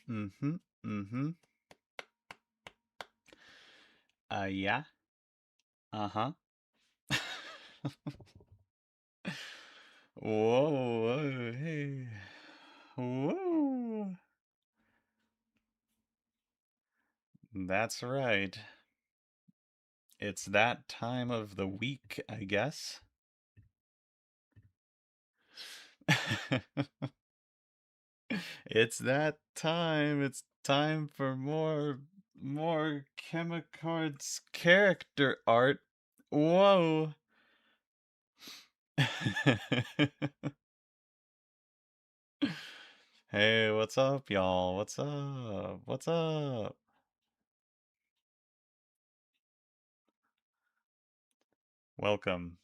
Mm-hmm. Mm-hmm. Yeah. Uh-huh. Whoa, hey. Whoa. That's right. It's that time of the week, I guess. It's that time. It's time for more Chemicards character art. Whoa. Hey, what's up, y'all? What's up? What's up? Welcome.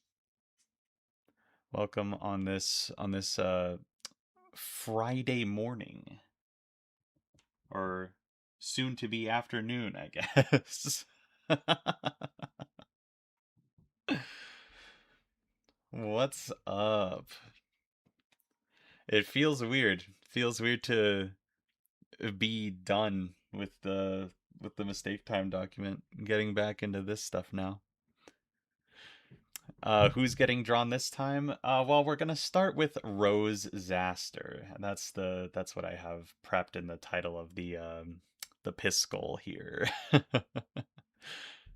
Welcome on this Friday morning or soon to be afternoon, I guess. What's up? It feels weird to be done with the mistake time document. Getting back into this stuff now. Who's getting drawn this time? Well, we're gonna start with Rose Zaster. That's what I have prepped in the title of the Piskel here.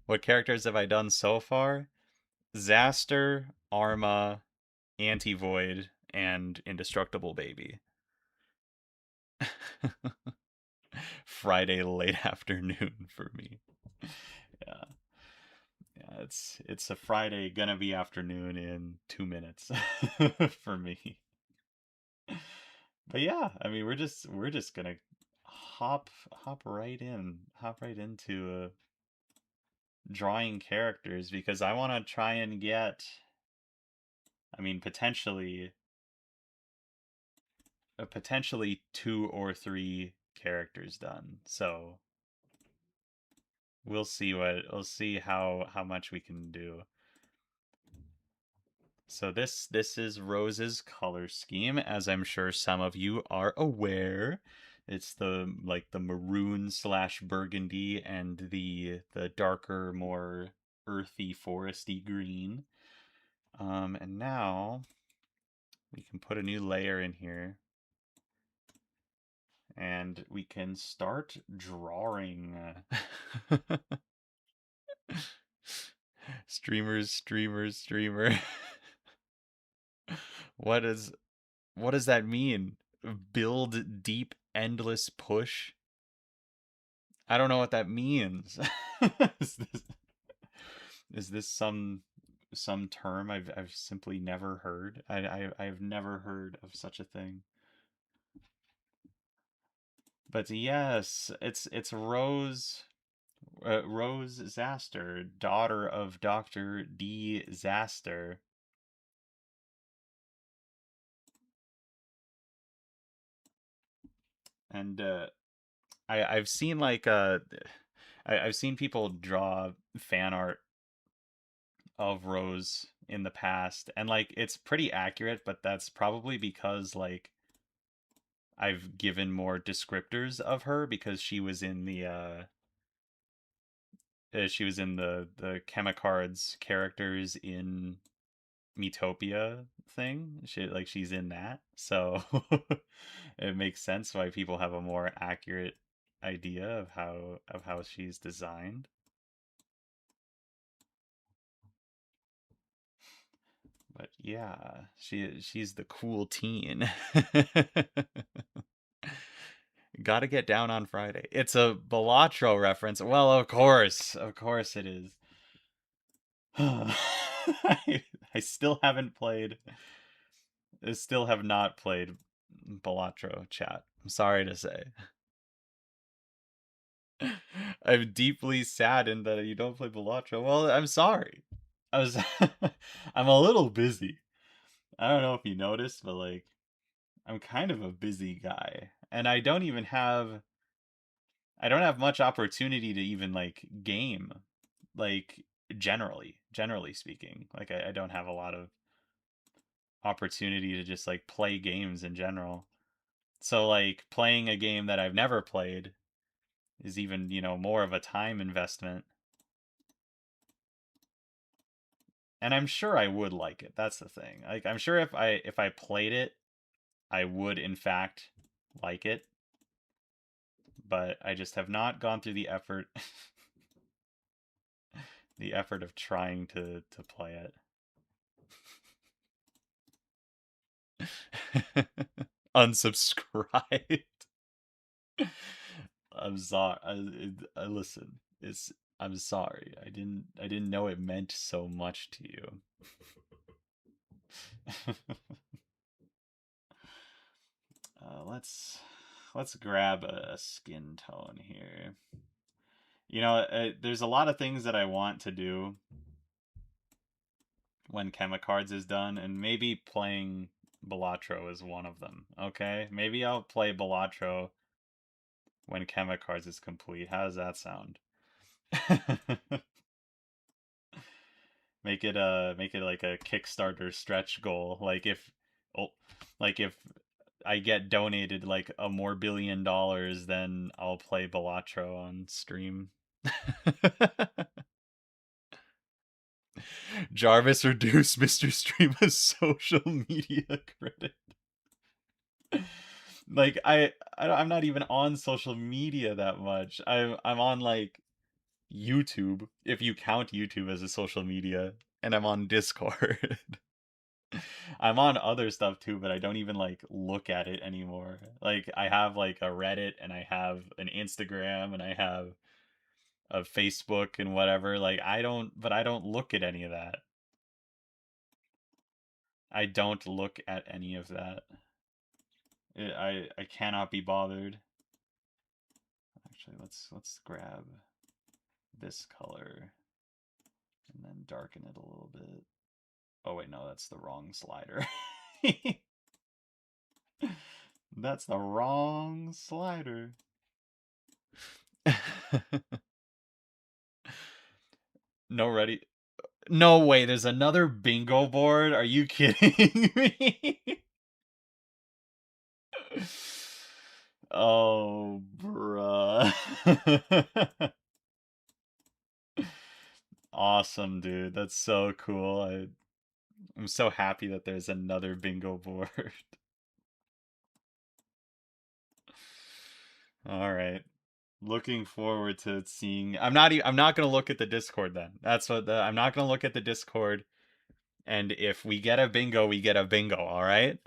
What characters have I done so far? Zaster, Arma, Anti-Void, and Indestructible Baby. Friday late afternoon for me. Yeah. Yeah, it's a Friday gonna be afternoon in 2 minutes for me. But yeah, I mean we're just gonna hop right into drawing characters because I want to try and get, I mean potentially two or three characters done. So we'll see how much we can do. So this is Rose's color scheme, as I'm sure some of you are aware. It's the maroon slash burgundy and the darker, more earthy, foresty green. And now we can put a new layer in here, and we can start drawing. Streamer. What is what does that mean? Build deep, endless push? I don't know what that means. is this, is this some term I've simply never heard? I've never heard of such a thing. But yes, it's Rose Zaster, daughter of Dr. D. Zaster. And I've seen I've seen people draw fan art of Rose in the past, and like it's pretty accurate, but that's probably because like I've given more descriptors of her because she was in the Chemicards characters in Metopia thing. She's in that. So it makes sense why people have a more accurate idea of how she's designed. But yeah, she's the cool teen. Got to get down on Friday. It's a Balatro reference. Well, of course it is. I still haven't played. I still have not played Balatro chat. I'm sorry to say. I'm deeply saddened that you don't play Balatro. Well, I'm sorry. I was I'm a little busy. I don't know if you noticed, but like I'm kind of a busy guy. And I don't have much opportunity to even like game, like generally speaking. Like I don't have a lot of opportunity to just like play games in general. So like playing a game that I've never played is even, more of a time investment. And I'm sure I would like it. That's the thing. Like I'm sure if I played it, I would in fact like it, but I just have not gone through the effort the effort of trying to play it. Unsubscribed. I'm sorry. I listen. I'm sorry. I didn't know it meant so much to you. Let's grab a skin tone here. There's a lot of things that I want to do when Chemicards is done, and maybe playing Balatro is one of them. Okay, maybe I'll play Balatro when Chemicards is complete. How does that sound? Make it like a Kickstarter stretch goal. Oh, like if I get donated like a more $1 billion, then I'll play Balatro on stream. Jarvis reduce Mr. Streamer's social media credit. Like I'm not even on social media that much. I'm on like YouTube, if you count YouTube as a social media, and I'm on Discord. I'm on other stuff too, but I don't even like look at it anymore. Like I have like a Reddit and I have an Instagram and I have a Facebook and whatever. Like I don't look at any of that. I don't look at any of that. I cannot be bothered. Actually, let's grab this color and then darken it a little bit. Oh wait, no, that's the wrong slider. That's the wrong slider. No, ready? No way, there's another bingo board? Are you kidding me? Oh, bruh. Awesome, dude. That's so cool. I'm so happy that there's another bingo board. All right. Looking forward to seeing. I'm not going to look at the Discord then. I'm not going to look at the Discord, and if we get a bingo, we get a bingo, all right?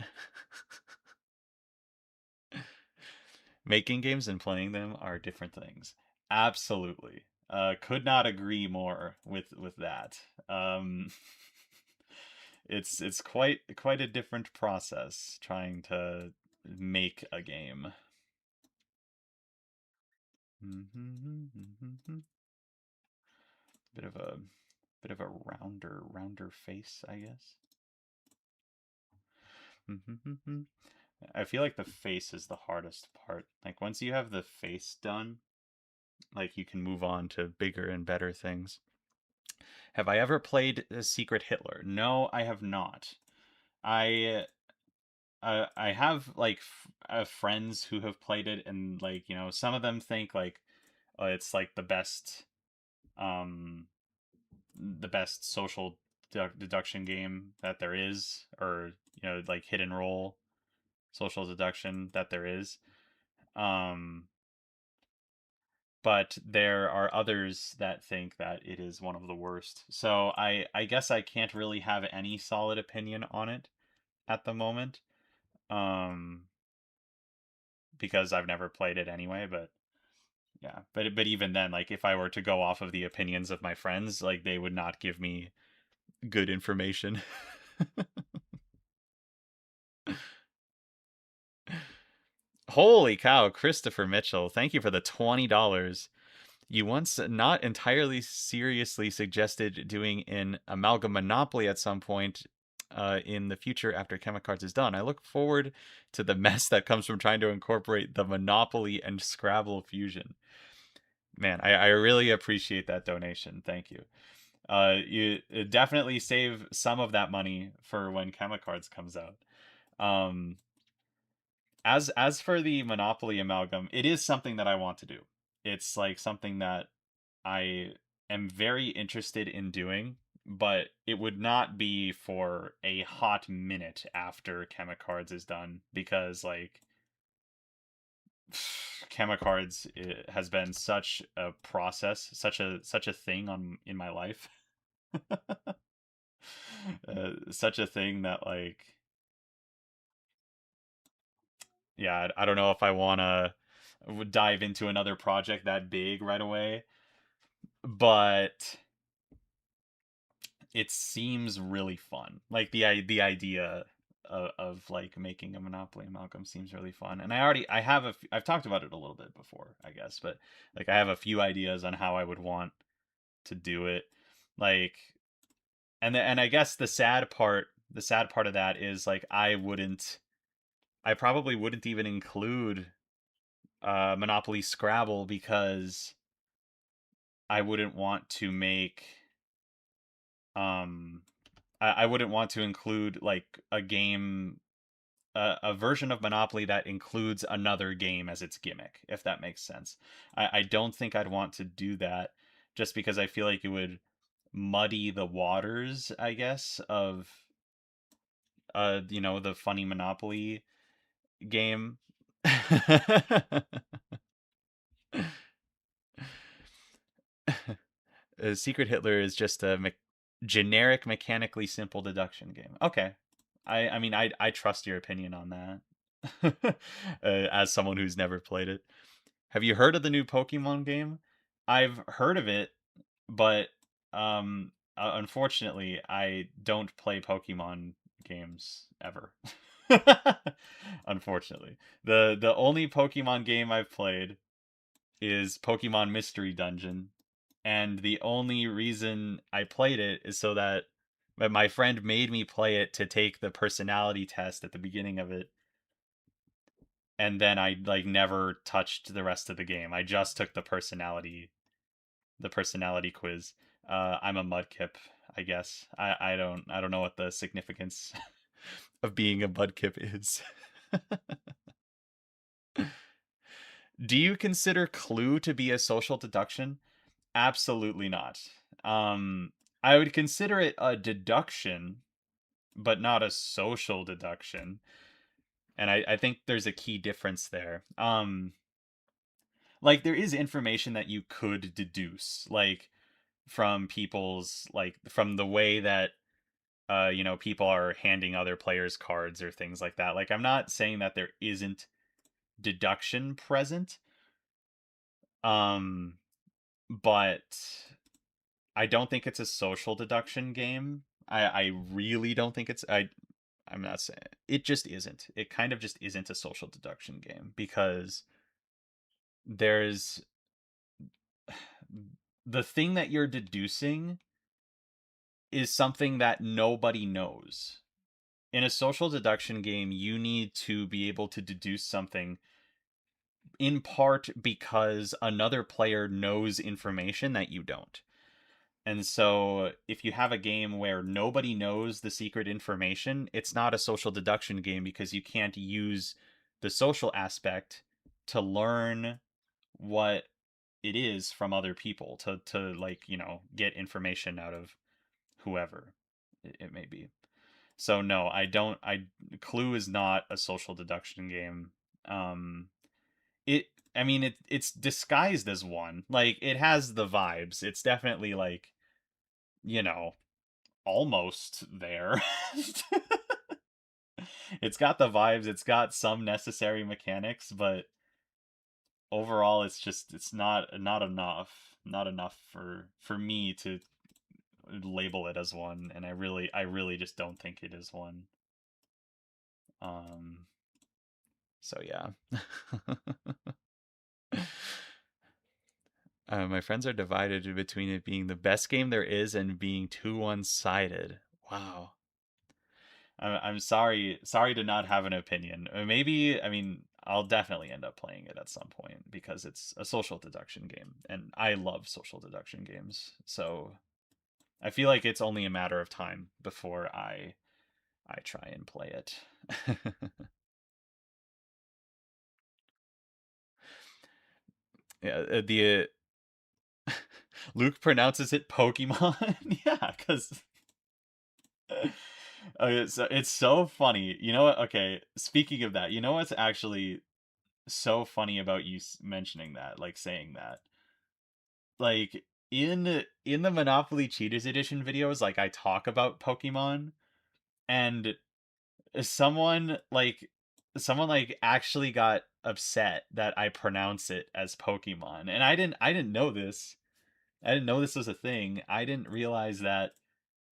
Making games and playing them are different things. Absolutely. Could not agree more with that. Um, it's quite a different process trying to make a game. Bit of a bit of a rounder face, I guess. I feel like the face is the hardest part. Like once you have the face done, like you can move on to bigger and better things. Have I ever played Secret Hitler? No, I have not. I I have like friends who have played it, and like some of them think like it's like um the best social deduction game that there is, or like hit and roll social deduction that there is. Um, but there are others that think that it is one of the worst. So I guess I can't really have any solid opinion on it at the moment. Um, because I've never played it anyway, but yeah. But even then, like if I were to go off of the opinions of my friends, like they would not give me good information. Holy cow, Christopher Mitchell, thank you for the $20. You once not entirely seriously suggested doing an Amalgam Monopoly at some point in the future after Chemicards is done. I look forward to the mess that comes from trying to incorporate the Monopoly and Scrabble fusion. Man, I really appreciate that donation. Thank you. You definitely save some of that money for when Chemicards comes out. Um, as for the Monopoly amalgam, it is something that I want to do. It's like something that I am very interested in doing, but it would not be for a hot minute after Chemicards is done because like Chemicards has been such a process, such a thing on in my life. Such a thing that like yeah, I don't know if I want to dive into another project that big right away, but it seems really fun. Like the idea of like making a Monopoly amalgam seems really fun. And I have I've talked about it a little bit before, I guess, but like I have a few ideas on how I would want to do it. Like and I guess the sad part of that is like I probably wouldn't even include Monopoly Scrabble because I wouldn't want to make um I wouldn't want to include like a game a version of Monopoly that includes another game as its gimmick, if that makes sense. I don't think I'd want to do that just because I feel like it would muddy the waters, I guess, of the funny Monopoly game. Secret Hitler is just a generic mechanically simple deduction game. Okay. I mean I trust your opinion on that. As someone who's never played it. Have you heard of the new Pokemon game? I've heard of it, but unfortunately I don't play Pokemon games ever. Unfortunately. The only Pokemon game I've played is Pokemon Mystery Dungeon, and the only reason I played it is so that my friend made me play it to take the personality test at the beginning of it, and then I like never touched the rest of the game. I just took the personality quiz. I'm a mudkip, I guess. I don't know what the significance of being a mudkip is. Do you consider Clue to be a social deduction? Absolutely not. I would consider it a deduction, but not a social deduction. And I think there's a key difference there. Like there is information that you could deduce, like from people's like from the way that people are handing other players cards or things like that. Like I'm not saying that there isn't deduction present. Um, but I don't think it's a social deduction game. I really don't think I'm not saying it just isn't. It kind of just isn't a social deduction game because there's the thing that you're deducing is something that nobody knows. In a social deduction game, you need to be able to deduce something in part because another player knows information that you don't. And so, if you have a game where nobody knows the secret information, it's not a social deduction game because you can't use the social aspect to learn what it is from other people to like, get information out of whoever it may be. So no, I don't I Clue is not a social deduction game. Um it I mean it's disguised as one. Like it has the vibes. It's definitely like, you know, almost there. It's got the vibes, it's got some necessary mechanics, but overall it's not enough. Not enough for me to label it as one, and I really just don't think it is one. Um so yeah. My friends are divided between it being the best game there is and being too one-sided. Wow. I'm sorry to not have an opinion. Maybe, I mean, I'll definitely end up playing it at some point because it's a social deduction game, and I love social deduction games. So I feel like it's only a matter of time before I try and play it. the Luke pronounces it Pokemon. Yeah, because it's so funny. You know what? Okay, speaking of that, you know what's actually so funny about you mentioning that, like saying that, like in the Monopoly Cheaters Edition videos, like I talk about Pokemon, and someone like someone like actually got upset that I pronounce it as Pokemon, and I didn't know this. I didn't know this was a thing. I didn't realize that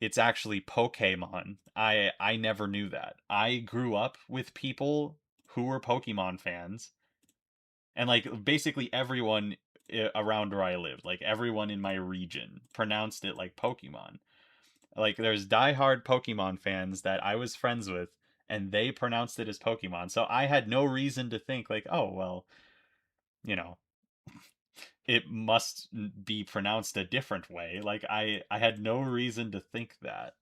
it's actually Pokemon. I never knew that. I grew up with people who were Pokemon fans, and like basically everyone around where I lived, like everyone in my region pronounced it like Pokemon. Like there's diehard Pokemon fans that I was friends with, and they pronounced it as Pokemon. So I had no reason to think like, oh well, you know, it must be pronounced a different way. Like I had no reason to think that.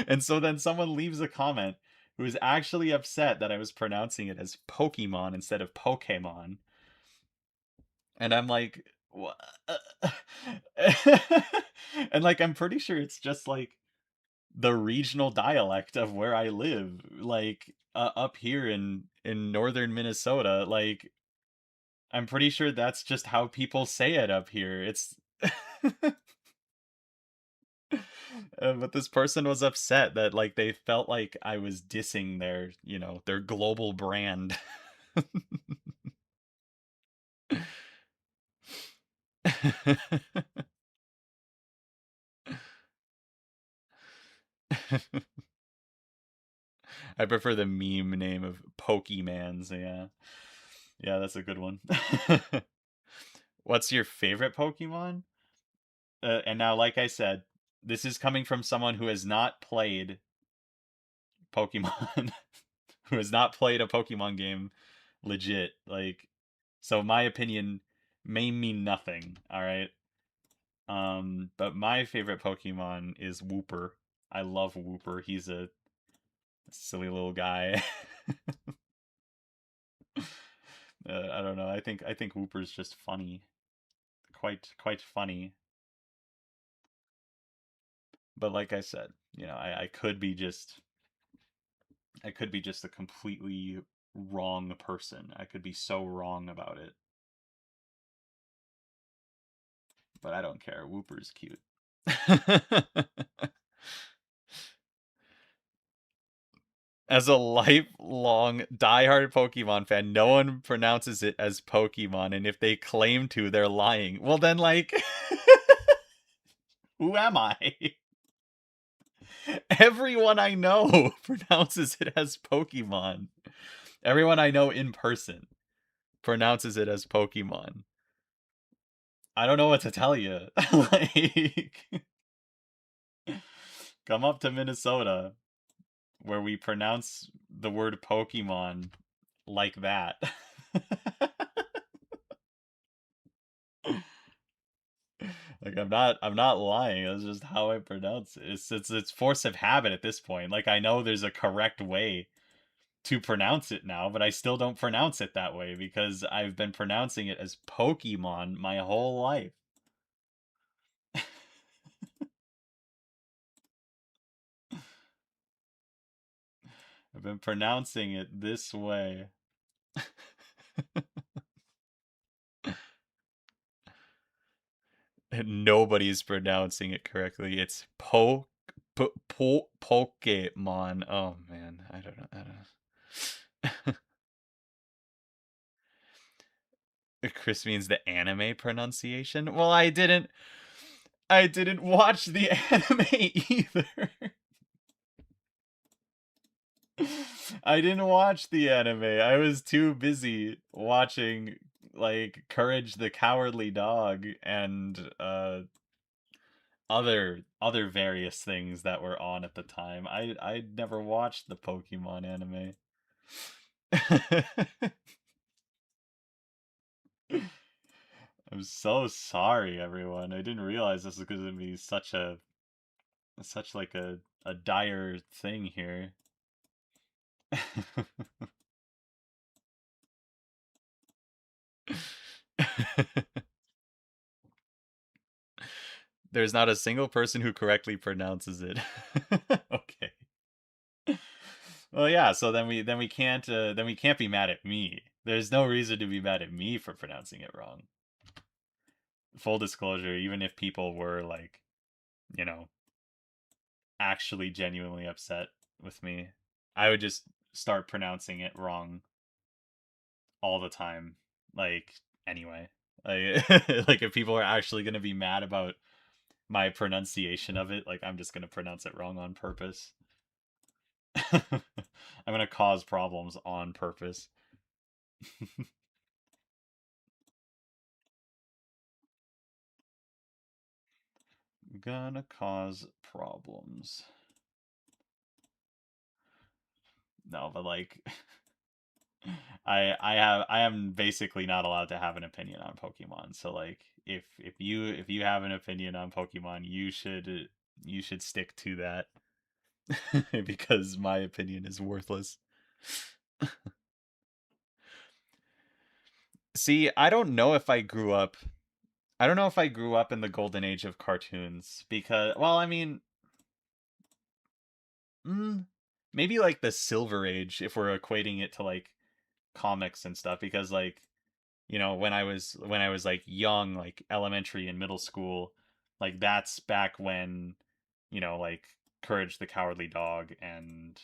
And so then someone leaves a comment who is actually upset that I was pronouncing it as Pokemon instead of Pokemon. And I'm like, what? And like I'm pretty sure it's just like the regional dialect of where I live, like up here in northern Minnesota. Like I'm pretty sure that's just how people say it up here. It's but this person was upset that like they felt like I was dissing their, their global brand. I prefer the meme name of Pokemans. Yeah. Yeah, that's a good one. What's your favorite Pokemon? And now, like I said, this is coming from someone who has not played Pokemon, who has not played a Pokemon game legit. Like, so my opinion may mean nothing. All right. But my favorite Pokemon is Wooper. I love Wooper. He's a silly little guy. I don't know. I think Wooper's just funny, quite funny. But like I said, I could be just a completely wrong person. I could be so wrong about it, but I don't care. Wooper's cute. As a lifelong diehard Pokemon fan, no one pronounces it as Pokemon, and if they claim to, they're lying. Well, then, like, who am I? Everyone I know pronounces it as Pokemon. Everyone I know in person pronounces it as Pokemon. I don't know what to tell you. Like, come up to Minnesota where we pronounce the word Pokemon like that. Like I'm not lying. That's just how I pronounce it. It's force of habit at this point. Like I know there's a correct way to pronounce it now, but I still don't pronounce it that way because I've been pronouncing it as Pokemon my whole life. I've been pronouncing it this way. Nobody's pronouncing it correctly. It's Pokemon. Oh man, I don't know. Chris means the anime pronunciation. Well, I didn't watch the anime either. I didn't watch the anime. I was too busy watching like Courage the Cowardly Dog and other various things that were on at the time. I never watched the Pokemon anime. I'm so sorry, everyone. I didn't realize this was going to be such like a dire thing here. There's not a single person who correctly pronounces it. Okay. Well, yeah. So then we can't be mad at me. There's no reason to be mad at me for pronouncing it wrong. Full disclosure, even if people were like, you know, actually genuinely upset with me, I would just start pronouncing it wrong all the time. Like anyway, like like if people are actually gonna be mad about my pronunciation of it, like I'm just gonna pronounce it wrong on purpose. I'm gonna cause problems on purpose. Gonna cause problems. No, but like I am basically not allowed to have an opinion on Pokemon. So like if you have an opinion on Pokemon, you should stick to that because my opinion is worthless. See, I don't know if I grew up in the golden age of cartoons because well, I mean, mm, maybe like the silver age if we're equating it to like comics and stuff because like you know when I was like young like elementary and middle school like that's back when you know like Courage the Cowardly Dog and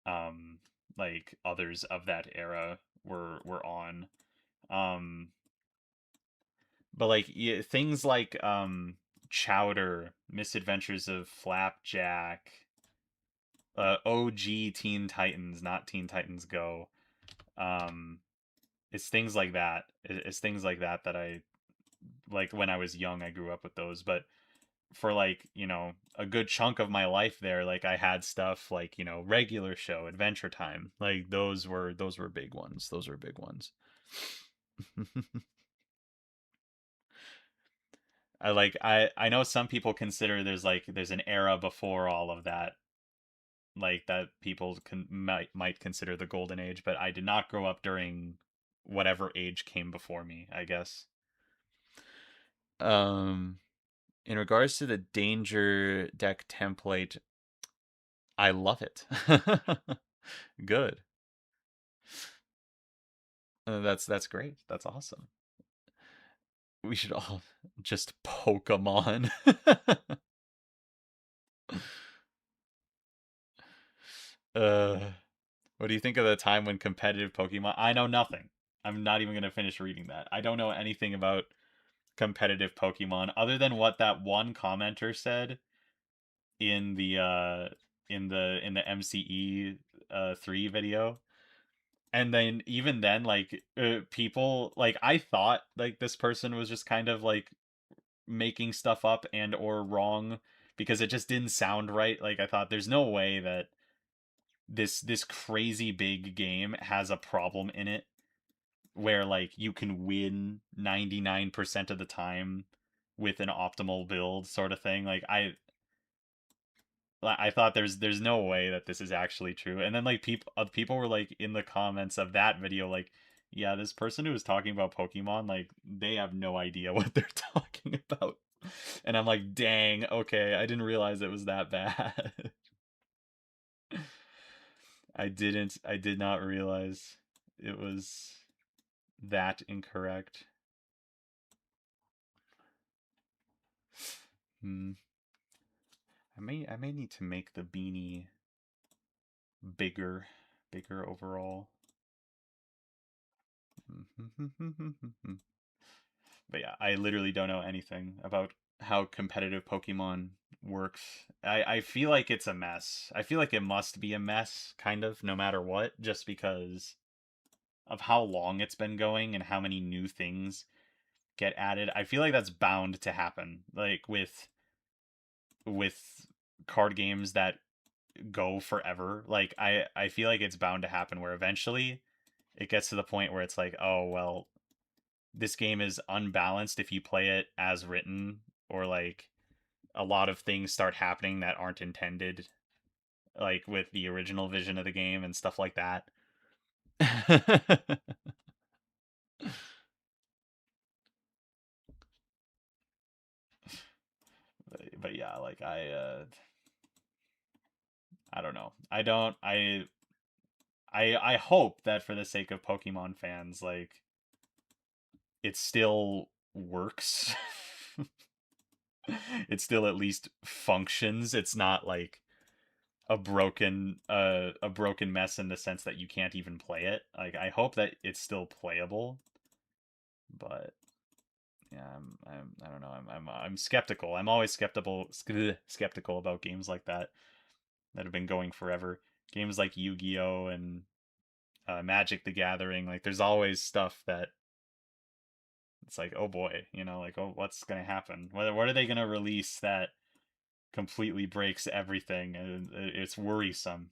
um like others of that era were on um but like yeah, things like Chowder, Misadventures of Flapjack, OG Teen Titans, not Teen Titans Go. um it's things like that. It's things like that that I like when I was young I grew up with those, but for like, you know, a good chunk of my life there, like I had stuff like, you know, Regular Show, Adventure Time. Like those were big ones. Those were big ones. I know some people consider there's an era before all of that, like that people might consider the golden age, but I did not grow up during whatever age came before me, I guess. Um in regards to the danger deck template, I love it. Good. That's great. That's awesome. We should all just Pokemon. uh, what do you think of the time when competitive Pokemon? I know nothing. I'm not even gonna finish reading that. I don't know anything about competitive Pokemon other than what that one commenter said in the in the MCE 3 video. And then even then like people like I thought like this person was just kind of like making stuff up and or wrong because it just didn't sound right. Like I thought there's no way that this crazy big game has a problem in it where like you can win 99% of the time with an optimal build sort of thing. I thought there's no way that this is actually true. And then like people were like in the comments of that video like yeah, this person who was talking about Pokemon like they have no idea what they're talking about. And I'm like, "Dang, okay, I didn't realize it was that bad." I did not realize it was that incorrect. Hmm. I may need to make the beanie bigger, bigger overall. But yeah, I literally don't know anything about how competitive Pokemon works. I feel like it's a mess. I feel like it must be a mess, kind of, no matter what, just because of how long it's been going and how many new things get added. I feel like that's bound to happen. Like with card games that go forever. Like I feel like it's bound to happen where eventually it gets to the point where it's like, "Oh, well, this game is unbalanced if you play it as written or like a lot of things start happening that aren't intended like with the original vision of the game and stuff like that." yeah, like I don't know. I don't I hope that for the sake of Pokemon fans, like it still works. It still at least functions. It's not like a broken mess in the sense that you can't even play it. Like I hope that it's still playable, but yeah, I don't know. I'm skeptical. I'm always skeptical about games like that have been going forever. Games like Yu-Gi-Oh and Magic the Gathering. Like there's always stuff that it's like, oh boy, like, oh, what's gonna happen? What are they gonna release that completely breaks everything? And it's worrisome,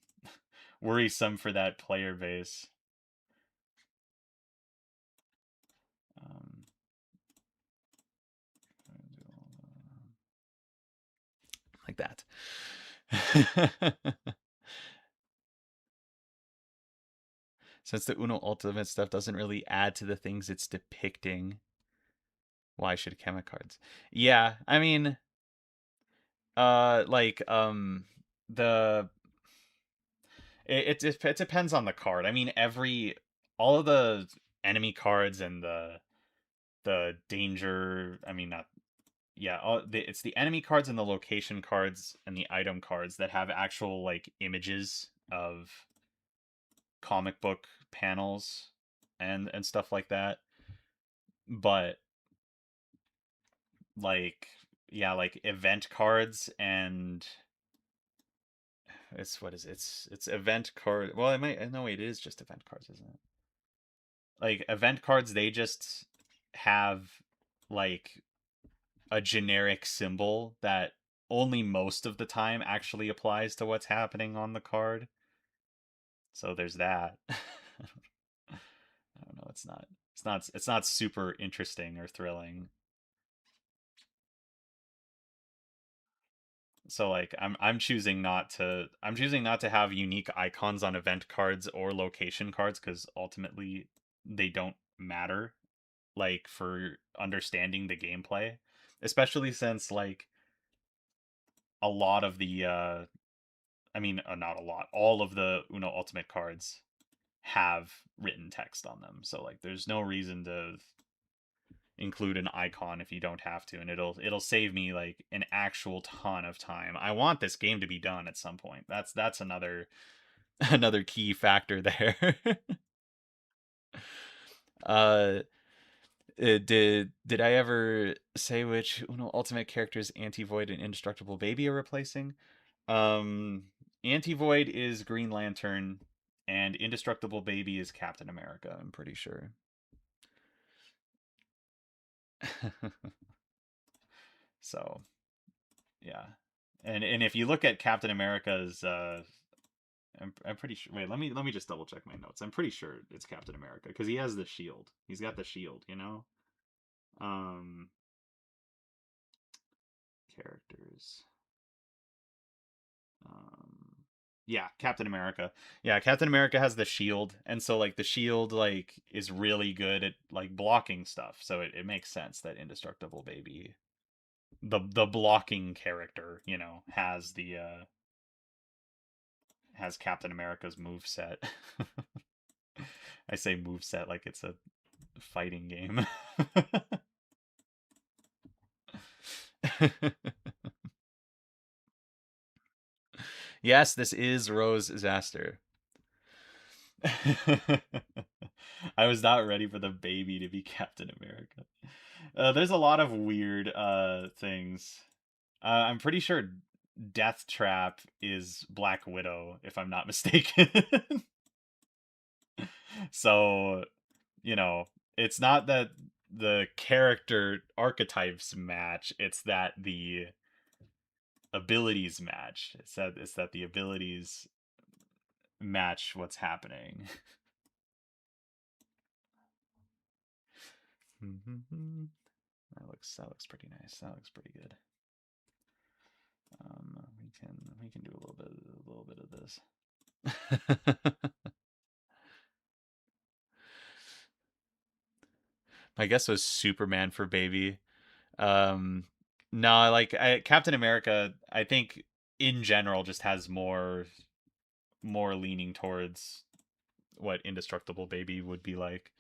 worrisome for that player base. Um, like that. Since the Uno Ultimate stuff doesn't really add to the things it's depicting, why should Chemicards? Yeah, I mean, like the it depends on the card. I mean, all of the enemy cards and the danger. I mean, not yeah. It's the enemy cards and the location cards and the item cards that have actual like images of comic book panels and stuff like that. But like yeah, like event cards and it's what is it? It's event card. Well, it might no wait, it is just event cards, isn't it? Like event cards, they just have like a generic symbol that only most of the time actually applies to what's happening on the card. So there's that. I don't know. It's not super interesting or thrilling. So like I'm choosing not to have unique icons on event cards or location cards because ultimately they don't matter like for understanding the gameplay, especially since like a lot of the I mean not a lot, all of the Uno Ultimate cards have written text on them. So like there's no reason to include an icon if you don't have to, and it'll save me like an actual ton of time. I want this game to be done at some point. That's another another key factor there. uh did I ever say which Uno Ultimate characters Anti-Void and Indestructible Baby are replacing? Um Anti-Void is Green Lantern and Indestructible Baby is Captain America, I'm pretty sure. So, yeah. And if you look at Captain America's I'm pretty sure. Wait, let me just double check my notes. I'm pretty sure it's Captain America because he has the shield. He's got the shield. Um, characters. Um, yeah, Captain America. Yeah, Captain America has the shield, and so like the shield like is really good at like blocking stuff. So it makes sense that Indestructible Baby, the blocking character, has Captain America's move set. I say move set like it's a fighting game. Yes, this is Rose Zaster. I was not ready for the baby to be Captain America. There's a lot of weird things. I'm pretty sure Death Trap is Black Widow, if I'm not mistaken. So, it's not that the character archetypes match, it's that the abilities match. It's that the abilities match what's happening. That looks pretty nice. That looks pretty good. We can do a little bit of this. My guess was Superman for baby. Um, No, like Captain America, I think in general just has more leaning towards what Indestructible Baby would be like.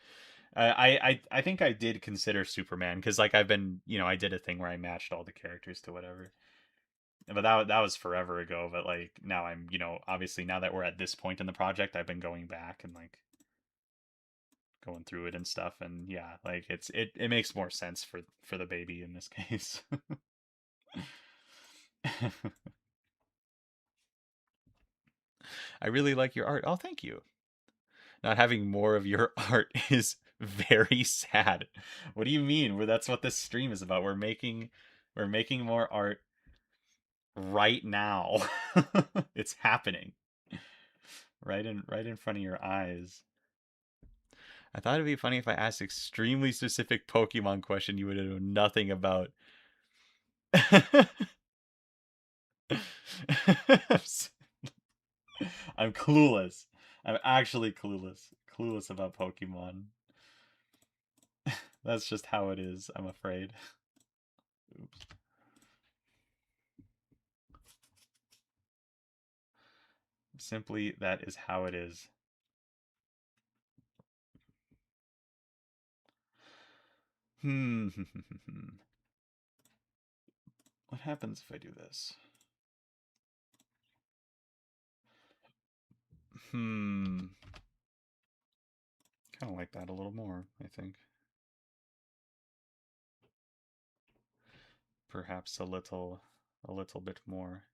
I think I did consider Superman because like I've been I did a thing where I matched all the characters to whatever, but that was forever ago. But like now I'm obviously now that we're at this point in the project, I've been going back and like going through it and stuff, and yeah, like it makes more sense for the baby in this case. I really like your art. Oh, thank you. Not having more of your art is very sad. What do you mean? Well, that's what this stream is about. We're making more art right now. It's happening right in front of your eyes. I thought it'd be funny if I asked extremely specific Pokemon question you would know nothing about. I'm clueless. I'm actually clueless. Clueless about Pokemon. That's just how it is, I'm afraid. Oops. Simply, that is how it is. What happens if I do this? Kind of like that a little more, I think. Perhaps a little bit more.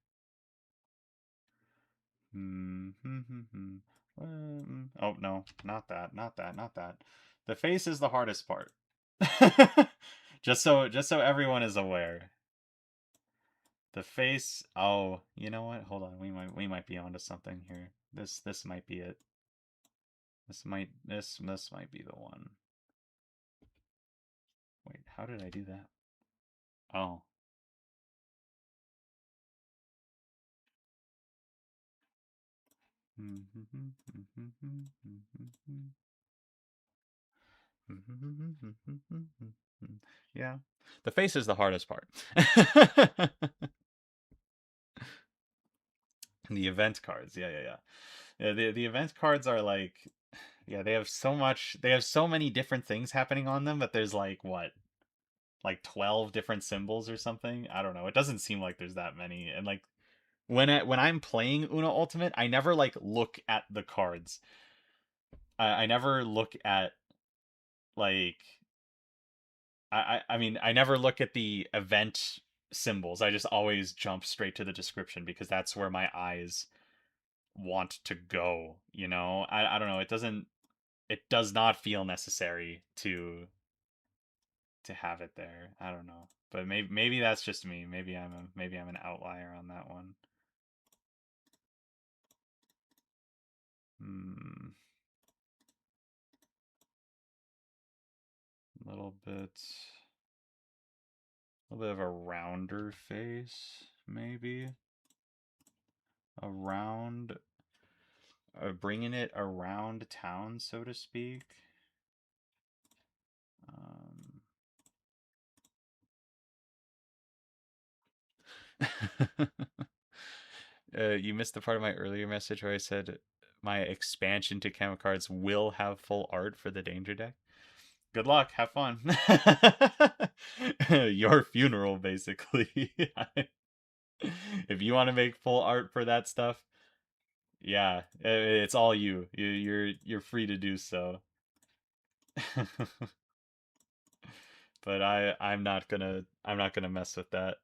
Oh no, not that, not that, not that. The face is the hardest part. just so everyone is aware. The face. Oh, you know what? Hold on. We might be onto something here. This might be it. This might be the one. Wait, how did I do that? Oh. Yeah. The face is the hardest part. The event cards. Yeah, yeah, yeah. Yeah, the event cards are like yeah, they have so many different things happening on them, but there's like what? Like 12 different symbols or something. I don't know. It doesn't seem like there's that many. And like when I'm playing Uno Ultimate, I never like look at the cards. I never look at like I mean I never look at the event symbols. I just always jump straight to the description because that's where my eyes want to go, you know? I don't know. It does not feel necessary to have it there. I don't know. But maybe that's just me. Maybe I'm an outlier on that one. Hmm. A little bit of a rounder face, maybe. Around, bringing it around town, so to speak. Um, you missed the part of my earlier message where I said my expansion to Chemicards will have full art for the Danger deck. Good luck. Have fun. Your funeral, basically. If you want to make full art for that stuff, yeah, it's all you. You're free to do so. But I'm not gonna mess with that.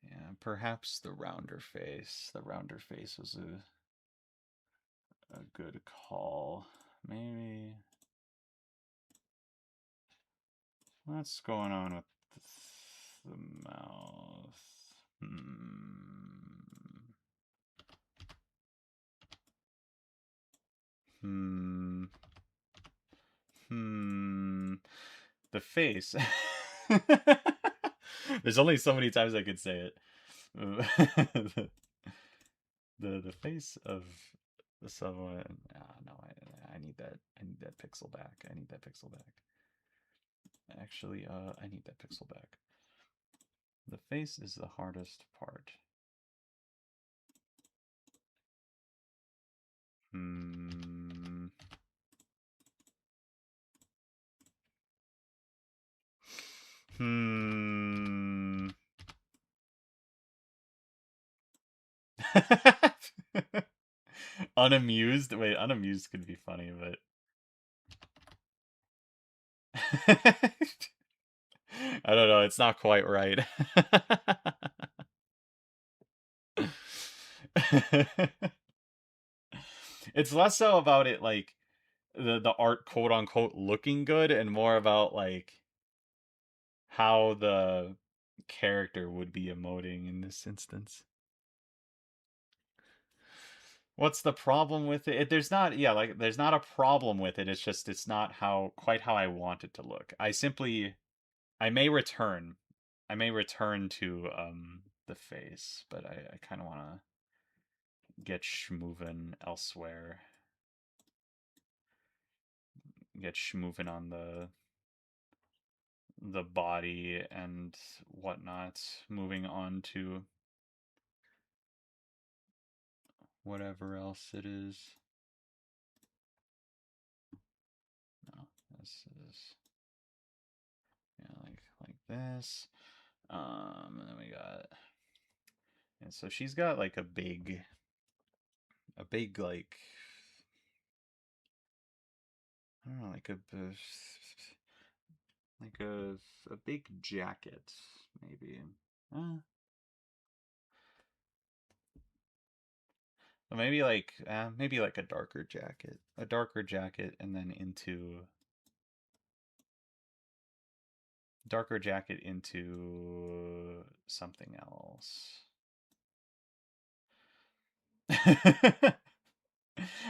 Yeah, perhaps the rounder face. The rounder face was a good call. Maybe. What's going on with the mouth? Hmm. Hmm. The face. There's only so many times I could say it. the face of The subway. No, I need that. I need that pixel back. I need that pixel back. Actually, I need that pixel back. The face is the hardest part. Hmm. Hmm. Unamused? Wait, unamused could be funny, but I don't know, it's not quite right. It's less so about it like the art quote unquote looking good and more about like how the character would be emoting in this instance. What's the problem with it? There's not, yeah, like there's not a problem with it. It's just it's not how quite how I want it to look. I may return. I may return to the face, but I kind of want to get schmovin elsewhere. Get schmovin on the body and whatnot. Moving on to whatever else it is. No, this is yeah, like this. And then we got, and so she's got like a big like I don't know, like a big jacket maybe. Uh, maybe like a darker jacket, and then into darker jacket into something else.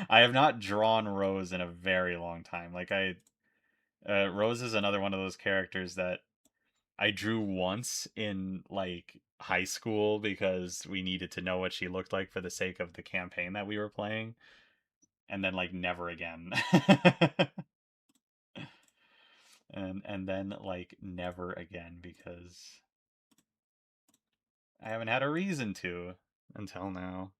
I have not drawn Rose in a very long time. Rose is another one of those characters that I drew once in like high school because we needed to know what she looked like for the sake of the campaign that we were playing, and then like never again. And then like never again because I haven't had a reason to until now.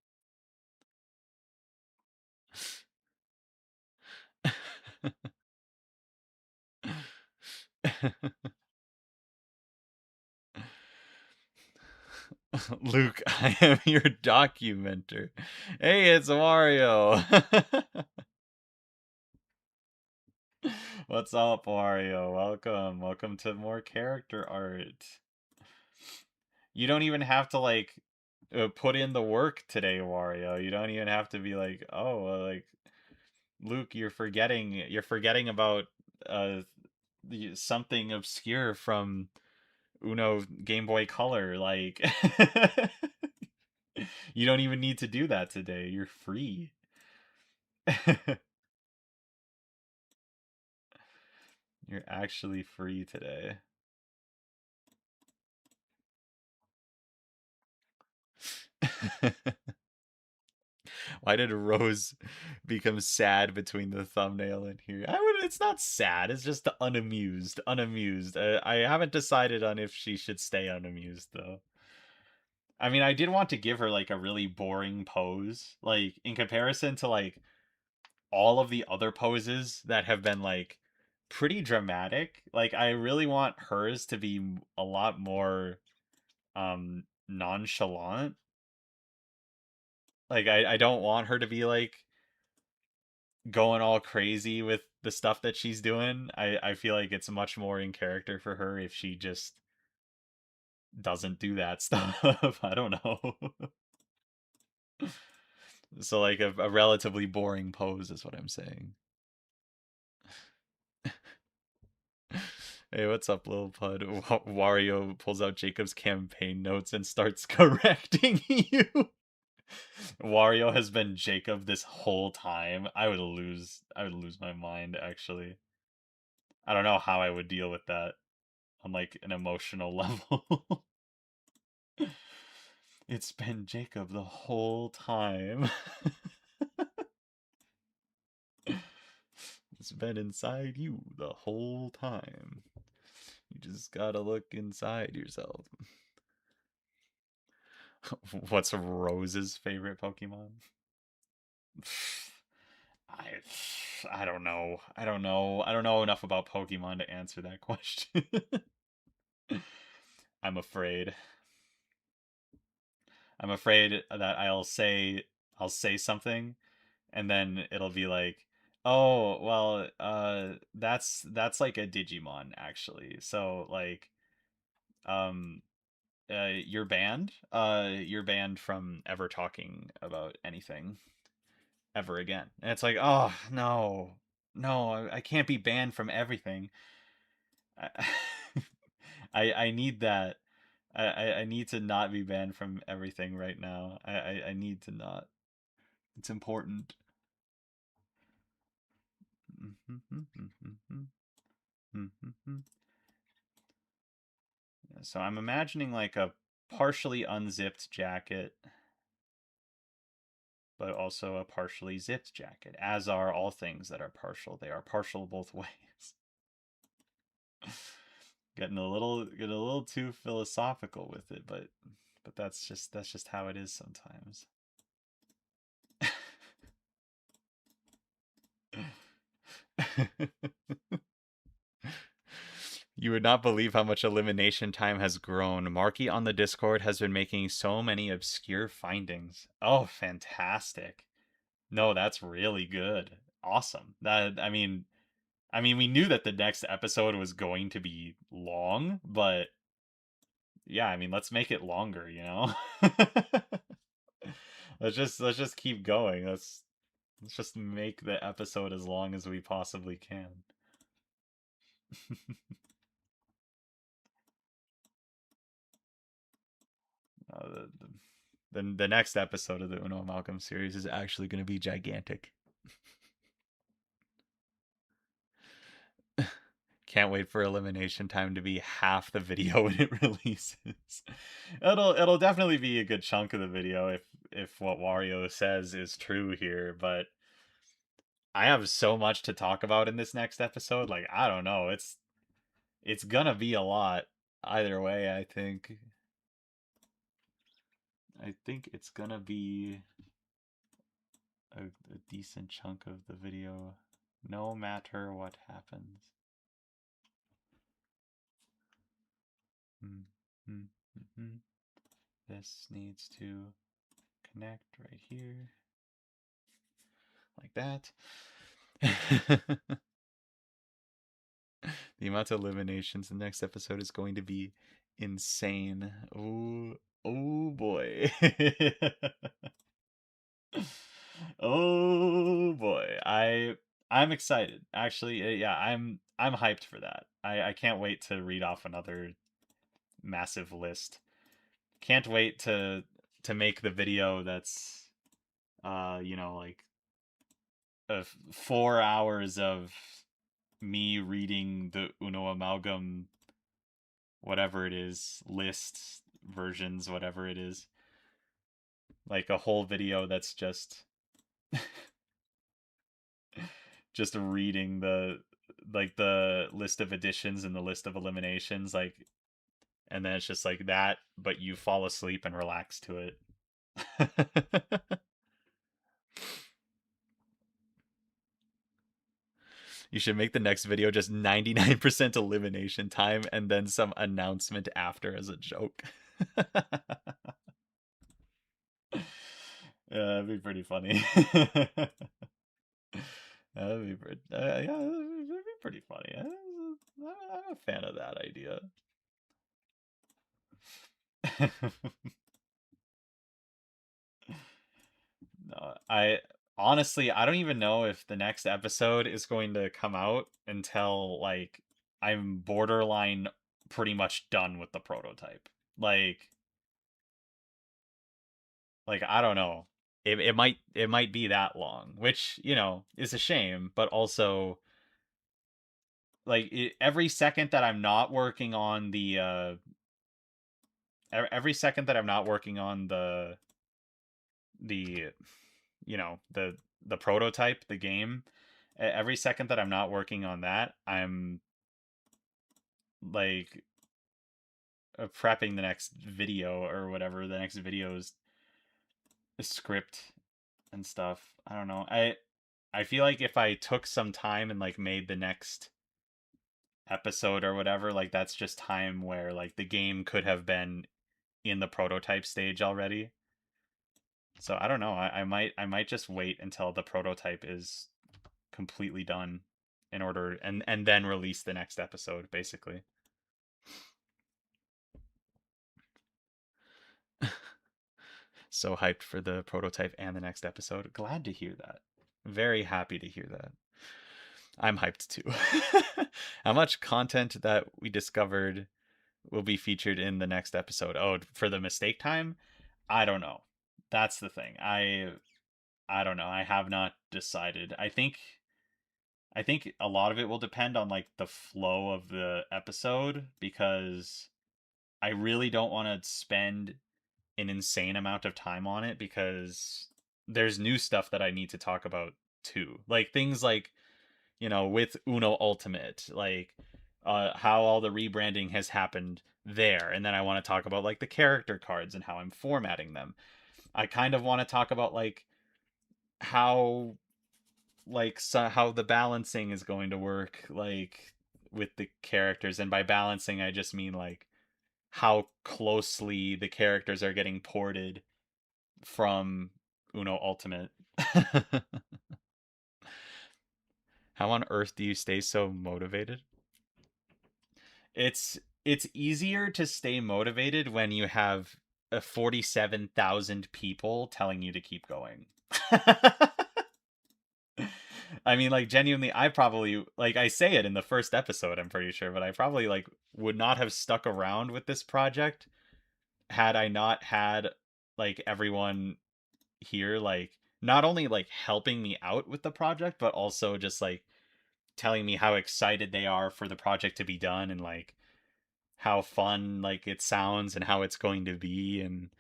Luke, I am your documenter. Hey, it's Wario. What's up, Wario? Welcome. Welcome to more character art. You don't even have to like put in the work today, Wario. You don't even have to be like, "Oh, like Luke, you're forgetting about uh something obscure from Uno Game Boy Color." Like you don't even need to do that today. You're free. You're actually free today. Why did Rose become sad between the thumbnail and here? It's not sad. It's just unamused. Unamused. I haven't decided on if she should stay unamused though. I mean, I did want to give her like a really boring pose, like in comparison to like all of the other poses that have been like pretty dramatic. Like I really want hers to be a lot more nonchalant. Like I don't want her to be like going all crazy with the stuff that she's doing. I feel like it's much more in character for her if she just doesn't do that stuff. I don't know. So like a relatively boring pose is what I'm saying. Hey, what's up, little pud? Wario pulls out Jacob's campaign notes and starts correcting you. Wario has been Jacob this whole time. I would lose my mind actually. I don't know how I would deal with that on like an emotional level. It's been Jacob the whole time. It's been inside you the whole time. You just gotta look inside yourself. What's Rose's favorite Pokemon? I I don't know. I don't know. I don't know enough about Pokemon to answer that question. I'm afraid. I'm afraid that I'll say something and then it'll be like, "Oh, well, that's like a Digimon actually." So like um you're banned from ever talking about anything ever again. And it's like, oh no, no, I can't be banned from everything. I I need that. I need to not be banned from everything right now. I need to not. It's important. So I'm imagining like a partially unzipped jacket, but also a partially zipped jacket, as are all things that are partial. They are partial both ways. Getting a little too philosophical with it, but that's just how it is sometimes. You would not believe how much elimination time has grown. Marky on the Discord has been making so many obscure findings. Oh, fantastic. No, that's really good. Awesome. I mean we knew that the next episode was going to be long, but yeah, I mean let's make it longer, you know? Let's just keep going. Let's just make the episode as long as we possibly can. The next episode of the Uno Amalgam series is actually going to be gigantic. Can't wait for elimination time to be half the video when it releases. It'll definitely be a good chunk of the video if what Wario says is true here, but I have so much to talk about in this next episode. Like, I don't know. It's gonna be a lot either way, I think. I think it's gonna be a decent chunk of the video, no matter what happens. This needs to connect right here, like that. The amount of eliminations in the next episode is going to be insane. Oh boy. Oh boy. I'm excited. Actually, yeah, I'm hyped for that. I can't wait to read off another massive list. Can't wait to make the video that's like 4 hours of me reading the Uno Amalgam, whatever it is, list versions, whatever it is, like a whole video that's just reading the list of additions and the list of eliminations, like, and then it's just like that, but you fall asleep and relax to it. You should make the next video just 99% elimination time and then some announcement after as a joke. Yeah, that'd be pretty funny. That'd be pretty, yeah, that'd be pretty funny. I'm a fan of that idea. No, I don't even know if the next episode is going to come out until like I'm borderline pretty much done with the prototype. Like I don't know. It might be that long, which, is a shame, but also like every second that I'm not working on every second that I'm not working on the the prototype, the game, Every second that I'm not working on that, I'm like prepping the next video or whatever, the next video's script and stuff. I don't know. I feel like if I took some time and like made the next episode or whatever, like that's just time where like the game could have been in the prototype stage already. So I don't know. I might just wait until the prototype is completely done in order and then release the next episode basically. So hyped for the prototype and the next episode. Glad to hear that. Very happy to hear that. I'm hyped too. How much content that we discovered will be featured in the next episode? Oh, for the mistake time? I don't know. That's the thing. I don't know. I have not decided. I think a lot of it will depend on like the flow of the episode because I really don't want to spend an insane amount of time on it because there's new stuff that I need to talk about too. Like things like, with Uno Ultimate, like how all the rebranding has happened there. And then I want to talk about like the character cards and how I'm formatting them. I kind of want to talk about like how how the balancing is going to work like with the characters, and by balancing I just mean like how closely the characters are getting ported from Uno Ultimate. How on earth do you stay so motivated? It's easier to stay motivated when you have 47,000 people telling you to keep going. I mean, like genuinely, I probably like I say it in the first episode, I'm pretty sure, but I probably like would not have stuck around with this project had I not had like everyone here like not only like helping me out with the project, but also just like telling me how excited they are for the project to be done and like how fun like it sounds and how it's going to be and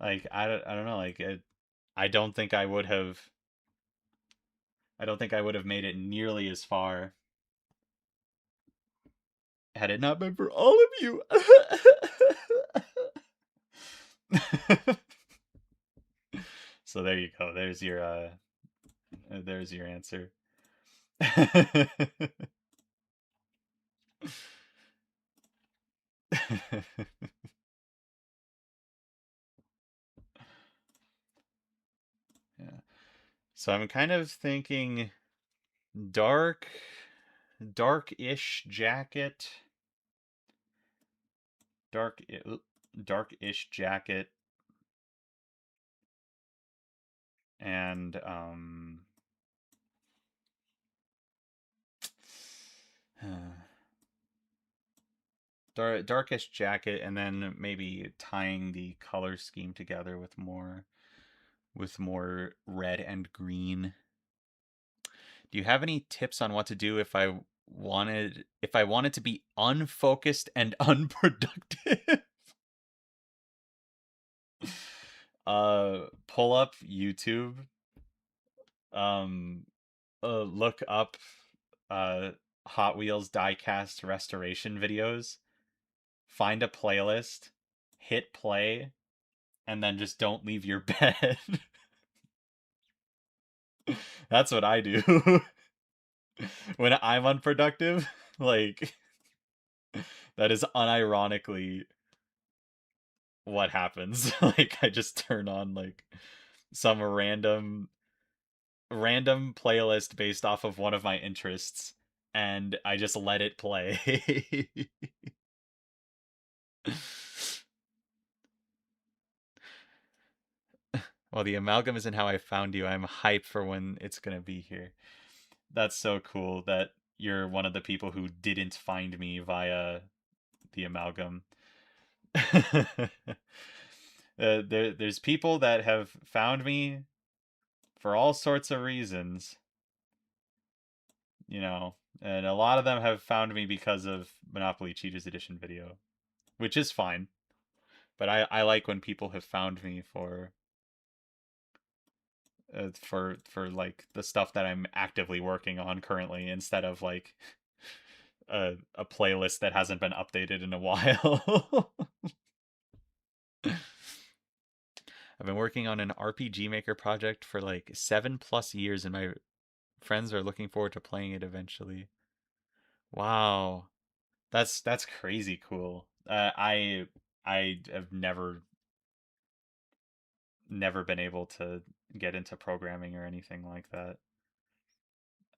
like I don't know like I don't think I would have I don't think I would have made it nearly as far had it not been for all of you. So there you go. There's your answer. Yeah. So I'm kind of thinking dark dark-ish jacket. Dark dark-ish jacket and darkish jacket, and then maybe tying the color scheme together with more red and green. Do you have any tips on what to do if I wanted to be unfocused and unproductive? Pull up YouTube, um look up uh Hot Wheels diecast restoration videos, find a playlist, hit play, and then just don't leave your bed. That's what I do when I'm unproductive. Like that is unironically what happens. Like I just turn on like some random playlist based off of one of my interests and I just let it play. Well, the amalgam isn't how I found you. I'm hyped for when it's gonna be here. That's so cool that you're one of the people who didn't find me via the amalgam. There's people that have found me for all sorts of reasons, and a lot of them have found me because of Monopoly Cheaters Edition video, which is fine. But I like when people have found me for like the stuff that I'm actively working on currently, instead of like a playlist that hasn't been updated in a while. I've been working on an RPG Maker project for like 7+ years, and my friends are looking forward to playing it eventually. Wow, that's crazy cool. I have never been able to get into programming or anything like that.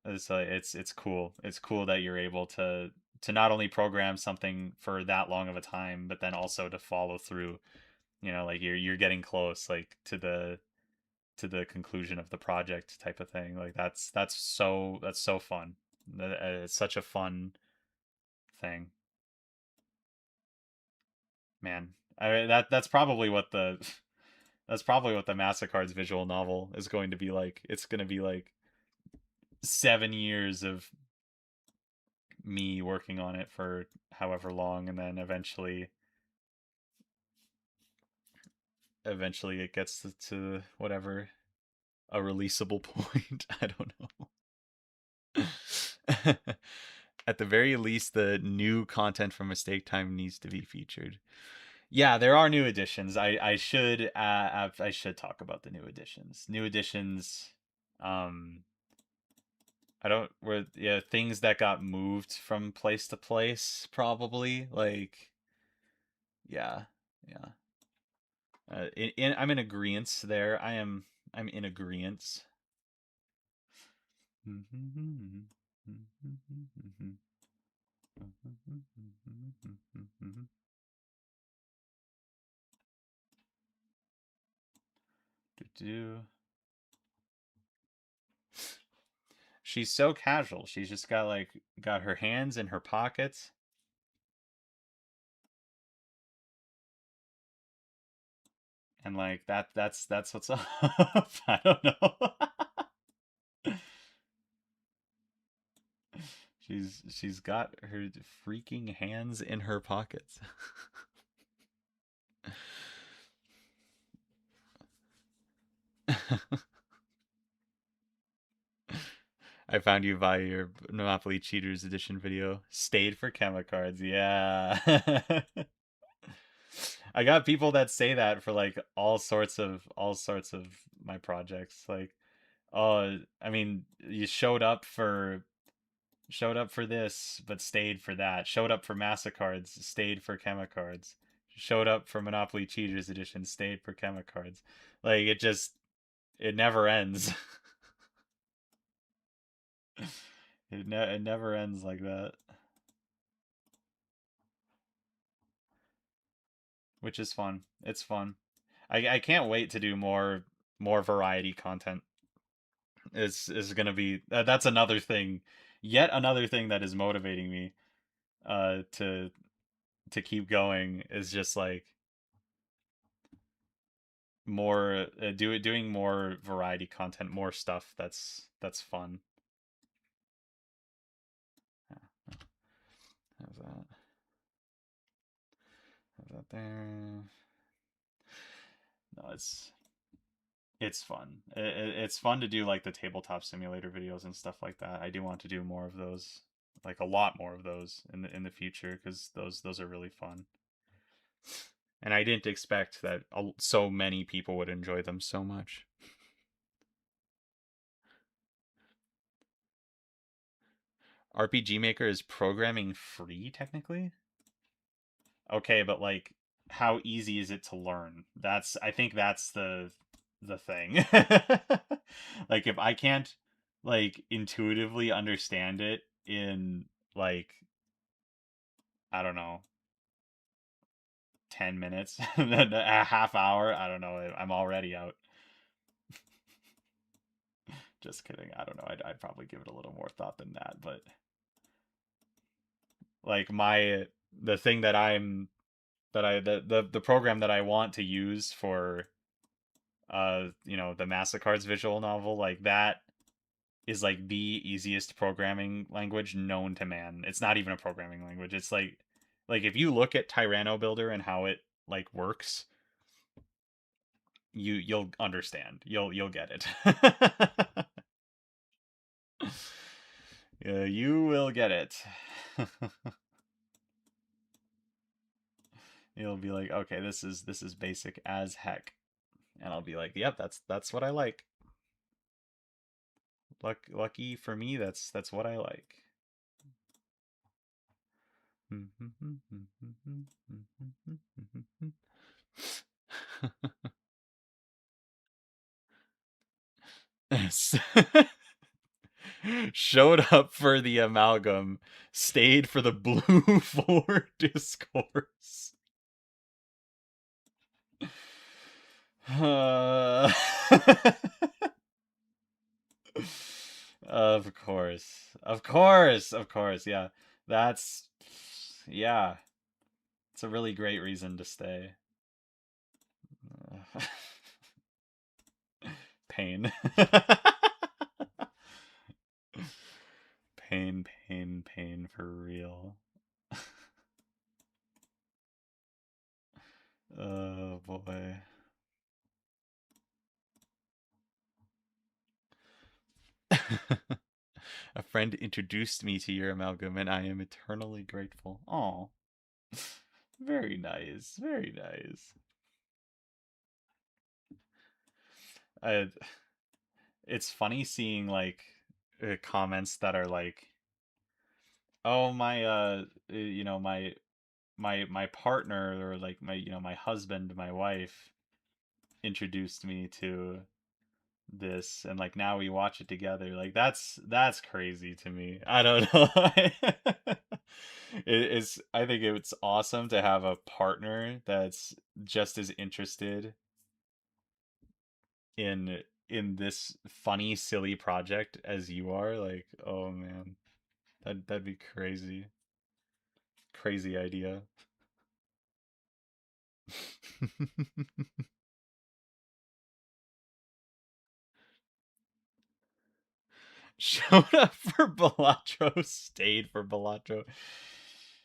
It's cool. It's cool that you're able to not only program something for that long of a time, but then also to follow through. You know, like you're getting close, like to the conclusion of the project type of thing. Like that's so fun. It's such a fun thing, man. That's probably what the that's probably what the Mastercard's visual novel is going to be like. It's going to be like 7 years of me working on it for however long, and then eventually it gets to whatever a releasable point. I don't know. At the very least, the new content from Mistake Time needs to be featured. Yeah, there are new additions. I should talk about the new additions. New additions. Um, I don't where yeah things that got moved from place to place, probably, like, yeah, yeah. I'm in agreement there. I'm in agreement. She's so casual. She's just got her hands in her pockets, and like that's what's up. I don't know. She's got her freaking hands in her pockets. I found you via your Monopoly Cheaters Edition video. Stayed for Chemicards, yeah. I got people that say that for like all sorts of my projects. Like, oh, I mean, you showed up for this, but stayed for that. Showed up for Mastercards, stayed for Chemicards. Showed up for Monopoly Cheaters Edition, stayed for Chemicards. Like, it never ends. It never ends like that, which is fun. It's fun. I can't wait to do more variety content. Is gonna be that's another thing, yet another thing that is motivating me to keep going, is just like more doing more variety content, more stuff that's fun. Yeah, how's that? How's that there? No, it's fun. It's fun to do like the tabletop simulator videos and stuff like that. I do want to do more of those, like a lot more of those in the future, because those are really fun. And I didn't expect that so many people would enjoy them so much. RPG Maker is programming free technically. Okay, but like, how easy is it to learn? I think that's the thing. Like, if I can't like intuitively understand it in like, I don't know, 10 minutes, a half hour, I don't know, I'm already out. Just kidding. I don't know. I'd probably give it a little more thought than that, but like the thing that I'm that I the program that I want to use for the Mastercard's visual novel, like that is like the easiest programming language known to man. It's not even a programming language. It's like if you look at Tyranno Builder and how it like works, you'll understand. You'll get it. Yeah, you will get it. You'll be like, okay, this is basic as heck, and I'll be like, yep, that's what I like. Lucky for me, that's what I like. Showed up for the amalgam, stayed for the blue four discourse. Uh... Of course. Of course. Of course. Yeah. That's yeah. It's a really great reason to stay. Pain. Pain for real. Oh boy. A friend introduced me to your amalgam, and I am eternally grateful. Oh, very nice, very nice. I, it's funny seeing like comments that are like, "Oh my, my partner or like my my husband, my wife introduced me to this, and like now we watch it together." Like that's crazy to me. I don't know. It's I think it's awesome to have a partner that's just as interested in this funny silly project as you are. Like, oh man, that'd be crazy. Crazy idea. Showed up for Balatro, stayed for Balatro.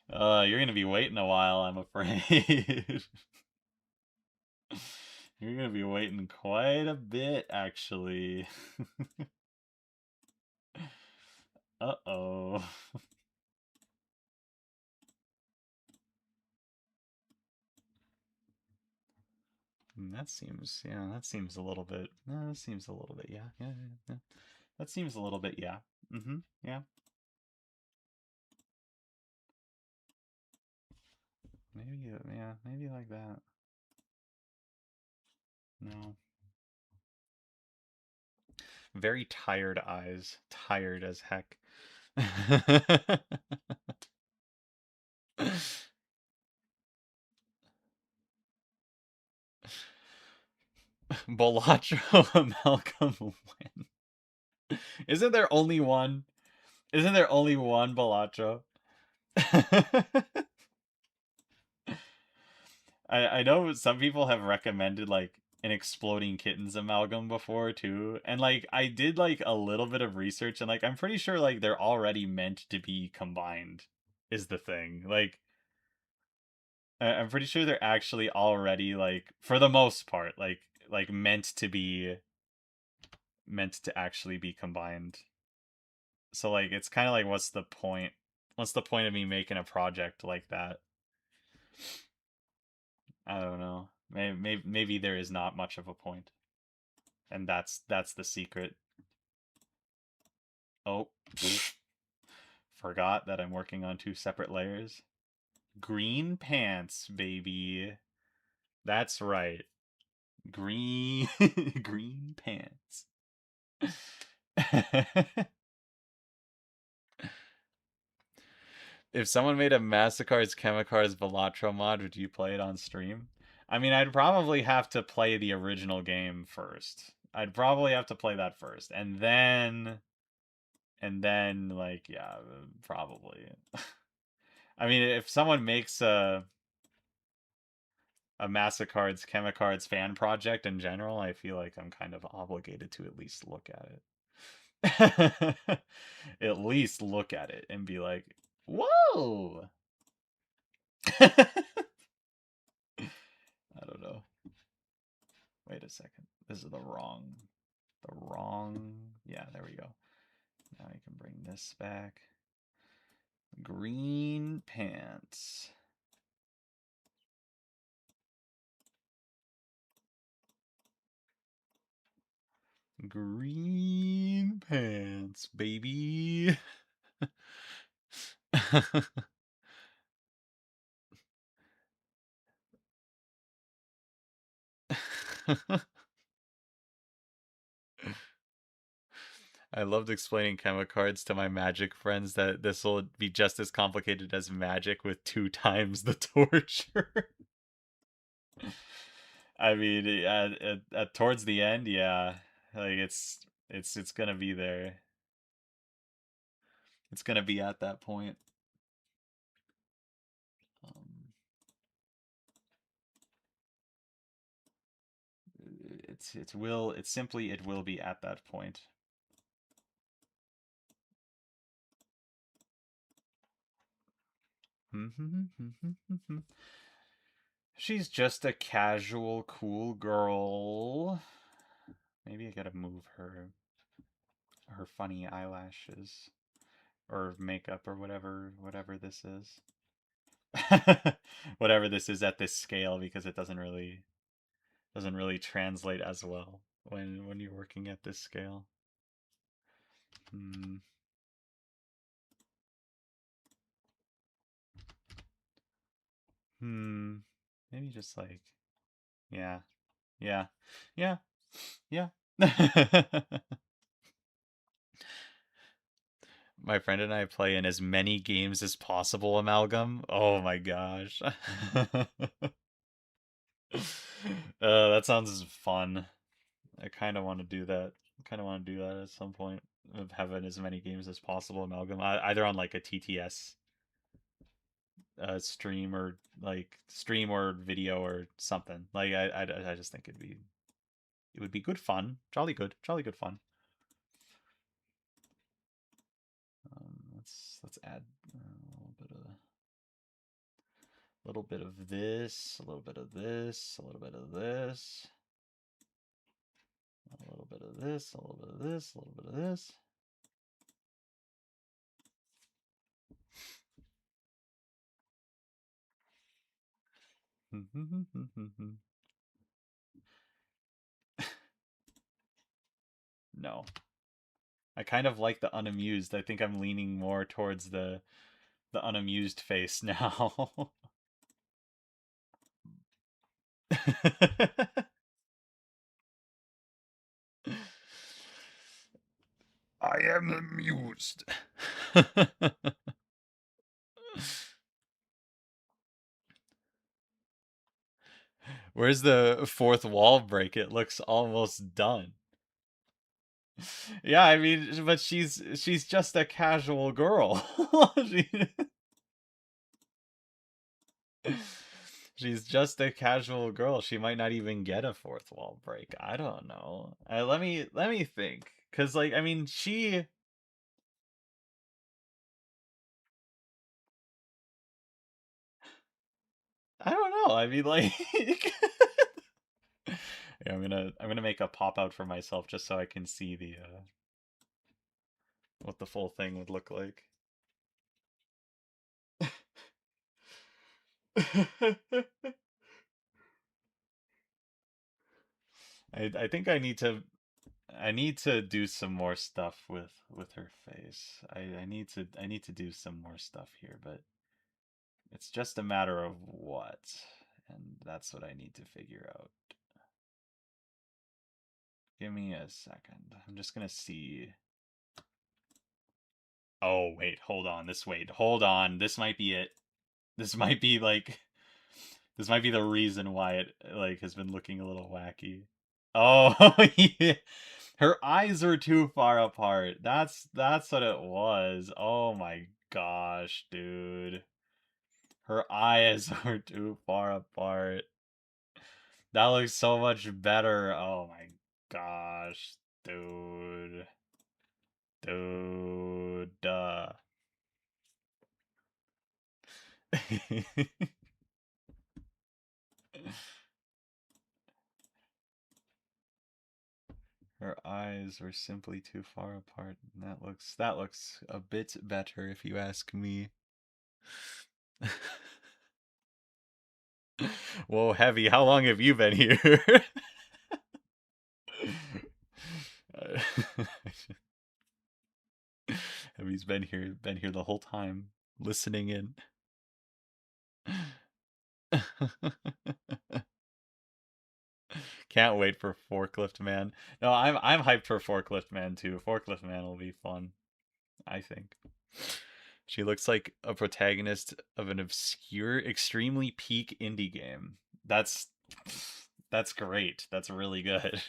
You're gonna be waiting a while, I'm afraid. You're gonna be waiting quite a bit, actually. Uh-oh. That seems a little bit, that seems a little bit, yeah. That seems a little bit, yeah. Mm-hmm, yeah. Maybe, yeah, maybe like that. No. Very tired eyes. Tired as heck. Bolachro amalgam win. Isn't there only one? Isn't there only one Bolachro? I know some people have recommended like an exploding kittens amalgam before too, and like I did like a little bit of research, and like I'm pretty sure like they're already meant to be combined is the thing. Like I'm pretty sure they're actually already like for the most part like meant to actually be combined. So like it's kind of like what's the point? What's the point of me making a project like that? I don't know. Maybe there is not much of a point, and that's the secret. Oh, forgot that I'm working on two separate layers. Green pants, baby. That's right. Green green pants. If someone made a Mastercard's Chemicards Velatro mod, would you play it on stream? I mean, I'd probably have to play the original game first. I'd probably have to play that first, and then like yeah, probably. I mean, if someone makes a Mastercard's Chemicards fan project in general, I feel like I'm kind of obligated to at least look at it. At least look at it and be like, "Whoa!" I don't know. Wait a second. This is the wrong. Yeah, there we go. Now I can bring this back. Green pants. Green pants, baby. I loved explaining Chemicards to my Magic friends that this will be just as complicated as Magic with 2 times the torture. I mean, towards the end, yeah, like it's gonna be there. It's gonna be at that point. Um, it will be at that point. She's just a casual, cool girl. Maybe I gotta move her funny eyelashes or makeup or whatever this is. Whatever this is at this scale, because it doesn't really translate as well when you're working at this scale. Hmm. Hmm. Maybe just like, yeah, yeah, yeah, yeah. My friend and I play in as many games as possible, Amalgam. Oh my gosh. That sounds fun. I kind of want to do that. I kind of want to do that at some point. Of having as many games as possible, Amalgam. Either on like a TTS stream or video or something. Like I just think it would be good fun. Jolly good fun. Let's add a little bit of this, a little bit of this, a little bit of this, a little bit of this, a little bit of this, a little bit of this. No. I kind of like the unamused. I think I'm leaning more towards the unamused face now. I am amused. Where's the fourth wall break? It looks almost done. Yeah, I mean, but she's just a casual girl. She's just a casual girl. She might not even get a fourth wall break. I don't know. Let me think. Cause like I mean I don't know. I mean like yeah, I'm gonna make a pop out for myself just so I can see the what the full thing would look like. I think I need to do some more stuff with her face. I need to do some more stuff here, but it's just a matter of what, and that's what I need to figure out. Give me a second. I'm just gonna see. Oh wait, hold on. This might be it. This might be like this might be the reason why it like has been looking a little wacky. Oh yeah. Her eyes are too far apart. That's what it was. Oh my gosh, dude. Her eyes are too far apart. That looks so much better. Oh my gosh, dude. Dude. Her eyes were simply too far apart. That looks a bit better if you ask me. Whoa, Heavy, how long have you been here? Heavy's been here the whole time, listening in. Can't wait for Forklift Man. No, I'm hyped for Forklift Man too. Forklift Man will be fun, I think. She looks like a protagonist of an obscure, extremely peak indie game. That's great. That's really good.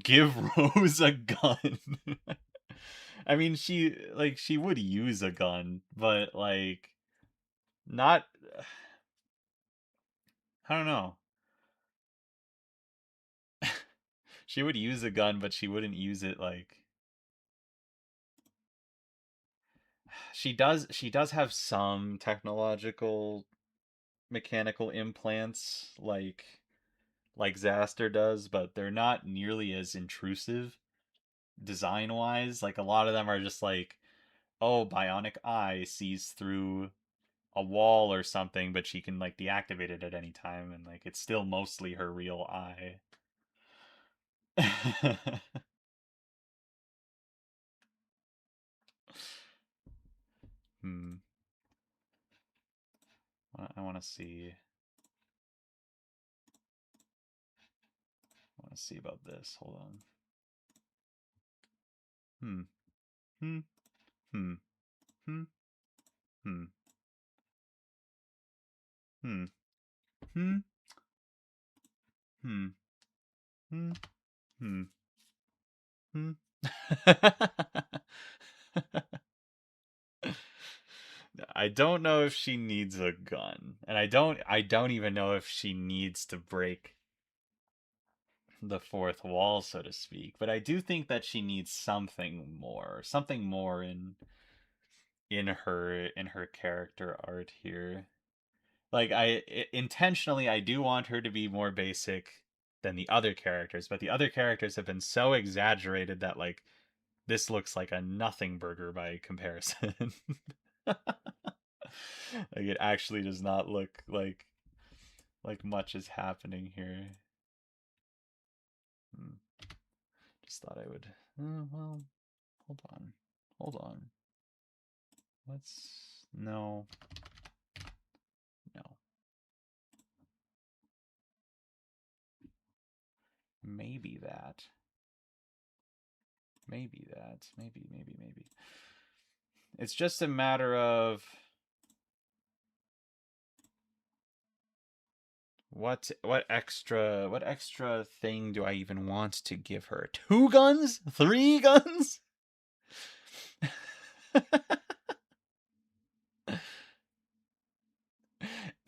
Give Rose a gun. I mean, she would use a gun, but like not I don't know. She would use a gun, but she wouldn't use it like she does have some technological mechanical implants like Zaster does, but they're not nearly as intrusive design wise. Like a lot of them are just like, oh, bionic eye sees through a wall or something, but she can like deactivate it at any time, and like it's still mostly her real eye. Hmm. I want to see. I want to see about this. Hold on. Hmm. Hmm. Hmm. Hmm. Hmm. Hmm. Hmm. Hmm. Hmm. Hmm. Hmm. I don't know if she needs a gun. And I don't even know if she needs to break the fourth wall, so to speak. But I do think that she needs something more in her character art here. Like intentionally I do want her to be more basic than the other characters, but the other characters have been so exaggerated that like this looks like a nothing burger by comparison. Like it actually does not look like much is happening here. Hmm. Just thought I would. Well, hold on, hold on. Let's no, no. Maybe that. Maybe that. Maybe. It's just a matter of what extra thing do I even want to give her? 2 guns? 3 guns?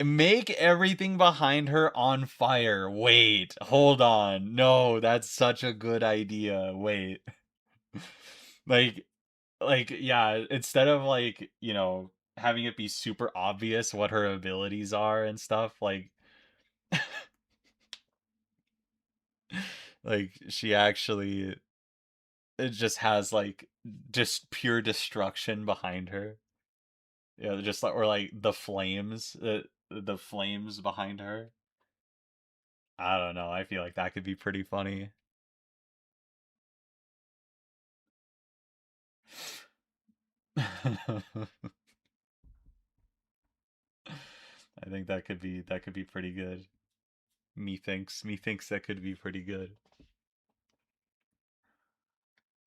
Make everything behind her on fire. Wait, hold on. No, that's such a good idea. Wait. Like yeah, instead of like, having it be super obvious what her abilities are and stuff, like she actually it just has like just pure destruction behind her. Yeah, just like or like the flames behind her. I don't know. I feel like that could be pretty funny. I think that could be pretty good. Me thinks that could be pretty good.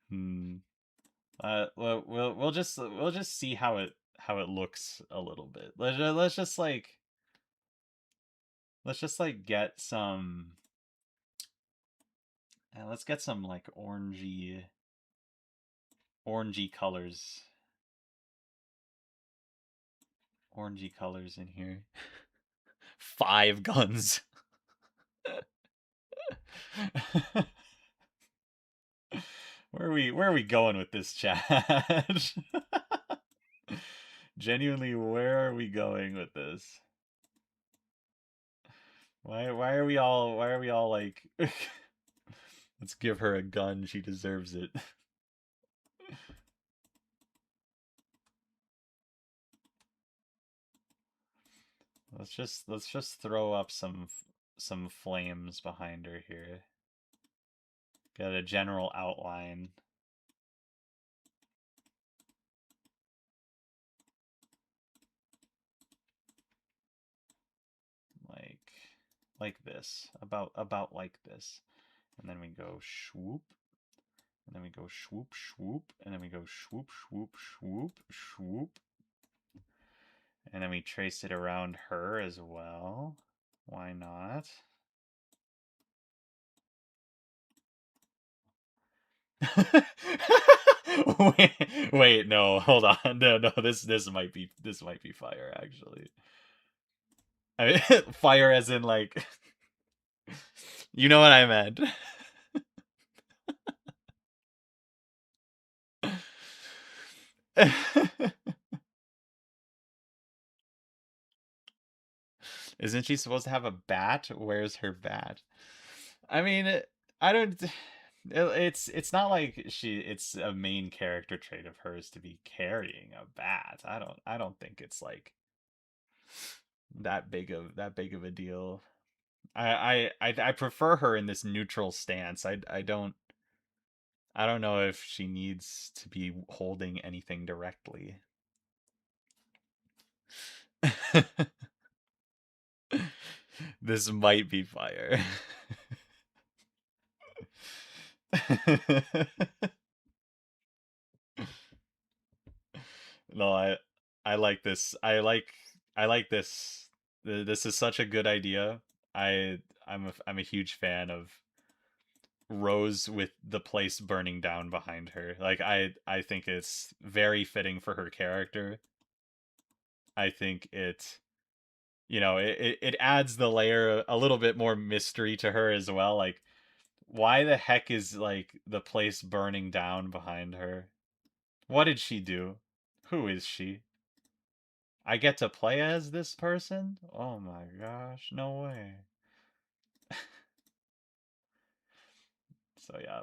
Hmm. We'll just see how it looks a little bit. Let's just like let's get some like orangey colors in here. 5 guns. Where are we going with this, chat? Genuinely, where are we going with this? why are we all like let's give her a gun, she deserves it. Let's just throw up some flames behind her here. Get a general outline. Like like this. About like this. And then we go swoop. And then we go swoop, swoop. And then we go swoop, swoop, swoop, swoop. And then we trace it around her as well. Why not? wait, wait, no, hold on. No, this might be fire actually. I mean, fire as in like you know what I meant. Isn't she supposed to have a bat? Where's her bat? I mean, I don't. It's not like it's a main character trait of hers to be carrying a bat. I don't think it's like that big of a deal. I prefer her in this neutral stance. I don't know if she needs to be holding anything directly. This might be fire. No, I like this. I like this. This is such a good idea. I'm a huge fan of Rose with the place burning down behind her. Like I think it's very fitting for her character. I think it adds the layer a little bit more mystery to her as well. Like why the heck is like the place burning down behind her? What did she do? Who is she? I get to play as this person? Oh my gosh, no way. So yeah,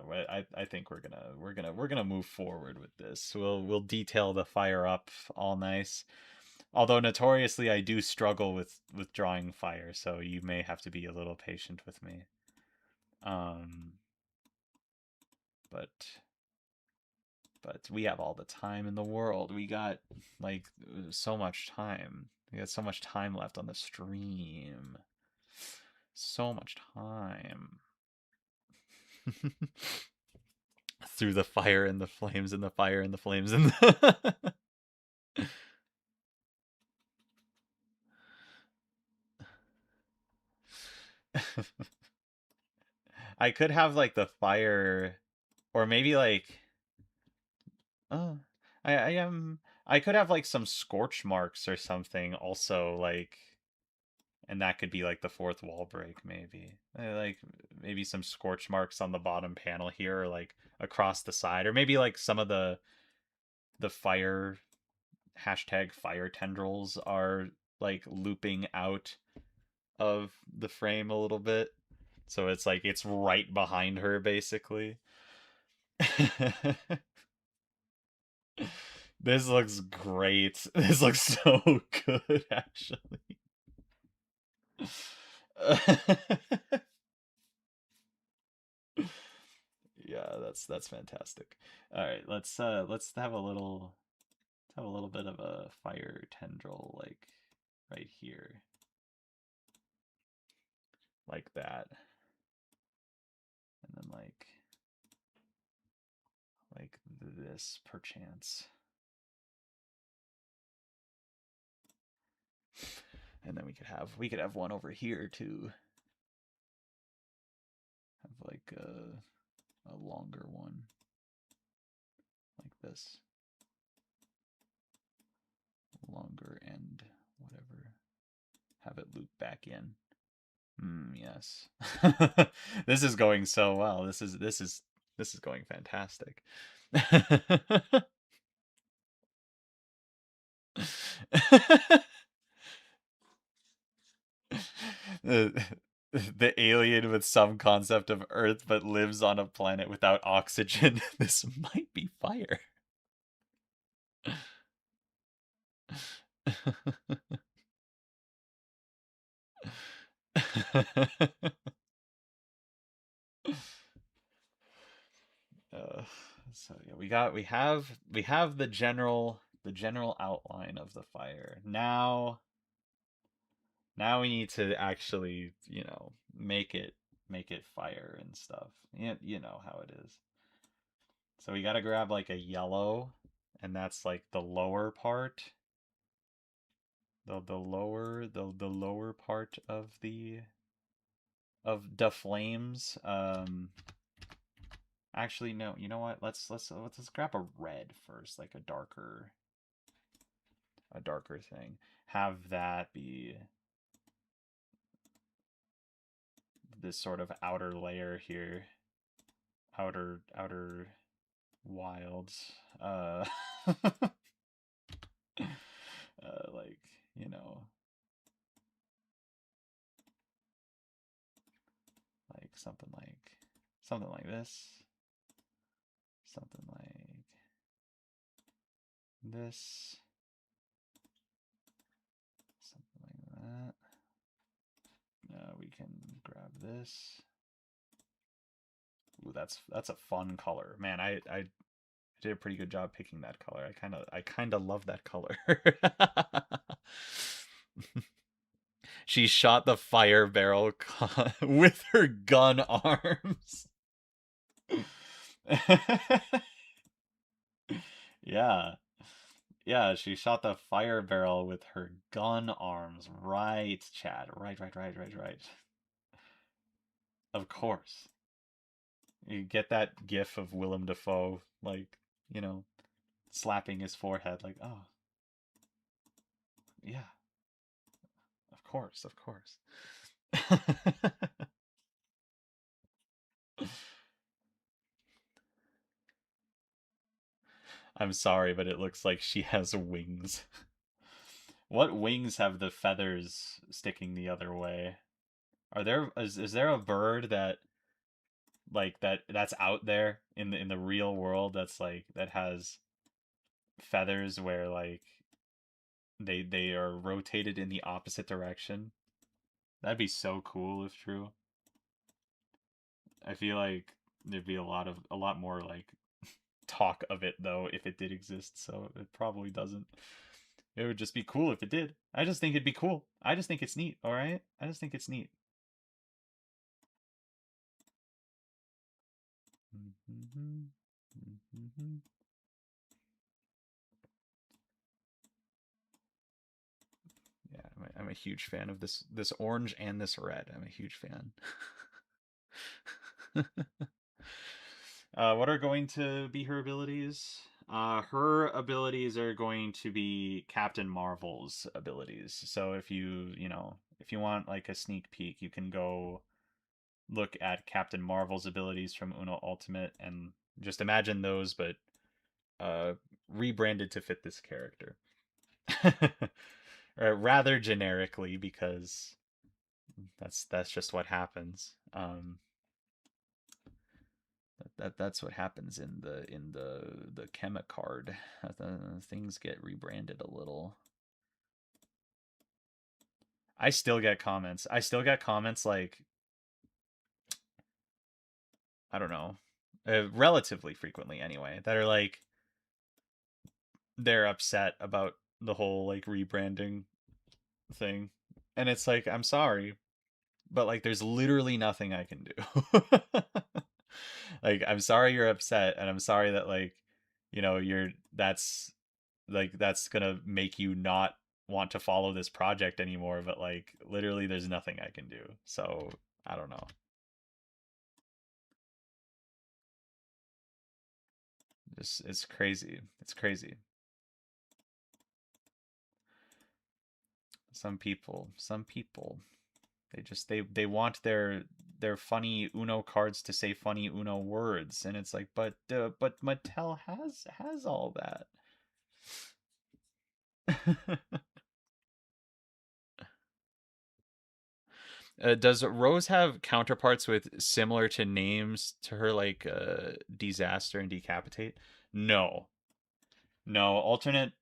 I think we're gonna move forward with this. We'll detail the fire up all nice. Although notoriously I do struggle with drawing fire, so you may have to be a little patient with me. Um but but we have all the time in the world. We got like so much time. We got so much time left on the stream. So much time. Through the fire and the flames and the fire and the flames and the I could have like the fire or maybe like oh I am I could have like some scorch marks or something also like and that could be like the fourth wall break maybe. Like maybe some scorch marks on the bottom panel here or like across the side or maybe like some of the fire hashtag fire tendrils are like looping out of the frame a little bit. So it's like it's right behind her basically. This looks great. This looks so good actually. Yeah, that's fantastic. All right, let's have a little bit of a fire tendril like right here. Like that. And then like this perchance. And then we could have one over here too. Have like a longer one like this. Longer and whatever. Have it loop back in. Yes. This is going so well. This is going fantastic. the alien with some concept of Earth but lives on a planet without oxygen. This might be fire. uh, so yeah, we have the general outline of the fire. Now we need to actually, make it fire and stuff. You know how it is. So we got to grab like a yellow, and that's like the lower part, the lower part of the flames. Actually, no. You know what? Let's grab a red first, like a darker thing. Have that be this sort of outer layer here, outer wilds. Like you know, like something like this, something like this, something like that. We can grab this. Ooh, that's a fun color, man. I did a pretty good job picking that color. I kind of love that color. She shot the fire barrel with her gun arms. Yeah. Yeah, she shot the fire barrel with her gun arms. Right, Chad. Right, right, right, right, right. Of course. You get that gif of Willem Dafoe, like, you know, slapping his forehead, like, oh, yeah, of course, of course. I'm sorry, but it looks like she has wings. What wings have the feathers sticking the other way? Is there a bird that like that's out there in the real world that's like that has feathers where like they are rotated in the opposite direction? That'd be so cool if true. I feel like there'd be a lot more like talk of it though if it did exist, so it probably doesn't. It would just be cool if it did. I just think it'd be cool. I just think it's neat, all right? I just think it's neat. Yeah, I'm a huge fan of this orange and this red. I'm a huge fan. What are going to be her abilities? Her abilities are going to be Captain Marvel's abilities. So if you want like a sneak peek, you can go look at Captain Marvel's abilities from Uno Ultimate and just imagine those, but uh, rebranded to fit this character. Or rather generically, because that's just what happens. That's what happens in the Chemicard. Things get rebranded a little. I still get comments. I still get comments like I don't know, relatively frequently anyway, that are like they're upset about the whole like rebranding thing, and it's like I'm sorry, but like there's literally nothing I can do. Like I'm sorry you're upset, and I'm sorry that like you're that's gonna make you not want to follow this project anymore, but like literally there's nothing I can do, so I don't know. It's crazy, it's crazy. Some people they want their funny Uno cards to say funny Uno words, and it's like, but Mattel has all that. Does Rose have counterparts with similar to names to her, like Disaster and Decapitate? No, no. Alternate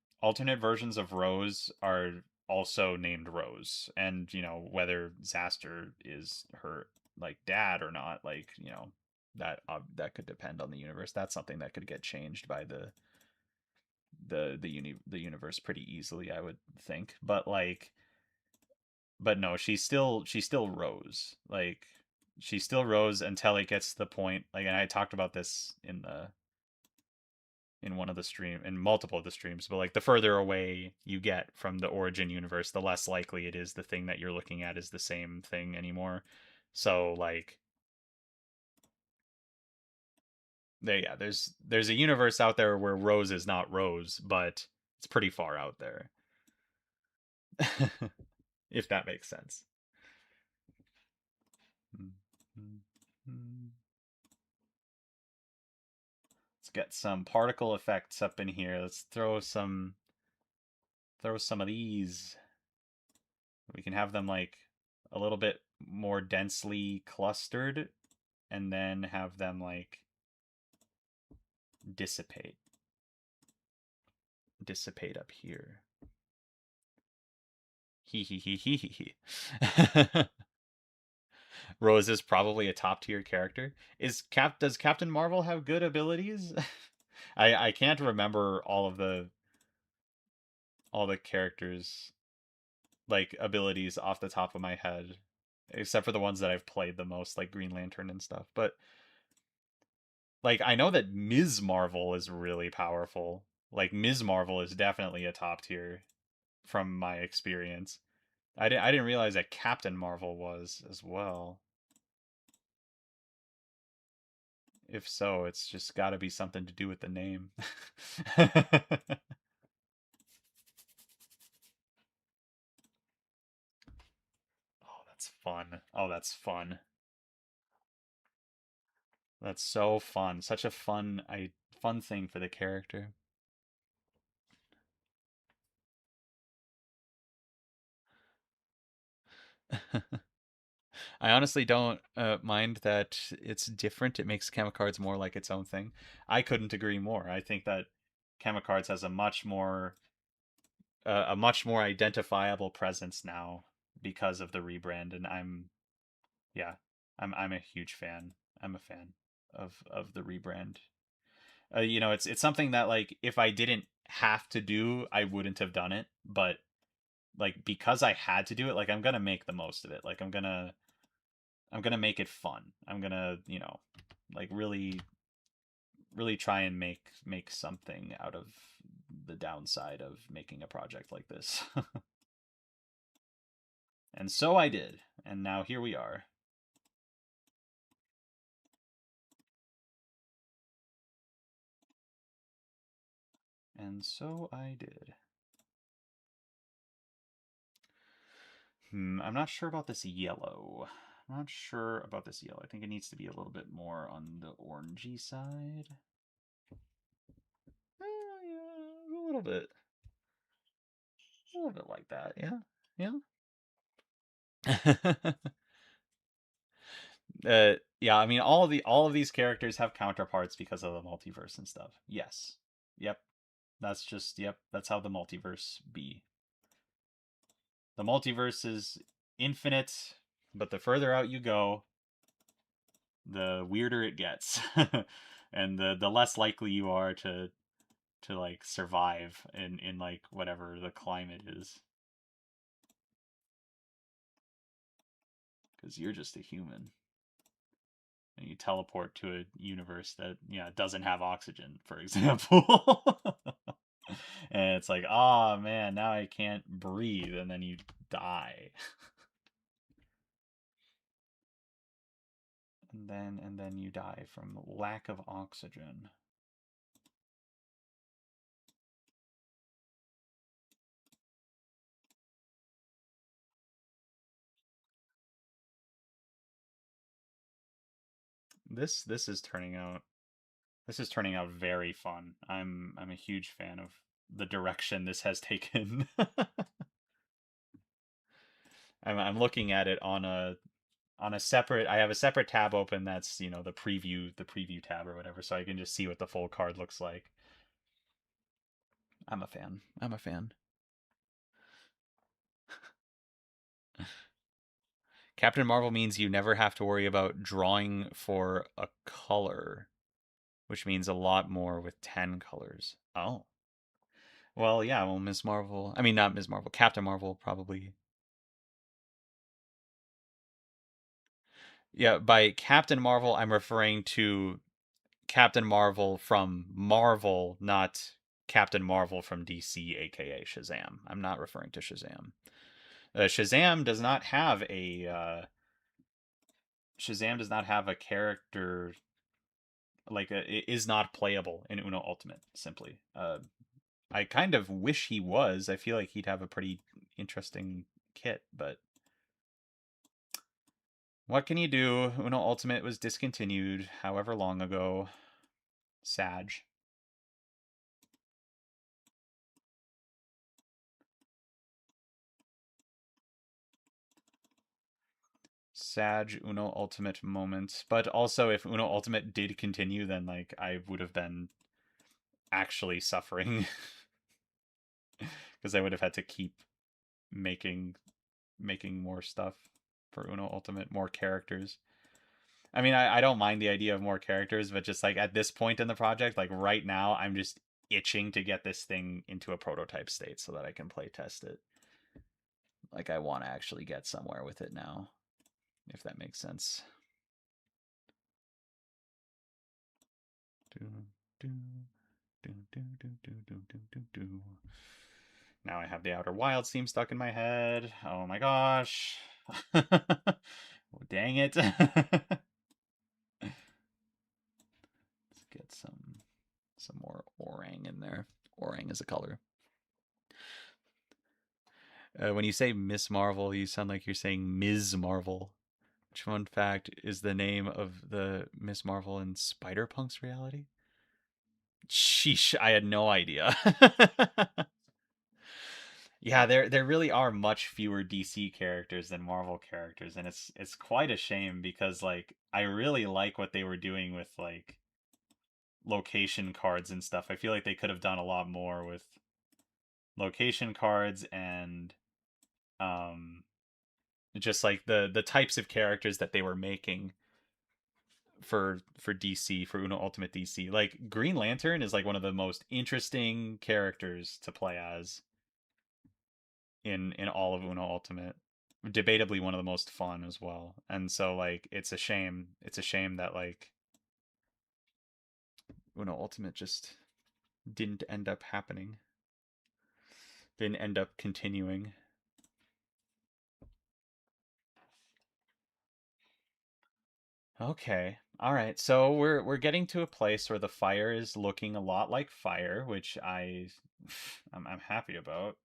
versions of Rose are also named Rose, and whether Zaster is her like dad or not, like that could depend on the universe. That's something that could get changed by the universe pretty easily, I would think. But no, she's still Rose. Like she's still Rose until it gets to the point, like, and I talked about this in one of the stream in multiple of the streams, but like the further away you get from the origin universe, the less likely it is the thing that you're looking at is the same thing anymore. So like yeah, there's a universe out there where Rose is not Rose, but it's pretty far out there. If that makes sense. Let's get some particle effects up in here. Let's throw some of these. We can have them like a little bit more densely clustered and then have them like dissipate. Dissipate up here. Hee hee hee hee hee hee. Rose is probably a top tier character. Does Captain Marvel have good abilities? I can't remember all the characters like abilities off the top of my head, except for the ones that I've played the most, like Green Lantern and stuff. But like I know that Ms. Marvel is really powerful. Like Ms. Marvel is definitely a top tier from my experience. I didn't realize that Captain Marvel was as well. If so, it's just got to be something to do with the name. Oh, that's fun. Oh, that's fun. That's so fun. Such a fun thing for the character. I honestly don't mind that it's different. It makes Chemicards more like its own thing. I couldn't agree more. I think that Chemicards has a much more identifiable presence now because of the rebrand, and yeah, I'm a huge fan. I'm a fan of the rebrand. It's something that like if I didn't have to do, I wouldn't have done it, but like because I had to do it, like I'm gonna make the most of it. Like I'm gonna make it fun. I'm gonna, like really try and make something out of the downside of making a project like this. And so I did, and now here we are. And so I did. I'm not sure about this yellow. I'm not sure about this yellow. I think it needs to be a little bit more on the orangey side. Yeah, a little bit. A little bit like that, yeah. Yeah. Yeah, I mean all of these characters have counterparts because of the multiverse and stuff. Yes. Yep. That's how the multiverse be. The multiverse is infinite, but the further out you go, the weirder it gets. And the less likely you are to like survive in like whatever the climate is, because you're just a human and you teleport to a universe that doesn't have oxygen, for example. And it's like, oh man, now I can't breathe, and then you die. And then you die from lack of oxygen. This is turning out very fun. I'm a huge fan of the direction this has taken. I'm looking at it on on a separate. I have a separate tab open that's the preview tab or whatever, so I can just see what the full card looks like. I'm a fan. I'm a fan. Captain Marvel means you never have to worry about drawing for a color, which means a lot more with 10 colors. Oh. Well, yeah, well, Ms. Marvel. I mean, not Ms. Marvel. Captain Marvel, probably. Yeah, by Captain Marvel, I'm referring to Captain Marvel from Marvel, not Captain Marvel from DC, aka Shazam. I'm not referring to Shazam. Shazam does not have a Shazam does not have a character it is not playable in Uno Ultimate. Simply, I kind of wish he was. I feel like he'd have a pretty interesting kit, but what can you do? Uno Ultimate was discontinued however long ago. Sag. Sag Uno Ultimate moment. But also, if Uno Ultimate did continue, then like I would have been actually suffering because I would have had to keep making more stuff for Uno Ultimate, more characters. I mean, I don't mind the idea of more characters, but just like at this point in the project, like right now, I'm just itching to get this thing into a prototype state so that I can play test it. Like I want to actually get somewhere with it now, if that makes sense. Now I have the Outer Wilds theme stuck in my head. Oh my gosh. Oh, dang it. Let's get some more orang in there. Orang is a color. When you say Miss Marvel, you sound like you're saying Ms. Marvel. Which, fun fact, is the name of the Miss Marvel in Spider-Punk's reality? Sheesh, I had no idea. Yeah, there really are much fewer DC characters than Marvel characters, and it's quite a shame because like I really like what they were doing with like location cards and stuff. I feel like they could have done a lot more with location cards and um just like the types of characters that they were making for DC for Uno Ultimate DC. Like Green Lantern is like one of the most interesting characters to play as in all of Uno Ultimate. Debatably one of the most fun as well. And so like it's a shame. It's a shame that like Uno Ultimate just didn't end up happening. Didn't end up continuing. Okay. All right. So we're getting to a place where the fire is looking a lot like fire, which I'm happy about.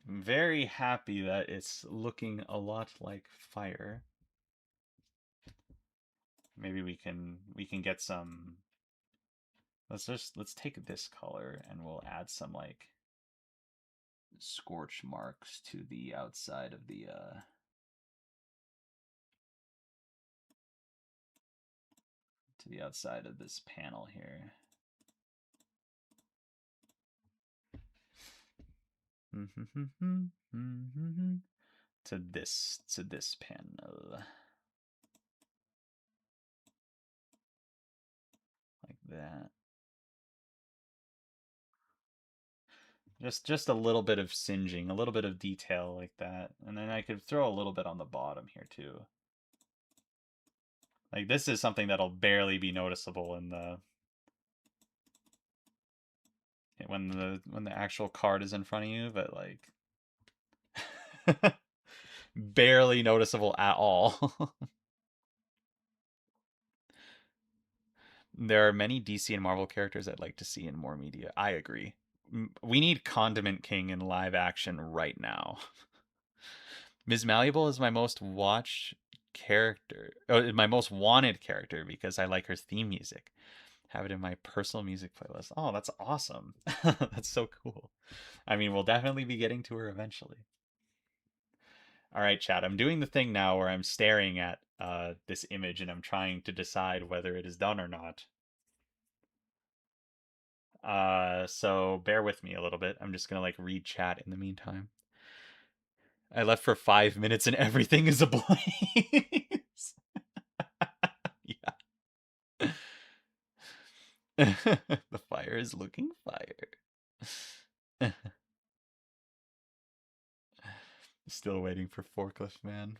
Very happy that it's looking a lot like fire. Maybe we can get some. Let's take this color and we'll add some like scorch marks to the outside of this panel here. To this panel. Like that. Just a little bit of singeing, a little bit of detail like that. And then I could throw a little bit on the bottom here too. Like this is something that'll barely be noticeable in the when the actual card is in front of you, but like barely noticeable at all. There are many DC and Marvel characters I'd like to see in more media. I agree. We need Condiment King in live action right now. Ms. Malleable is my most watched character, my most wanted character because I like her theme music. Have it in my personal music playlist. Oh, that's awesome. That's so cool. I mean, we'll definitely be getting to her eventually. All right, chat. I'm doing the thing now where I'm staring at this image and I'm trying to decide whether it is done or not. So bear with me a little bit. I'm just gonna like read chat in the meantime. I left for 5 minutes and everything is ablaze. Yeah. The fire is looking fire. Still waiting for Forklift Man.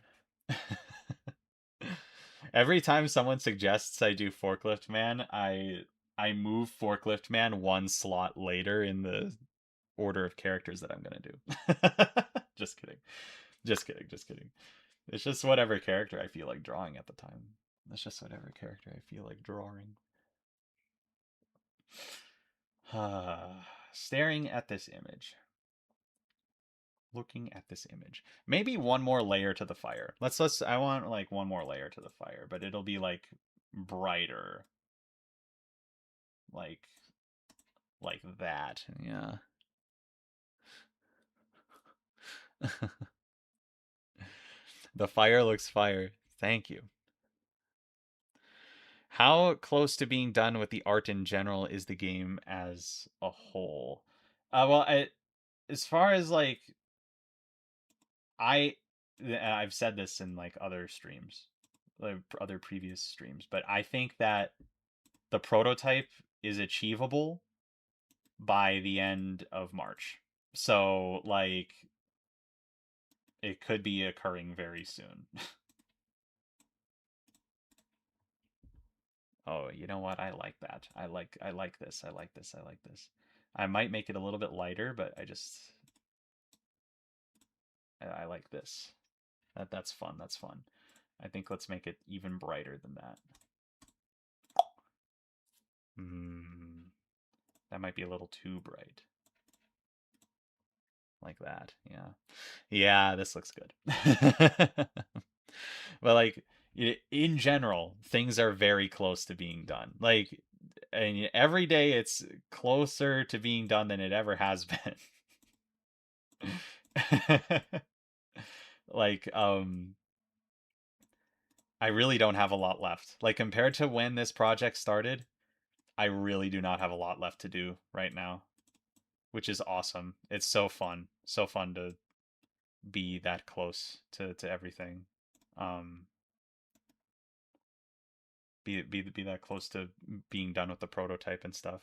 Every time someone suggests I do Forklift Man, I move Forklift Man one slot later in the order of characters that I'm gonna do. Just kidding. Just kidding. Just kidding. It's just whatever character I feel like drawing at the time. It's just whatever character I feel like drawing. Staring at this image. Looking at this image. Maybe one more layer to the fire. I want like one more layer to the fire, but it'll be like brighter. Like that. Yeah. The fire looks fire. Thank you. How close to being done with the art in general is the game as a whole? As far as like I I've said this in like other streams, like other previous streams, but I think that the prototype is achievable by the end of March. So like it could be occurring very soon. Oh, you know what? I like that. I like this. I like this. I like this. I might make it a little bit lighter, but I like this. That's fun. That's fun. I think let's make it even brighter than that. That might be a little too bright. Like that. Yeah. Yeah, this looks good. But like in general, things are very close to being done. Like and every day it's closer to being done than it ever has been. Like I really don't have a lot left. Like compared to when this project started, I really do not have a lot left to do right now, which is awesome. It's so fun. So fun to be that close to everything. Um be that close to being done with the prototype and stuff.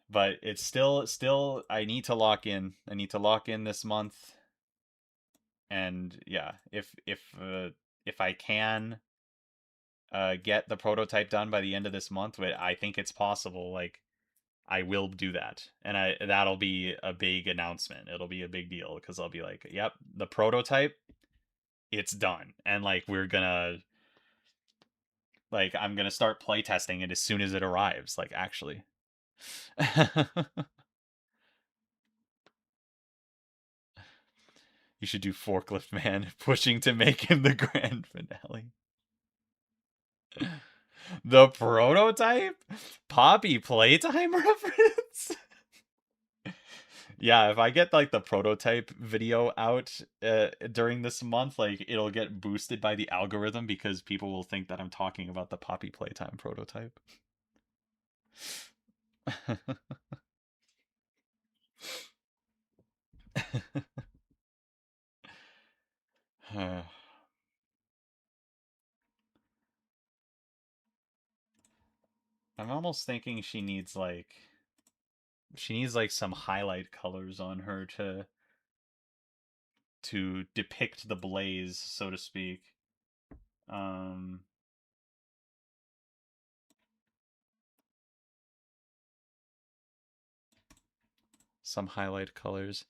But it's still I need to lock in. I need to lock in this month. And yeah, if I can get the prototype done by the end of this month, but I think it's possible, like I will do that. And that'll be a big announcement. It'll be a big deal because I'll be like, "Yep, the prototype, it's done." And like I'm gonna start playtesting it as soon as it arrives, like actually. You should do Forklift Man pushing to make him the grand finale. The prototype? Poppy playtime reference? Yeah, if I get like the prototype video out during this month, like it'll get boosted by the algorithm because people will think that I'm talking about the Poppy playtime prototype. I'm almost thinking she needs like some highlight colors on her to depict the blaze, so to speak. Um some highlight colors.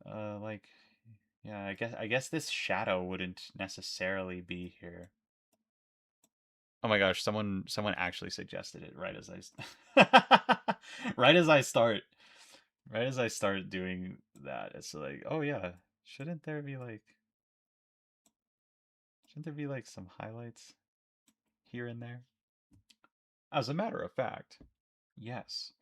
Like yeah, I guess this shadow wouldn't necessarily be here. Oh my gosh, someone actually suggested it right as right as I start doing that. It's like, oh yeah, shouldn't there be like Shouldn't there be like some highlights here and there? As a matter of fact, yes.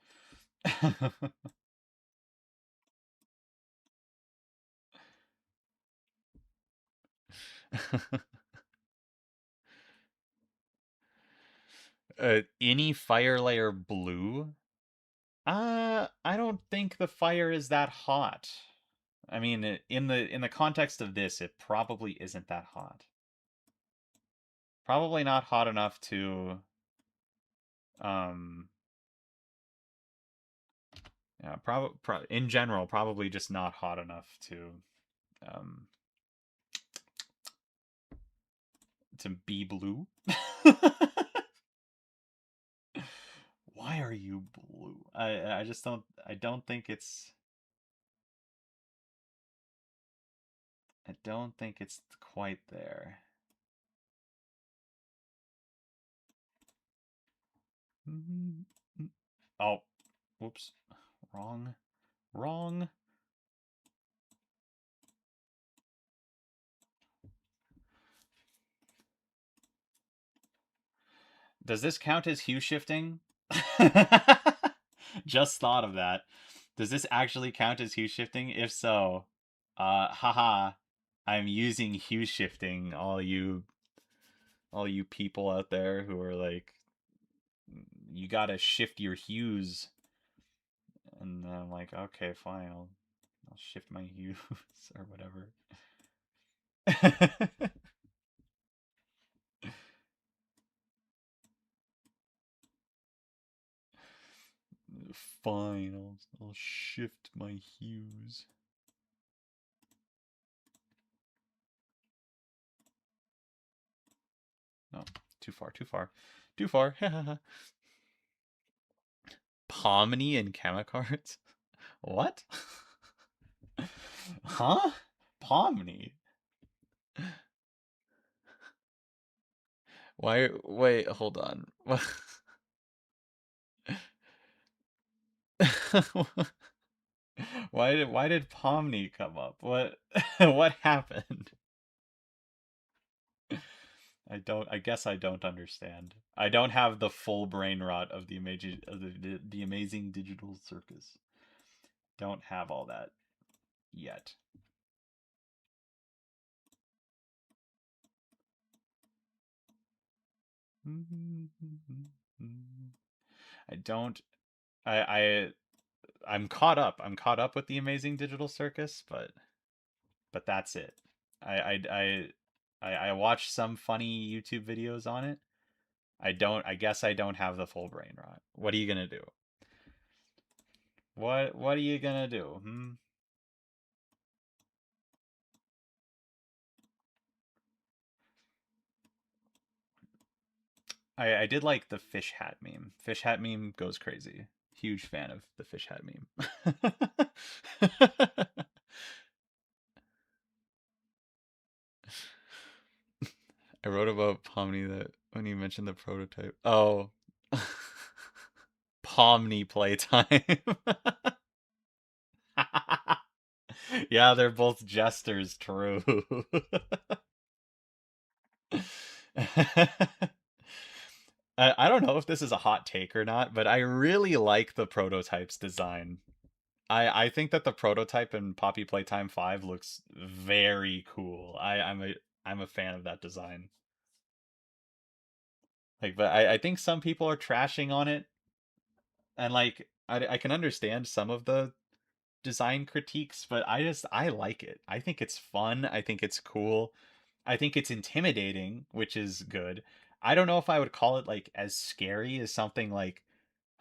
Any fire layer blue? I don't think the fire is that hot. I mean, in the context of this, it probably isn't that hot. Probably not hot enough to um yeah, in general, probably just not hot enough um to be blue. Why are you blue? I just don't think it's I don't think it's quite there. Oh, whoops. Wrong. Wrong. Does this count as hue shifting? Just thought of that. Does this actually count as hue shifting? If so, haha, I'm using hue shifting, all you people out there who are like, you gotta shift your hues. And I'm like, okay, fine, I'll shift my hues or whatever. Fine, I'll shift my hues. No, too far, too far, too far. Pomni and Chemicards? What? Huh? Pomni? Why? Wait, hold on. Why did Pomni come up? What what happened? I guess I don't understand. I don't have the full brain rot of the amazing digital circus. Don't have all that yet. I don't I I'm caught up. I'm caught up with the amazing digital circus, but that's it. I watched some funny YouTube videos on it. I guess I don't have the full brain rot. What are you gonna do? What are you gonna do? Hmm? I did like the fish hat meme. Fish hat meme goes crazy. Huge fan of the fish hat meme. I wrote about Pomni that when you mentioned the prototype. Oh. Pomni playtime. Yeah, they're both jesters, true. I don't know if this is a hot take or not, but I really like the prototype's design. I think that the prototype in Poppy Playtime 5 looks very cool. I'm a fan of that design. Like, but I think some people are trashing on it, and like I can understand some of the design critiques, but I like it. I think it's fun. I think it's cool. I think it's intimidating, which is good. I don't know if I would call it like as scary as something like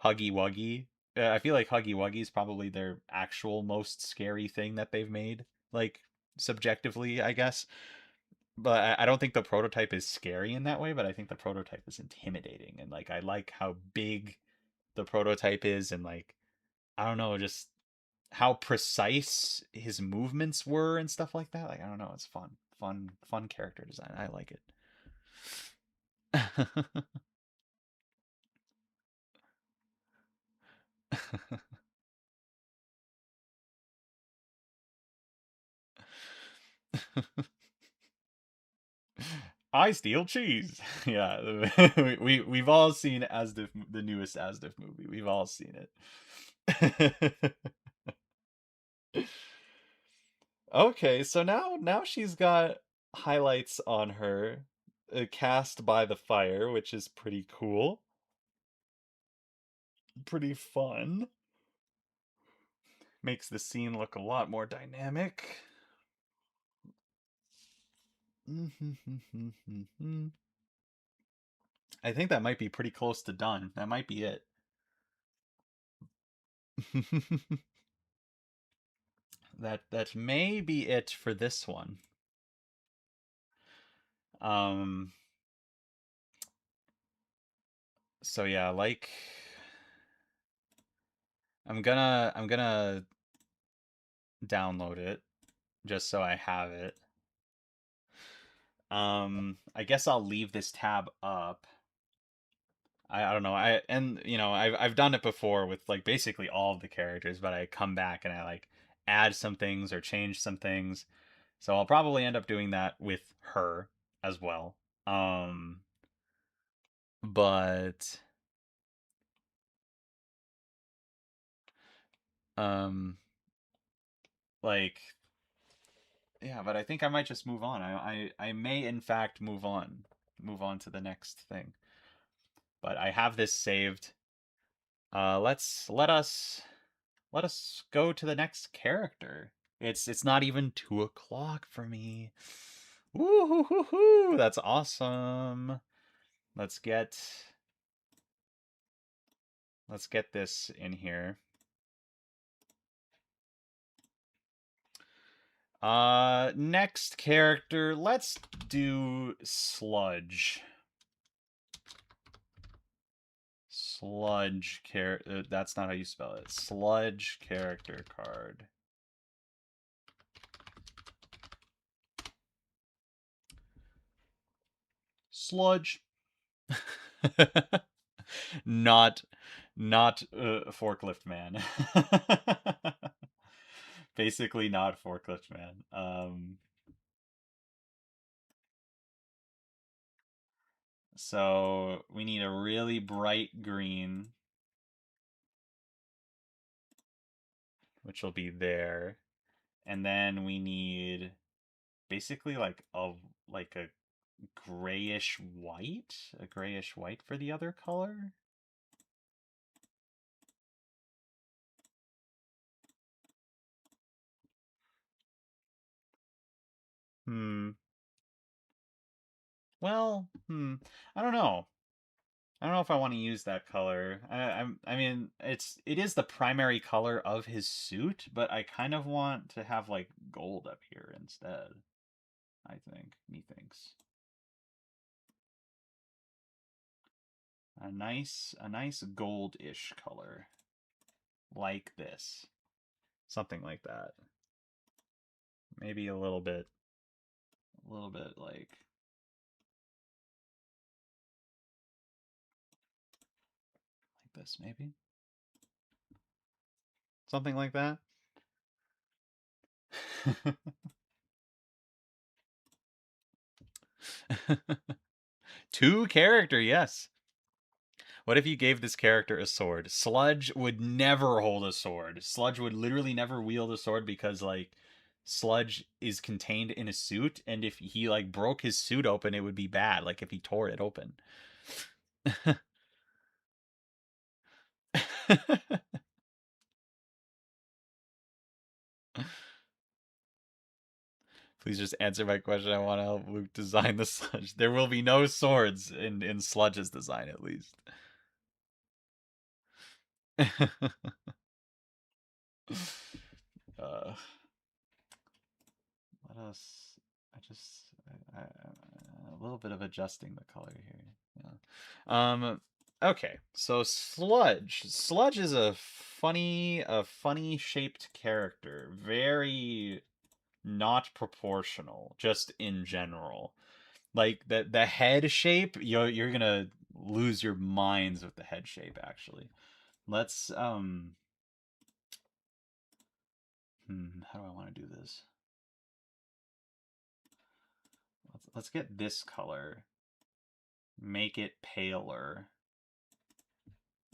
Huggy Wuggy. I feel like Huggy Wuggy is probably their actual most scary thing that they've made, like subjectively, I guess. But I don't think the prototype is scary in that way, but I think the prototype is intimidating. And like I like how big the prototype is, and like I don't know, just how precise his movements were and stuff like that. Like I don't know, it's fun. Fun character design. I like it. I steal cheese. Yeah, we've all seen Asdif, the newest Asdif movie. We've all seen it. Okay, so now she's got highlights on her, cast by the fire, which is pretty cool, pretty fun. Makes the scene look a lot more dynamic. I think that might be pretty close to done. That might be it. That may be it for this one. Um so yeah, like I'm gonna download it just so I have it. I guess I'll leave this tab up. I don't know. I've done it before with like basically all of the characters, but I come back and I like add some things or change some things. So I'll probably end up doing that with her as well. Um but um like yeah, but I think I might just move on. I may in fact move on to the next thing. But I have this saved. Let us go to the next character. It's not even 2 o'clock for me. Woo, that's awesome. Let's get this in here. Next character, let's do Sludge. Sludge character. That's not how you spell it. Sludge character card. Sludge. not forklift man. Basically not forklift man. So we need a really bright green, which will be there. And then we need basically like a a grayish white for the other color. Hmm. Well, I don't know. I don't know if I want to use that color. I mean, it is the primary color of his suit, but I kind of want to have like gold up here instead. I think, methinks. A nice gold-ish color. Like this. Something like that. Maybe a little bit like this, maybe? Something like that? Two character, yes. What if you gave this character a sword? Sludge would never hold a sword. Sludge would literally never wield a sword because like Sludge is contained in a suit, and if he like broke his suit open, it would be bad. Like if he tore it open. Please just answer my question. I want to help Luke design the Sludge. There will be no swords in Sludge's design, at least. uh, let us. A little bit of adjusting the color here. Yeah. Okay, so Sludge. Sludge is a funny shaped character. Very not proportional, just in general. Like the head shape, you're gonna lose your minds with the head shape. Actually, let's how do I want to do this? let's get this color, make it paler,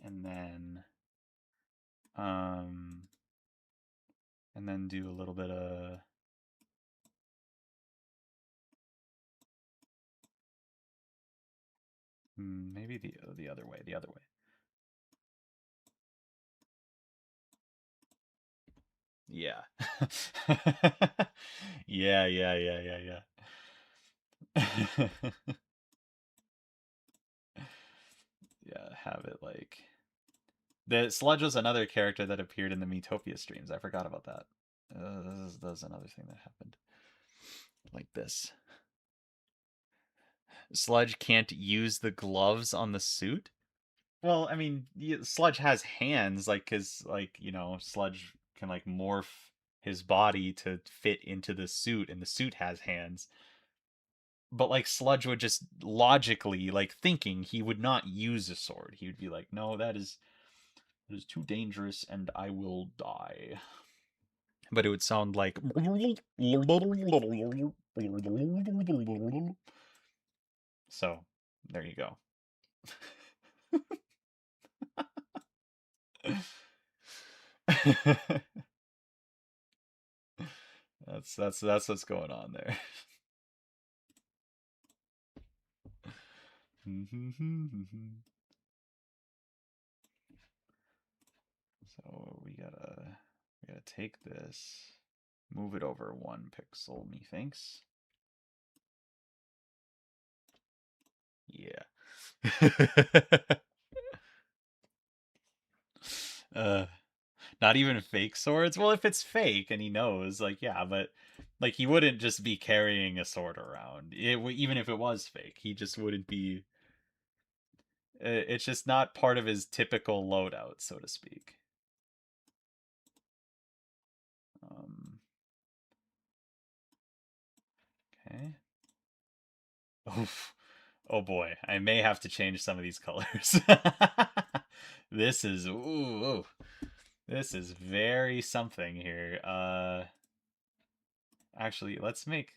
and then do a little bit of maybe the other way, the other way. Yeah. Yeah, yeah, yeah, yeah, yeah. Yeah, have it like the Sludge was another character that appeared in the Metopia streams. I forgot about that. That's another thing that happened. Like this. Sludge can't use the gloves on the suit. Well, I mean, Sludge has hands, like, cause like Sludge can like morph his body to fit into the suit, and the suit has hands. But like Sludge would just logically, like thinking, he would not use a sword. He would be like, no, that is too dangerous, and I will die. But it would sound like so. There you go. That's what's going on there. So we gotta take this, move it over 1 pixel, methinks. Yeah. Not even fake swords. Well, if it's fake and he knows, like, yeah, but like he wouldn't just be carrying a sword around. Even if it was fake, he just wouldn't be. It's just not part of his typical loadout, so to speak. Okay. Oof. Oh boy, I may have to change some of these colors. This is ooh, this is very something here. Actually, let's make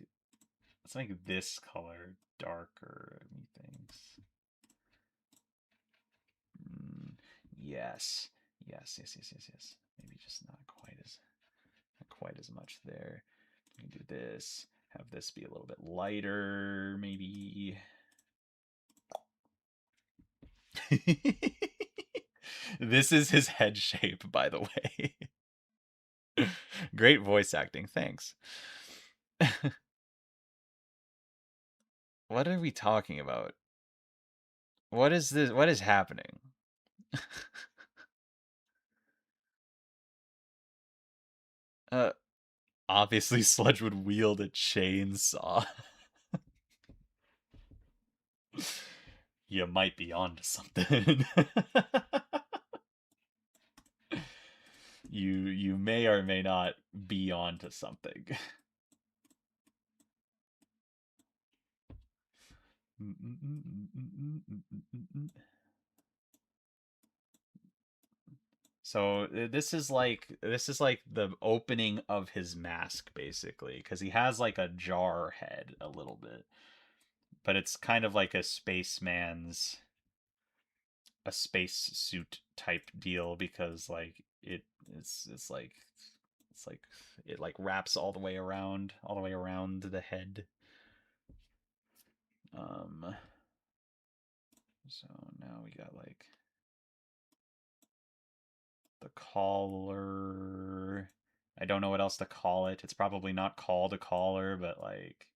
this color darker, methinks. Yes. Yes, yes, yes, yes, yes. Maybe just not quite as much there. We can do this. Have this be a little bit lighter, maybe. This is his head shape, by the way. Great voice acting, thanks. What are we talking about? What is this? What is happening? uh, Obviously, Sludge would wield a chainsaw. You might be onto something. You may or may not be onto something. So this is like the opening of his mask, basically, because he has like a jar head a little bit, but it's kind of like a space suit type deal, because like it's like it like wraps all the way around the head. So now we got like the collar. I don't know what else to call it. It's probably not called a collar, but like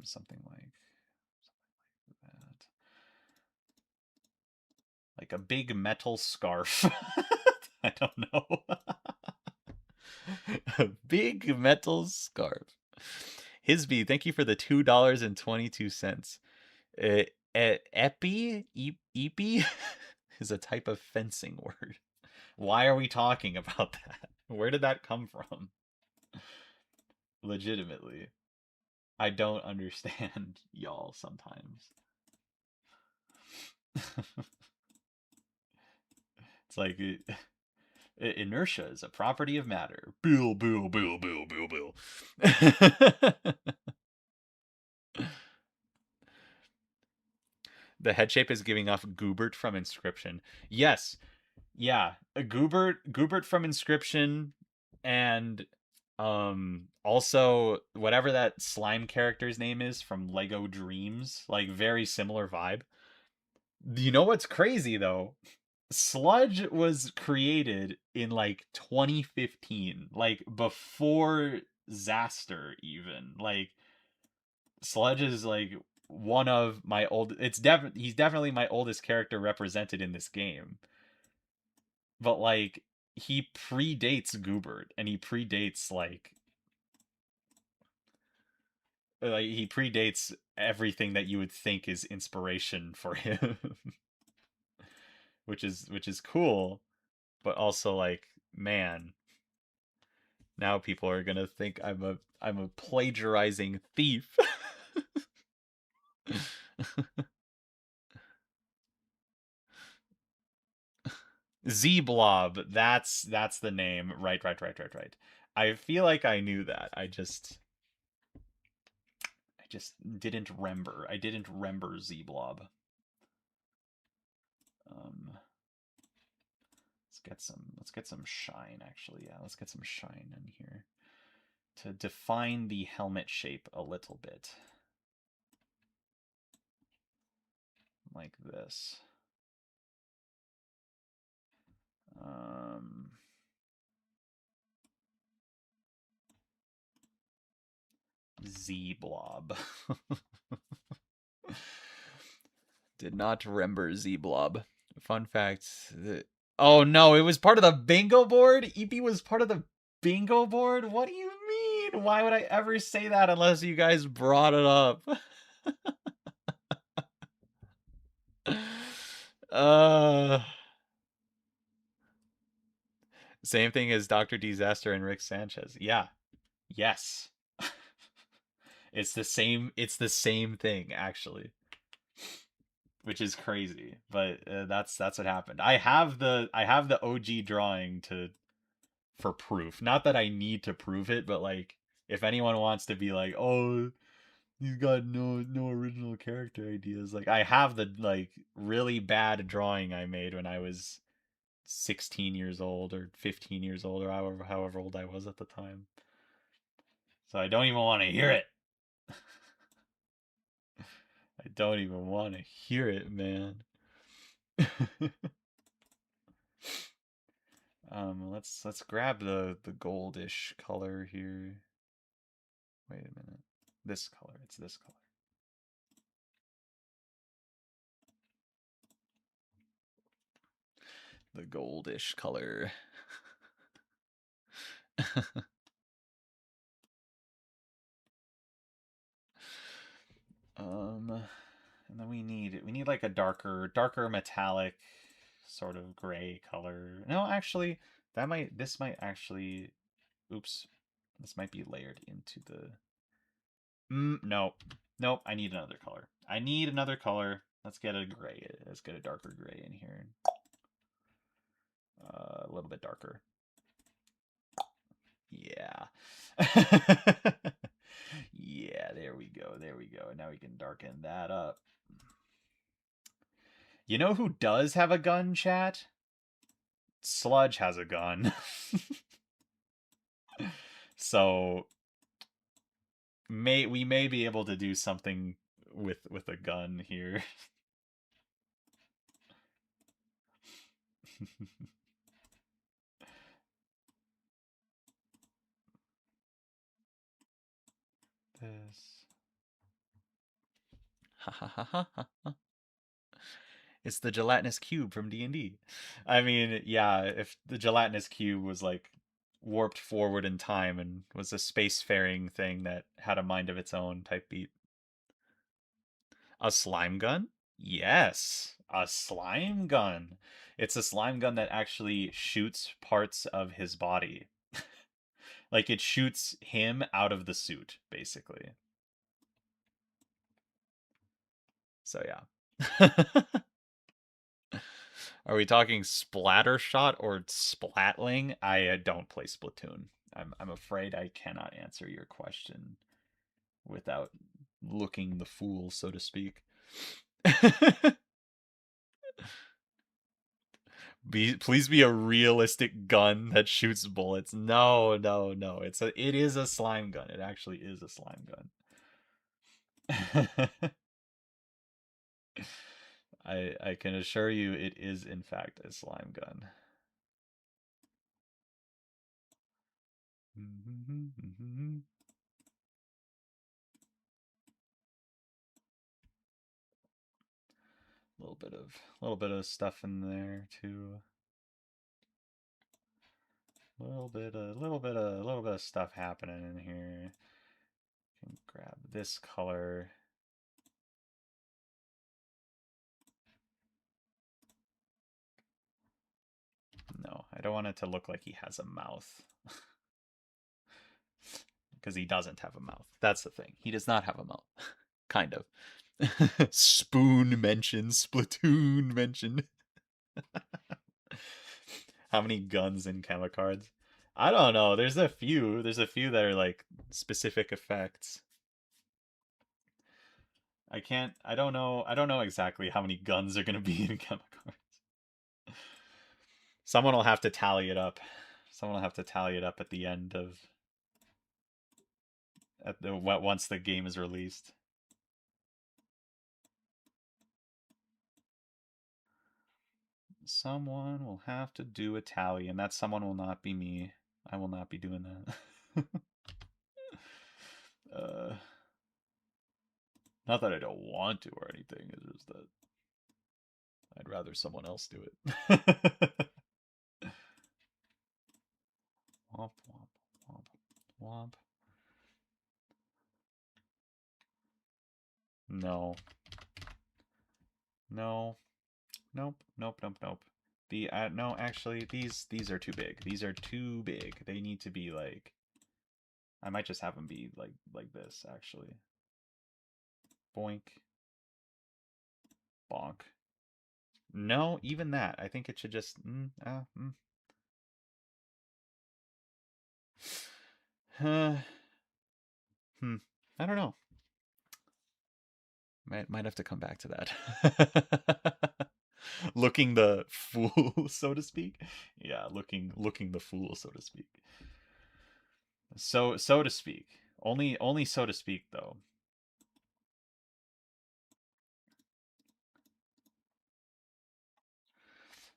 something like that. Like a big metal scarf. I don't know. A big metal scarf. Hisby, thank you for the $2.22. Epi is a type of fencing word. Why are we talking about that? Where did that come from? Legitimately. I don't understand y'all sometimes. It's like Inertia is a property of matter. Bill, Bill, Bill, Bill, Bill, Bill. The head shape is giving off Goobert from Inscription. Yes, yeah, a Goobert from Inscription, and also whatever that slime character's name is from Lego Dreams, like very similar vibe. You know what's crazy though? Sludge was created in like 2015, like before Zaster even. Like Sludge is like one of my old he's definitely my oldest character represented in this game. But like he predates Goobert, and he predates like he predates everything that you would think is inspiration for him. which is cool, but also like, man, now people are gonna think I'm a plagiarizing thief. Z Blob, that's the name. Right, right, right, right, right. I feel like I knew that. I just didn't remember. I didn't remember Z Blob. Um, let's get some shine actually. Yeah, let's get some shine in here to define the helmet shape a little bit. Like this. Z Blob. Did not remember Z Blob. Fun fact. Oh no, it was part of the bingo board? Eepy was part of the bingo board? What do you mean? Why would I ever say that unless you guys brought it up? Same thing as Dr. Disaster and Rick Sanchez. Yeah. Yes. It's the same thing actually, which is crazy, but that's what happened. I have the OG drawing for proof. Not that I need to prove it, but like if anyone wants to be like, "Oh, he's got no original character ideas." Like I have the like really bad drawing I made when I was 16 years old or 15 years old or however old I was at the time. So I don't even want to hear it. I don't even want to hear it, man. Let's grab the goldish color here. Wait a minute. This color. It's this color. The goldish color. And then we need like a darker metallic sort of gray color. No, actually, this might actually, oops, this might be layered into the. No, nope. I need another color. I need another color. Let's get a gray. Let's get a darker gray in here. A little bit darker. Yeah. Yeah, there we go. There we go. Now we can darken that up. You know who does have a gun, chat? Sludge has a gun. So we may be able to do something with a gun here. This. It's the gelatinous cube from D&D. I mean, yeah, if the gelatinous cube was like warped forward in time and was a spacefaring thing that had a mind of its own type beat. A slime gun? Yes, a slime gun. It's a slime gun that actually shoots parts of his body. Like it shoots him out of the suit, basically. So yeah. Are we talking splatter shot or splatling? I don't play Splatoon. I'm afraid I cannot answer your question without looking the fool, so to speak. Please be a realistic gun that shoots bullets. No, no, no. It is a slime gun. It actually is a slime gun. I can assure you it is in fact a slime gun. A little bit of stuff in there too. A little bit of stuff happening in here. Can grab this color. No, I don't want it to look like he has a mouth. Because he doesn't have a mouth. That's the thing. He does not have a mouth. Kind of. Spoon mentioned. Splatoon mentioned. How many guns in Chemicards? I don't know. There's a few. There's a few that are like specific effects. I don't know. I don't know exactly how many guns are gonna be in Chemicards. Someone will have to tally it up. Someone will have to tally it up at the end of once the game is released. Someone will have to do a tally, and that someone will not be me. I will not be doing that. Not that I don't want to or anything. It's just that I'd rather someone else do it. Womp, womp, womp, womp. No. No. Nope. Nope. Nope. Nope. No, actually, these are too big. These are too big. They need to be like. I might just have them be like this actually. Boink. Bonk. No, even that. I think it should just. I don't know. Might have to come back to that. Looking the fool, so to speak. Yeah, looking the fool, so to speak. So to speak. Only so to speak though.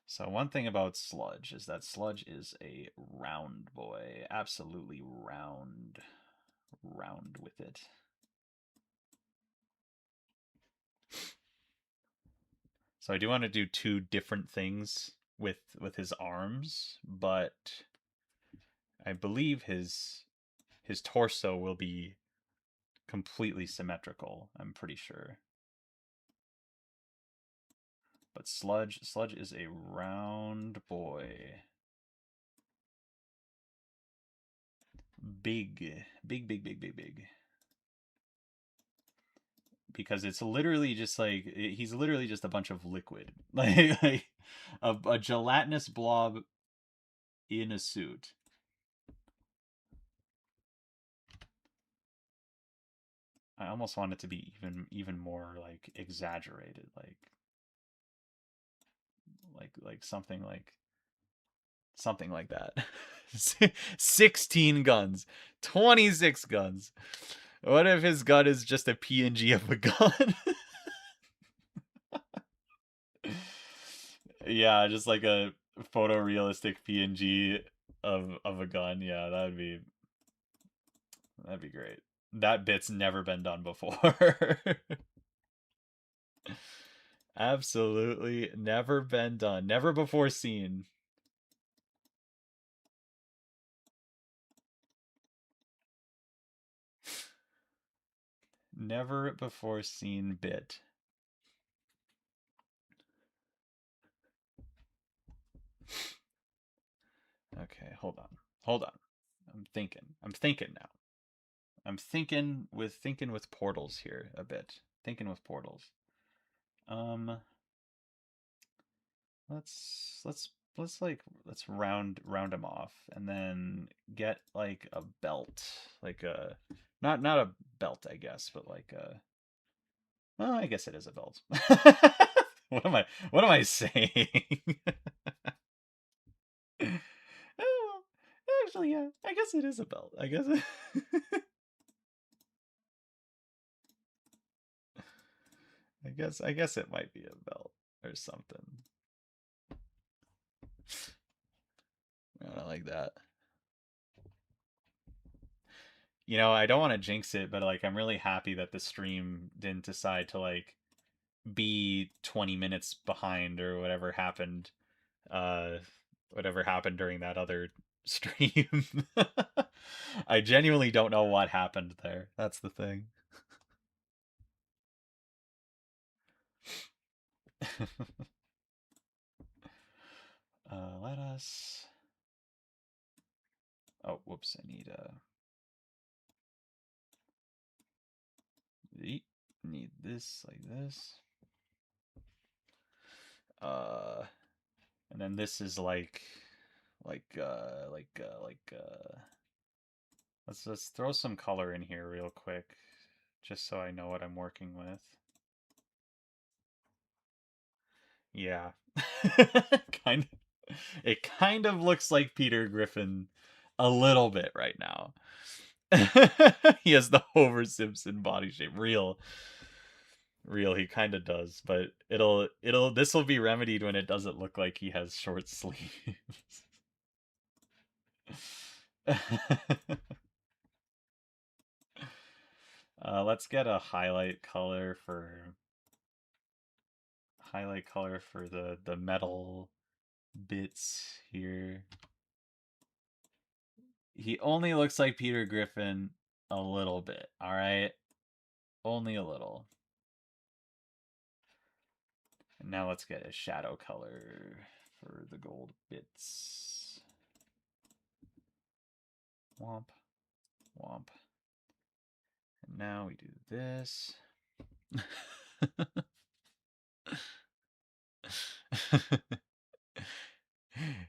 So one thing about Sludge is that Sludge is a round boy. Absolutely round. Round with it. So I do want to do two different things with his arms, but I believe his torso will be completely symmetrical, I'm pretty sure. But Sludge is a round boy. Big. Big, big, big, big, big. Because it's literally just like he's literally just a bunch of liquid. Like a gelatinous blob in a suit. I almost want it to be even more like exaggerated, like something like that. 16 guns, 26 guns. What if his gun is just a PNG of a gun? Yeah, just like a photorealistic PNG of a gun. Yeah, that'd be great. That bit's never been done before. Absolutely never been done. Never before seen. Never before seen bit. Okay, hold on. Hold on. I'm thinking. I'm thinking now. I'm thinking with portals here a bit. Thinking with portals. Um let's round him off and then get like a belt, like a not a belt, I guess, but like a well, I guess it is a belt. What am I saying? Oh, actually, yeah, I guess it is a belt. I guess I guess it might be a belt or something. I don't like that. I don't want to jinx it, but like I'm really happy that the stream didn't decide to like be 20 minutes behind or uh whatever happened during that other stream. I genuinely don't know what happened there. That's the thing. Let us Oh, whoops, I need this like this. Uh and then this is let's throw some color in here real quick just so I know what I'm working with. Yeah. kind it kind of looks like Peter Griffin a little bit right now. He has the Homer Simpson body shape. Real, he kind of does, but this will be remedied when it doesn't look like he has short sleeves. Let's get a highlight color for the metal bits here. He only looks like Peter Griffin a little bit, all right? Only a little. And now let's get a shadow color for the gold bits. Womp, womp. And now we do this.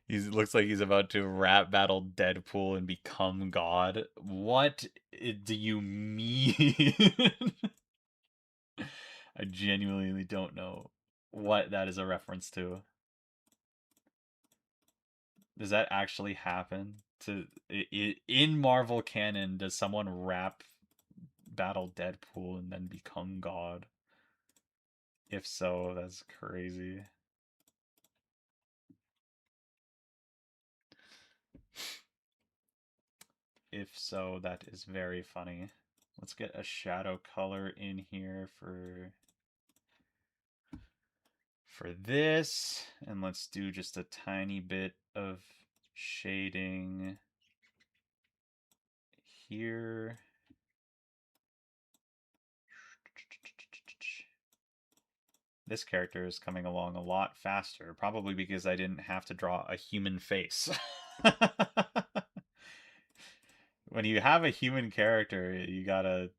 He looks like he's about to rap battle Deadpool and become God. What do you mean? I genuinely don't know what that is a reference to. Does that actually happen? In Marvel canon, does someone rap battle Deadpool and then become God? If so, that's crazy. If so, that is very funny. Let's get a shadow color in here for this, and let's do just a tiny bit of shading here. This character is coming along a lot faster, probably because I didn't have to draw a human face. When you have a human character, you gotta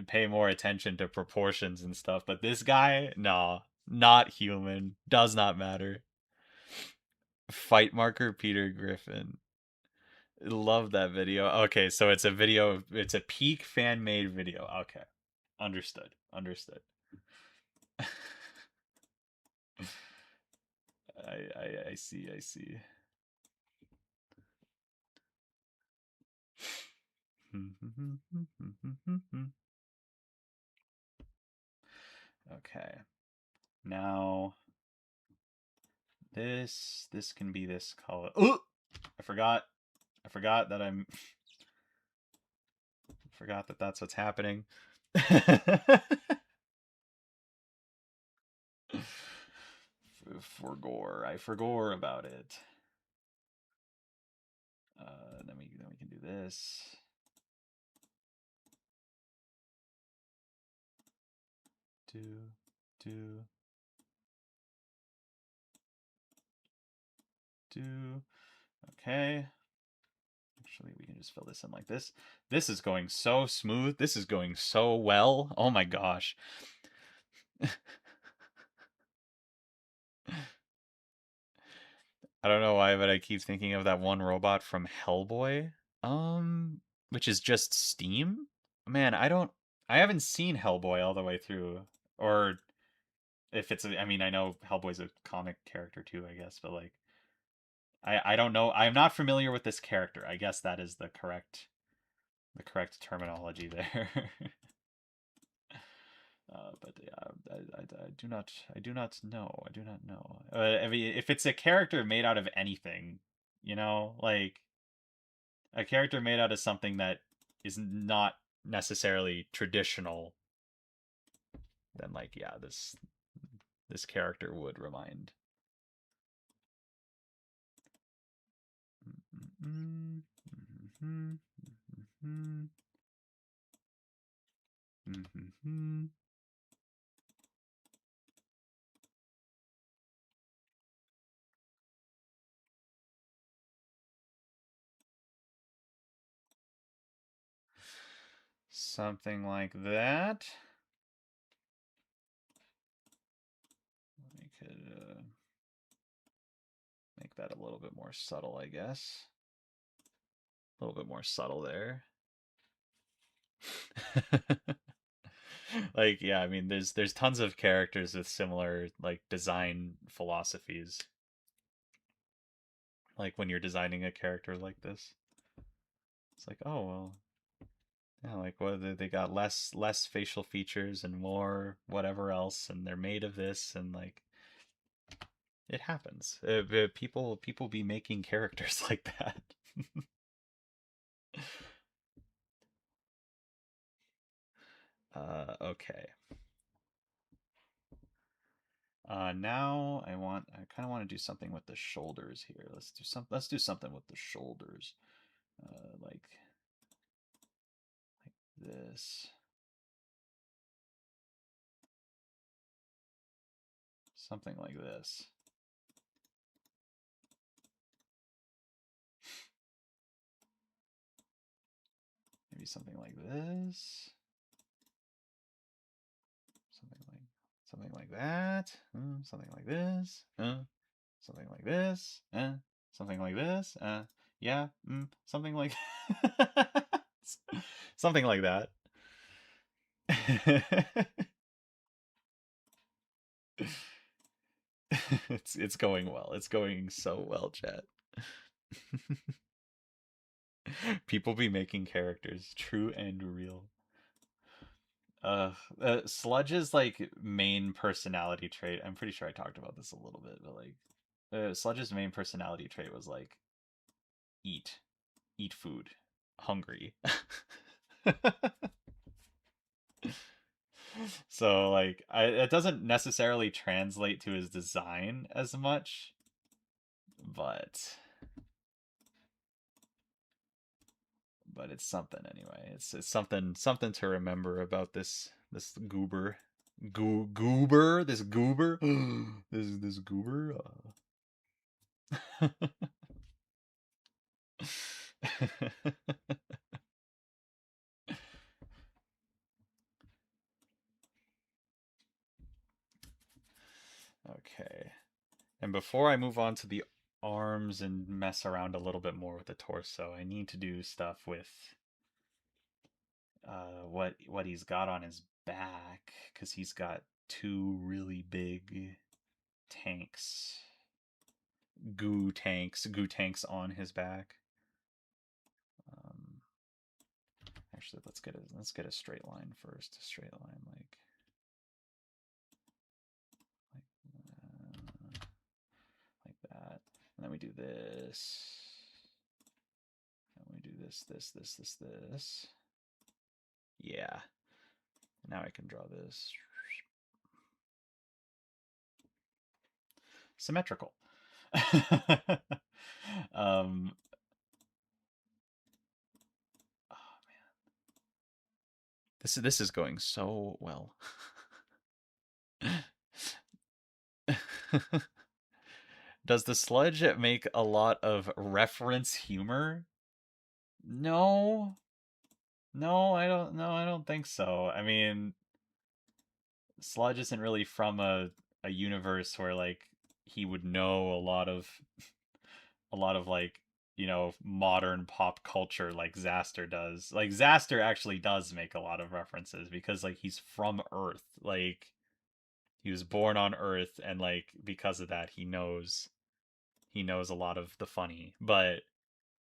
pay more attention to proportions and stuff. But this guy, no, not human. Does not matter. Fight marker Peter Griffin. Love that video. Okay, so it's a video. It's a peak fan made video. Okay, understood. Understood. I see. I see. Okay. Now this can be this color. Oh, I forgot. I forgot that I'm. Forgot that that's what's happening. I forgot about it. Then we can do this. Do. Okay. Actually, we can just fill this in like this. This is going so smooth. This is going so well. Oh my gosh. I don't know why, but I keep thinking of that one robot from Hellboy, which is just steam. Man, I haven't seen Hellboy all the way through, or if it's, I mean, I know Hellboy's a comic character too, I guess, but like, I don't know. I'm not familiar with this character. I guess that is the correct terminology there. But yeah, I do not know. I do not know. I mean, if it's a character made out of anything, like a character made out of something that is not necessarily traditional, then like, yeah, this character would remind. Mm-hmm. Mm-hmm. Mm-hmm. Mm-hmm. Something like that. We could make that a little bit more subtle, I guess. A little bit more subtle there. Like, yeah, I mean, there's tons of characters with similar like design philosophies. Like when you're designing a character like this, it's like, oh well, yeah, like whether they got less facial features and more whatever else, and they're made of this, and like it happens. People be making characters like that. Okay. Now I kind of want to do something with the shoulders here. Let's do something with the shoulders. Like this. Something like this. Maybe something like this. Something like that. Something like this. Something like this. Something like this. Yeah. Something like something like that. It's going well. It's going so well, chat. People be making characters, true and real. Sludge's like main personality trait. I'm pretty sure I talked about this a little bit, but like, Sludge's main personality trait was like eat, eat food, hungry. So like, it doesn't necessarily translate to his design as much, but it's something anyway. It's something to remember about this goober. Goober, this goober, this goober. Okay. And before I move on to the arms and mess around a little bit more with the torso, I need to do stuff with what he's got on his back, because he's got two really big tanks, goo tanks on his back. Um, Actually, let's get a straight line first. A straight line like that, and then we do this. And we do this. Yeah. Now I can draw this. Symmetrical. um, oh man, this is going so well. Does the sludge make a lot of reference humor? No. No, I don't. No, I don't think so. I mean, Sludge isn't really from a universe where like he would know a lot of like, you know, modern pop culture like Xaster does. Like Xaster actually does make a lot of references because like he's from Earth. Like he was born on Earth, and like because of that he knows a lot of the funny. But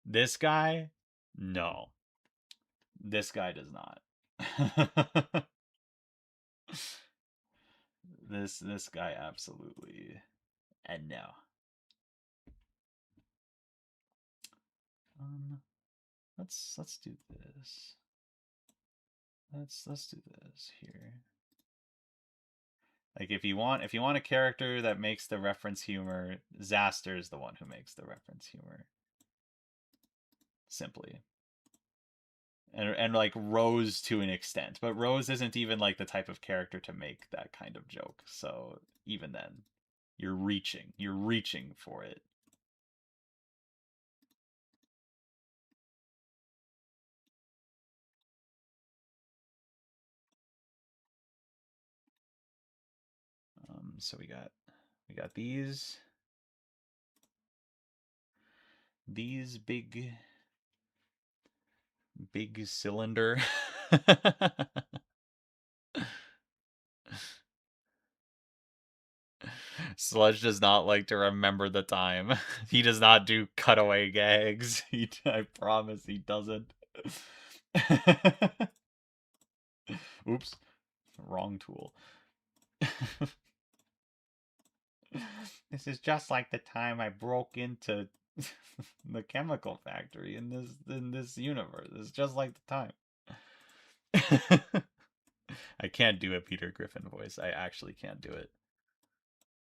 this guy, no. This guy does not. This guy absolutely, and no. Um let's do this. Let's do this here. Like if you want a character that makes the reference humor, Xaster is the one who makes the reference humor. Simply. And like Rose to an extent, but Rose isn't even like the type of character to make that kind of joke. So even then, you're reaching for it. So we got these big cylinder. Sludge does not like to remember the time. He does not do cutaway gags. I promise he doesn't. Oops, wrong tool. This is just like the time I broke into the chemical factory in this universe. It's just like the time. I can't do a Peter Griffin voice. I actually can't do it.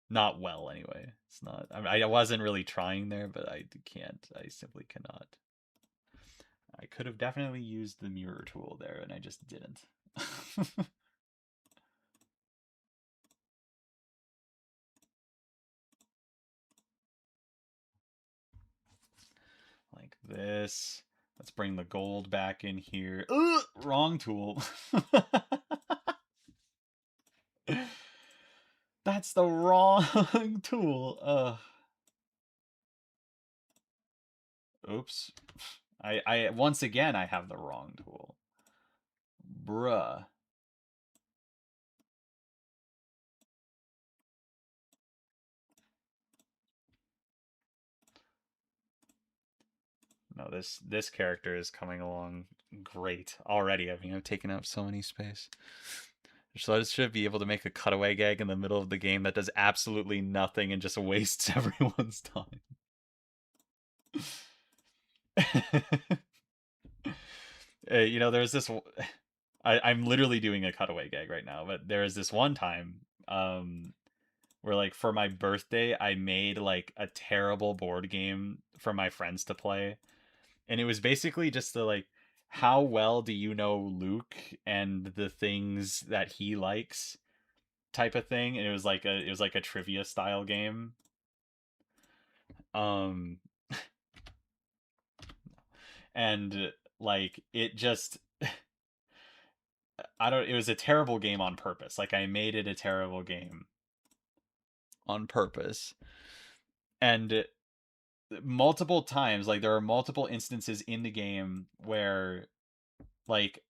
Not well, anyway. It's not. I mean, I wasn't really trying there, but I can't. I simply cannot. I could have definitely used the mirror tool there, and I just didn't. Like this. Let's bring the gold back in here. Ugh, wrong tool. That's the wrong tool. Oops. I once again I have the wrong tool. Bruh. No, this character is coming along great already. I mean, I've taken up so many space. So I should be able to make a cutaway gag in the middle of the game that does absolutely nothing and just wastes everyone's time. You know, there's this. I'm literally doing a cutaway gag right now, but there is this one time where, like, for my birthday, I made like a terrible board game for my friends to play, and it was basically just the like, how well do you know Luke and the things that he likes type of thing, and it was like a trivia style game. Um, and like it just I don't it was a terrible game on purpose. Like I made it a terrible game on purpose. And multiple times, like there are multiple instances in the game where like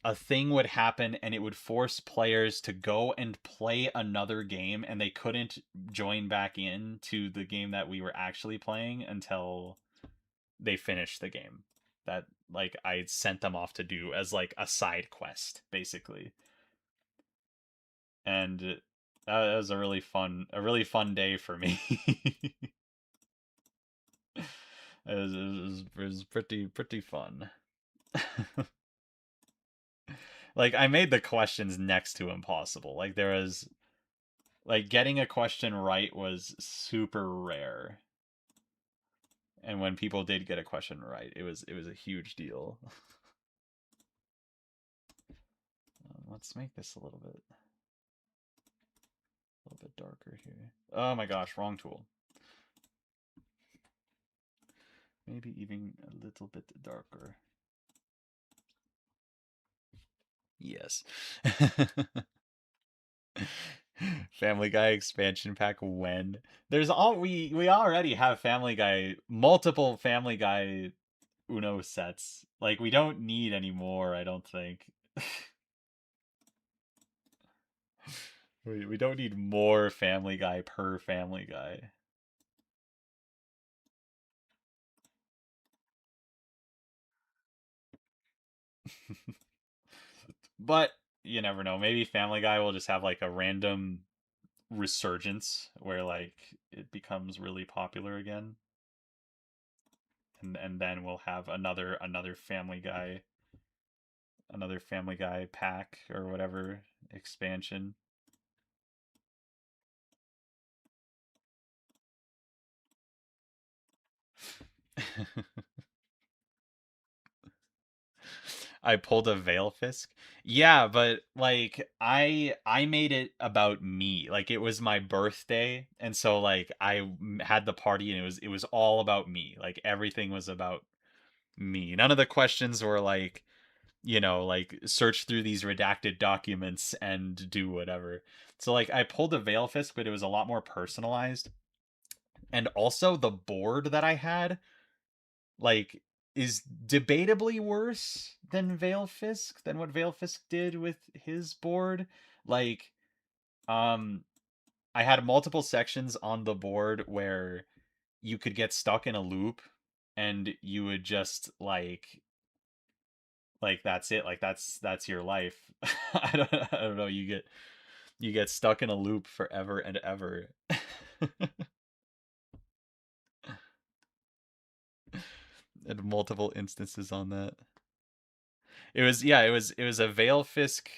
a thing would happen and it would force players to go and play another game, and they couldn't join back in to the game that we were actually playing until they finished the game that like I sent them off to do as like a side quest basically. And that was a really fun day for me. It was pretty fun. Like I made the questions next to impossible. Like there was like getting a question right was super rare. And when people did get a question right, it was a huge deal. Let's make this a little bit darker here. Oh my gosh, wrong tool. Maybe even a little bit darker. Yes. Family Guy expansion pack when? There's all we already have Family Guy, multiple Family Guy Uno sets. Like we don't need any more, I don't think. We don't need more Family Guy per Family Guy. But you never know. Maybe Family Guy will just have like a random resurgence where like it becomes really popular again. And then we'll have another Family Guy pack or whatever expansion. I pulled a Veil Fisk. Yeah, but like I made it about me. Like it was my birthday, and so like had the party, and it was all about me. Like everything was about me. None of the questions were like, like search through these redacted documents and do whatever. So like I pulled a Veil Fisk, but it was a lot more personalized. And also the board that I had like is debatably worse than Veil Fisk, than what Veil Fisk did with his board. Like um I had multiple sections on the board where you could get stuck in a loop and you would just like that's it, like that's your life. I don't know, you get stuck in a loop forever and ever. And multiple instances on that. It was, yeah, it was a Veil Fisk.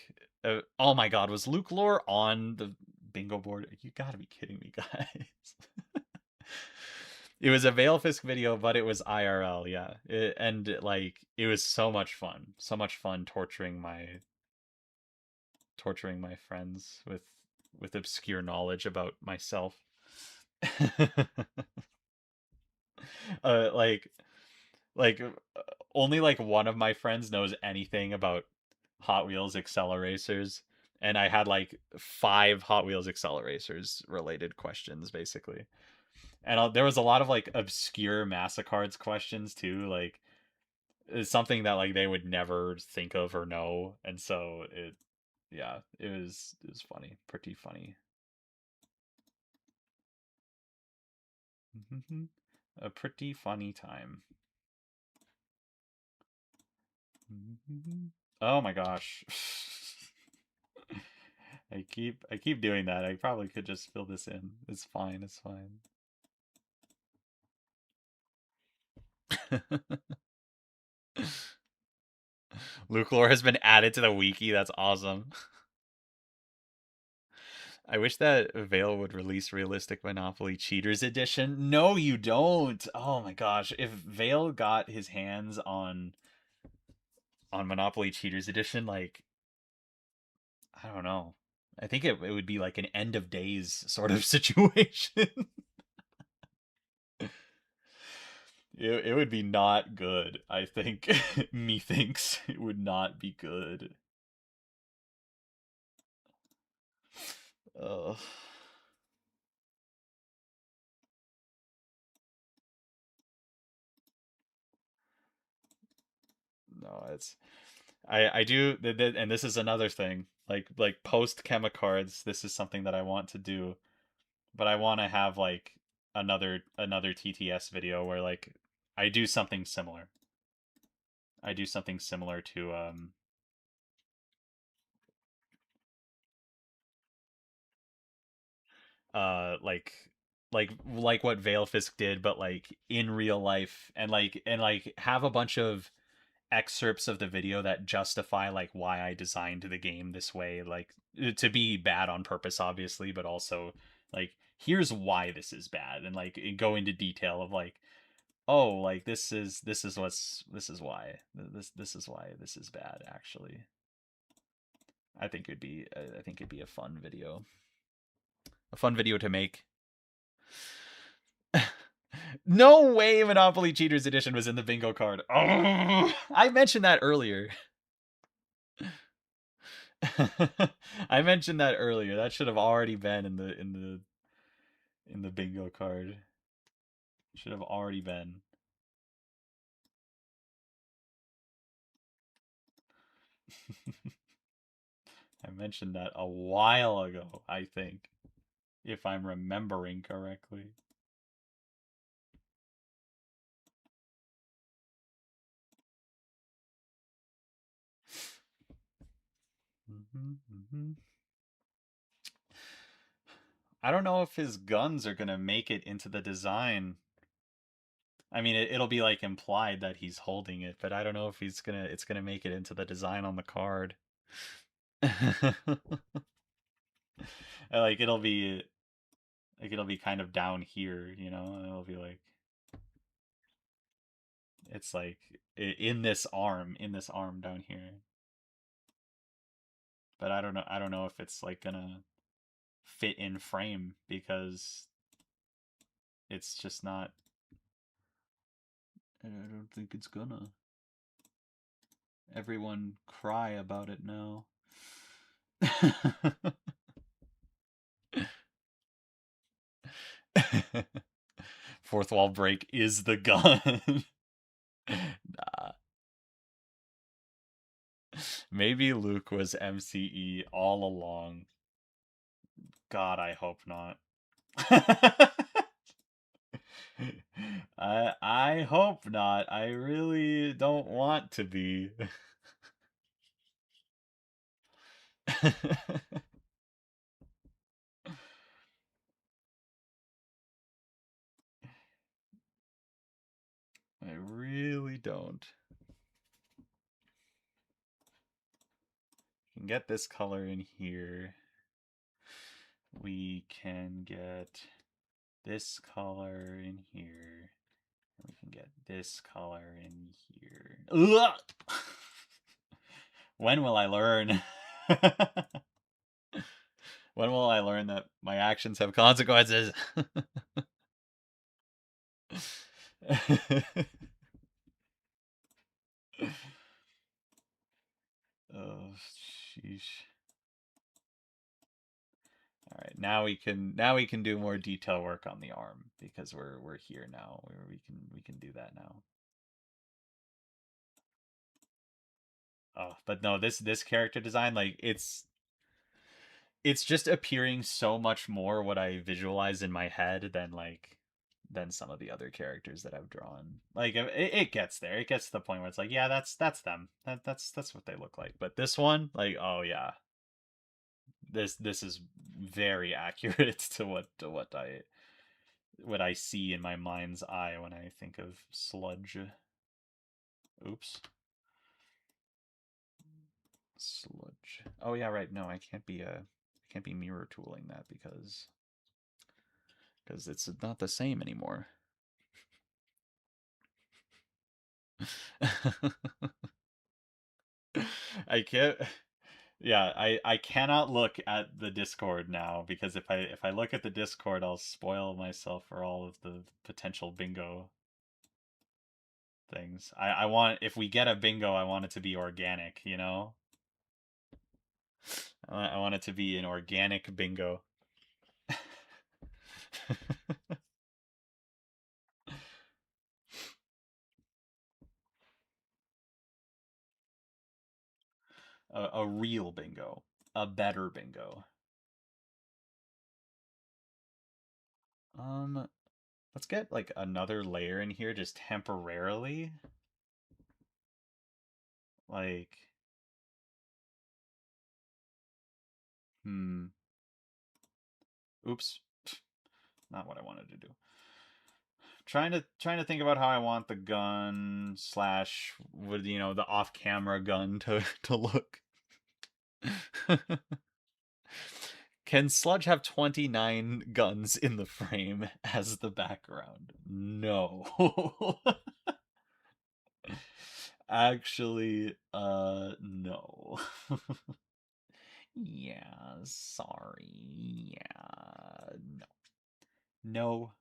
Oh my god, was Luke Lore on the bingo board? You gotta be kidding me, guys. It was a Veil Fisk video, but it was IRL, yeah. And like it was so much fun torturing my friends with obscure knowledge about myself. Like only like one of my friends knows anything about Hot Wheels Acceleracers, and I had like 5 Hot Wheels Acceleracers related questions basically. And there was a lot of like obscure Mastercards questions too, like it's something that like they would never think of or know, and so yeah, it was funny, pretty funny. A pretty funny time. Oh my gosh. I keep doing that. I probably could just fill this in. It's fine. It's fine. Luke lore has been added to the wiki. That's awesome. I wish that Vale would release Realistic Monopoly Cheaters Edition. No, you don't. Oh my gosh. If Vale got his hands on Monopoly Cheaters Edition, like I don't know. I think it would be like an end of days sort of situation. It would be not good, I think. Methinks it would not be good. Ugh. No, it's I do and this is another thing. Like post Chemicards, this is something that I want to do, but I want to have like another TTS video where like I do something similar. I do something similar to uh like like what Veilfisk did, but like in real life, and like have a bunch of excerpts of the video that justify like why I designed the game this way, like to be bad on purpose, obviously, but also like here's why this is bad, and like go into detail of like, oh, like this is why this is bad actually. I think it'd be a fun video. A fun video to make. No way Monopoly Cheaters Edition was in the bingo card. Oh, I mentioned that earlier. I mentioned that earlier. That should have already been in the bingo card. Should have already been. I mentioned that a while ago, I think, if I'm remembering correctly. I don't know if his guns are gonna make it into the design. I mean, it'll be like implied that he's holding it, but I don't know if it's gonna make it into the design on the card. Like it'll be kind of down here, you know. It'll be like it's like in this arm down here. But I don't know if it's like gonna fit in frame because it's just not. I don't think it's gonna. Everyone cry about it now. Fourth wall break is the gun. Nah. Maybe Luke was MCE all along. God, I hope not. I hope not. I really don't want to be. I really don't. We can get this color in here. We can get this color in here. We can get this color in here. Ugh! When will I learn? When will I learn that my actions have consequences? Oh, sheesh. All right, now we can do more detail work on the arm because we're here now. We can do that now. Oh, but no, this character design, like it's just appearing so much more what I visualize in my head than some of the other characters that I've drawn. Like it gets there. It gets to the point where it's like, yeah, that's them. That's what they look like. But this one, like, oh yeah, this is very accurate to what I see in my mind's eye when I think of sludge. Oops. Sludge. Oh yeah, right. No, I can't be mirror tooling that because it's not the same anymore. I can't. Yeah, I cannot look at the Discord now because if I look at the Discord, I'll spoil myself for all of the potential bingo things. I want if we get a bingo, I want it to be organic, you know? I want it to be an organic bingo. A real bingo, a better bingo. Um, let's get like another layer in here just temporarily. Like, hmm. Oops. Not what I wanted to do. Trying to think about how I want the gun slash with the off camera gun to look. Can Sludge have 29 guns in the frame as the background? No. Actually, no. Yeah, sorry. Yeah, no. No.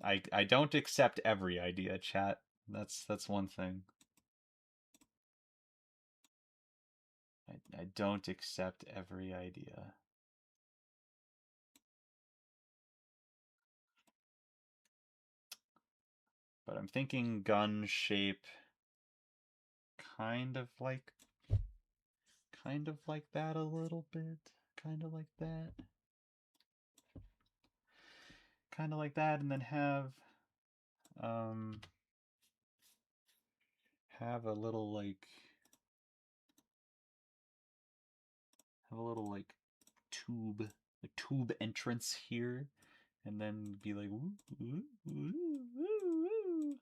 I don't accept every idea, chat. That's one thing. I don't accept every idea. But I'm thinking gun shape kind of like that a little bit. Kind of like that. Kind of like that, and then um have a little like tube entrance here, and then be like woo, woo, woo, woo, woo.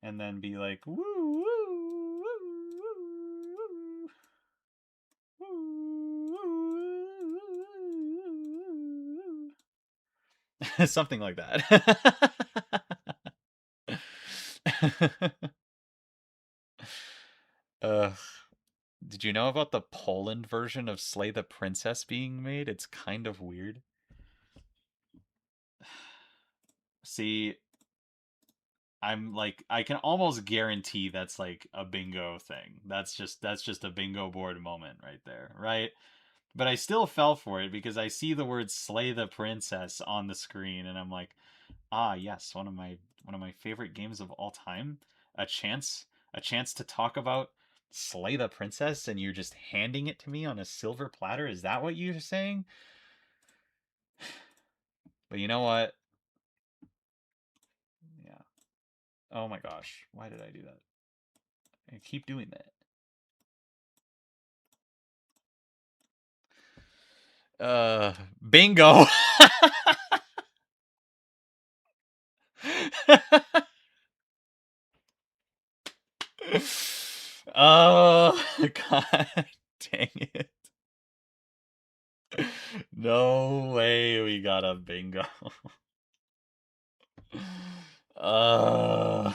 And then be like woo, woo, woo, woo, woo, woo. Something like that. uh Did you know about the Poland version of Slay the Princess being made? It's kind of weird. See, I'm like I can almost guarantee that's like a bingo thing. That's just a bingo board moment right there, right? But I still fell for it because I see the word Slay the Princess on the screen and I'm like, "Ah, yes, one of my favorite games of all time. A chance to talk about Slay the Princess and you're just handing it to me on a silver platter. Is that what you're saying?" But you know what? Yeah. Oh my gosh. Why did I do that? I keep doing that. Bingo. Oh, god dang it. No way we got a bingo. Uh,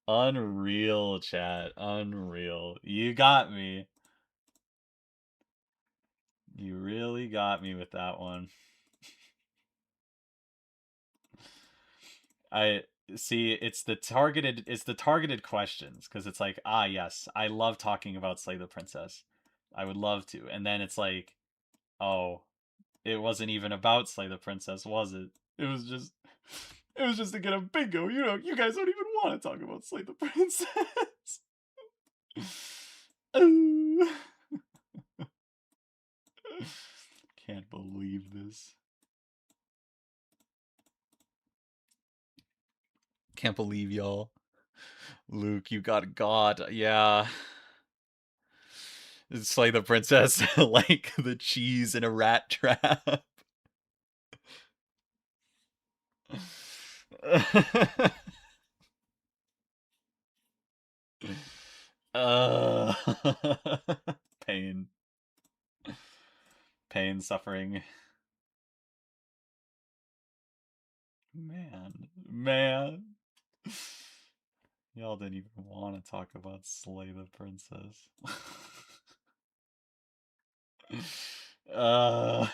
Unreal, chat. Unreal. You got me. You really got me with that one. I see it's the targeted questions because it's like, ah yes, I love talking about Slay the Princess. I would love to. And then it's like, oh, it wasn't even about Slay the Princess, was it? It was just to get a bingo. You guys don't even want to talk about Slay the Princess. Oh. Can't believe this. Can't believe y'all. Luke, you got. Yeah. Slay the Princess like the cheese in a rat trap. uh, pain. Pain, suffering. Man. Y'all didn't even want to talk about Slay the Princess. uh,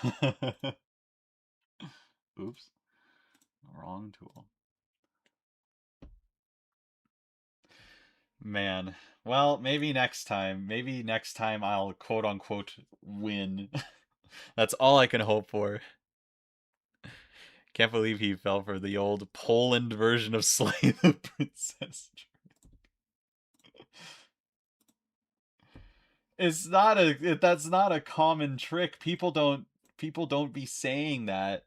Oops. Wrong tool. Man. Well, maybe next time. Maybe next time I'll quote unquote win. That's all I can hope for. Can't believe he fell for the old Poland version of Slay the Princess. That's not a common trick. People don't be saying that.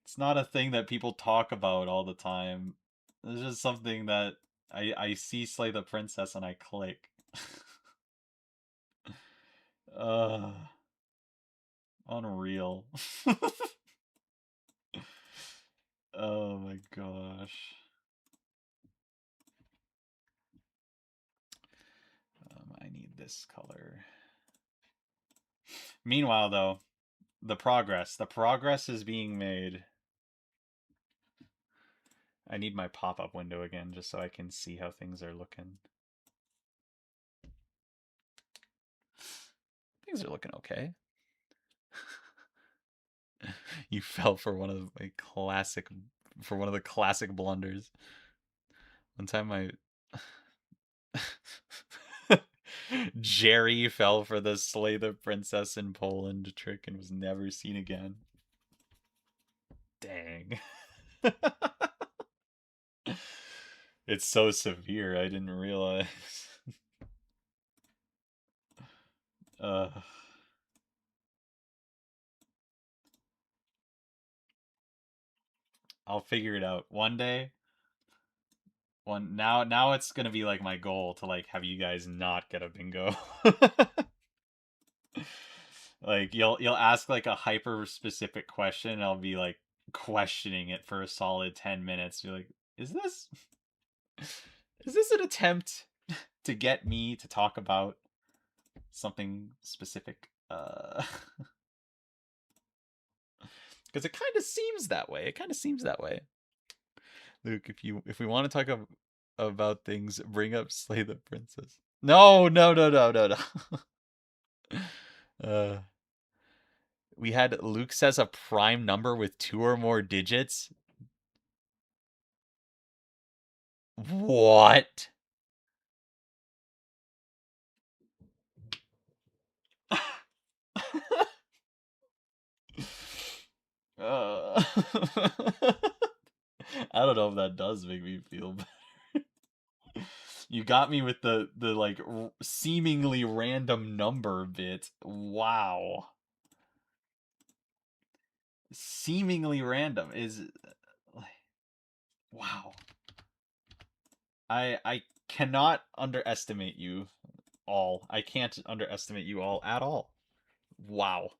It's not a thing that people talk about all the time. It's just something that I see Slay the Princess and I click. uh Unreal. Oh my gosh. I need this color. Meanwhile, though, the progress is being made. I need my pop-up window again just so I can see how things are looking. Things are looking okay. You fell for one of the classic blunders. One time I Jerry fell for the Slay the Princess in Poland trick and was never seen again. Dang. It's so severe, I didn't realize. uh I'll figure it out one day. Now it's gonna be like my goal to like have you guys not get a bingo. Like you'll ask like a hyper specific question and I'll be like questioning it for a solid 10 minutes. You're like, is this an attempt to get me to talk about something specific? Because it kind of seems that way. It kind of seems that way. Luke, if we want to talk about things, bring up Slay the Princess. No, no, no, no, no, no. uh, we had Luke says a prime number with 2 or more digits. What? uh, I don't know if that does make me feel better. You got me with the like seemingly random number bit. Wow. Seemingly random is wow. I cannot underestimate you all. I can't underestimate you all at all. Wow.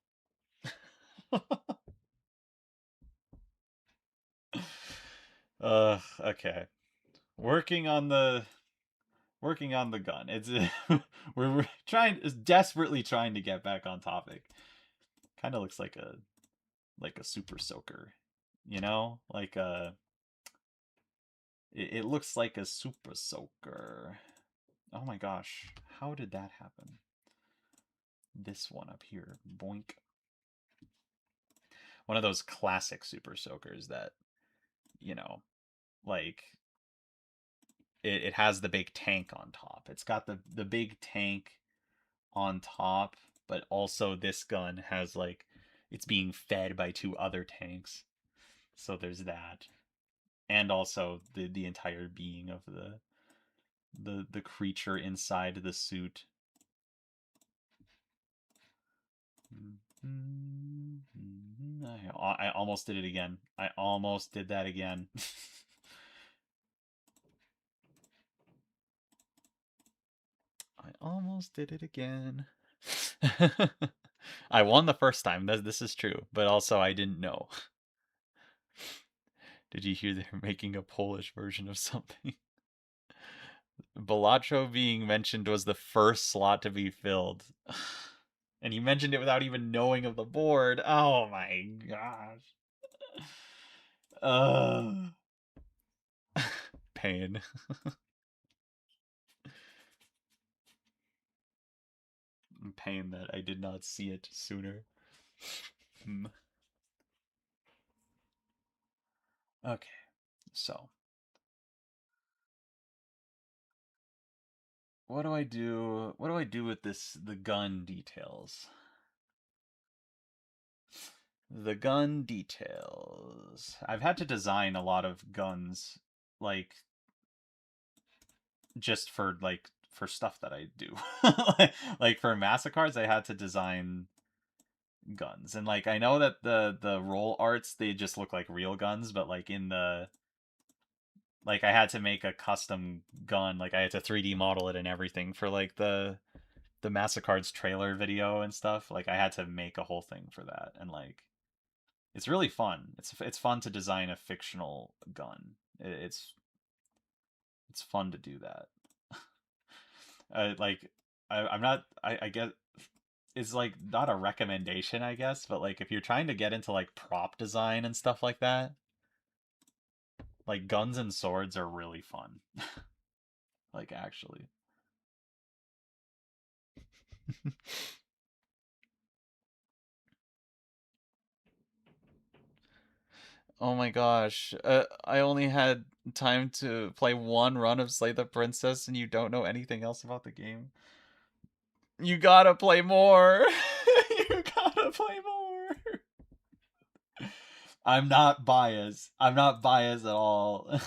Okay. Working on the gun. It's we're trying desperately trying to get back on topic. Kind of looks like a super soaker, you know? Like it looks like a super soaker. Oh my gosh. How did that happen? This one up here. Boink. One of those classic super soakers that, you know, like it has the big tank on top. It's got the big tank on top, but also this gun has like it's being fed by 2 other tanks. So there's that. And also the entire being of the creature inside the suit. I almost did it again. I almost did that again. I almost did it again. I won the first time. This is true, but also I didn't know. Did you hear they're making a Polish version of something? Balacho being mentioned was the first slot to be filled. And you mentioned it without even knowing of the board. Oh my gosh. Uh, pain. Pain that I did not see it sooner. Okay, so what do I do? What do I do with the gun details? The gun details. I've had to design a lot of guns, like just for stuff that I do. Like for Massacres, I had to design guns, and like I know that the roll arts they just look like real guns, but like in the like I had to make a custom gun, like I had to 3D model it and everything for like the Massacres trailer video and stuff. Like I had to make a whole thing for that, and like it's really fun. It's fun to design a fictional gun. It's fun to do that. Like I'm not I get it's like not a recommendation I guess, but like if you're trying to get into like prop design and stuff like that, like guns and swords are really fun. Like actually. Oh my gosh. I only had time to play one run of Slay the Princess and you don't know anything else about the game. You gotta play more. You gotta play more. I'm not biased. I'm not biased at all.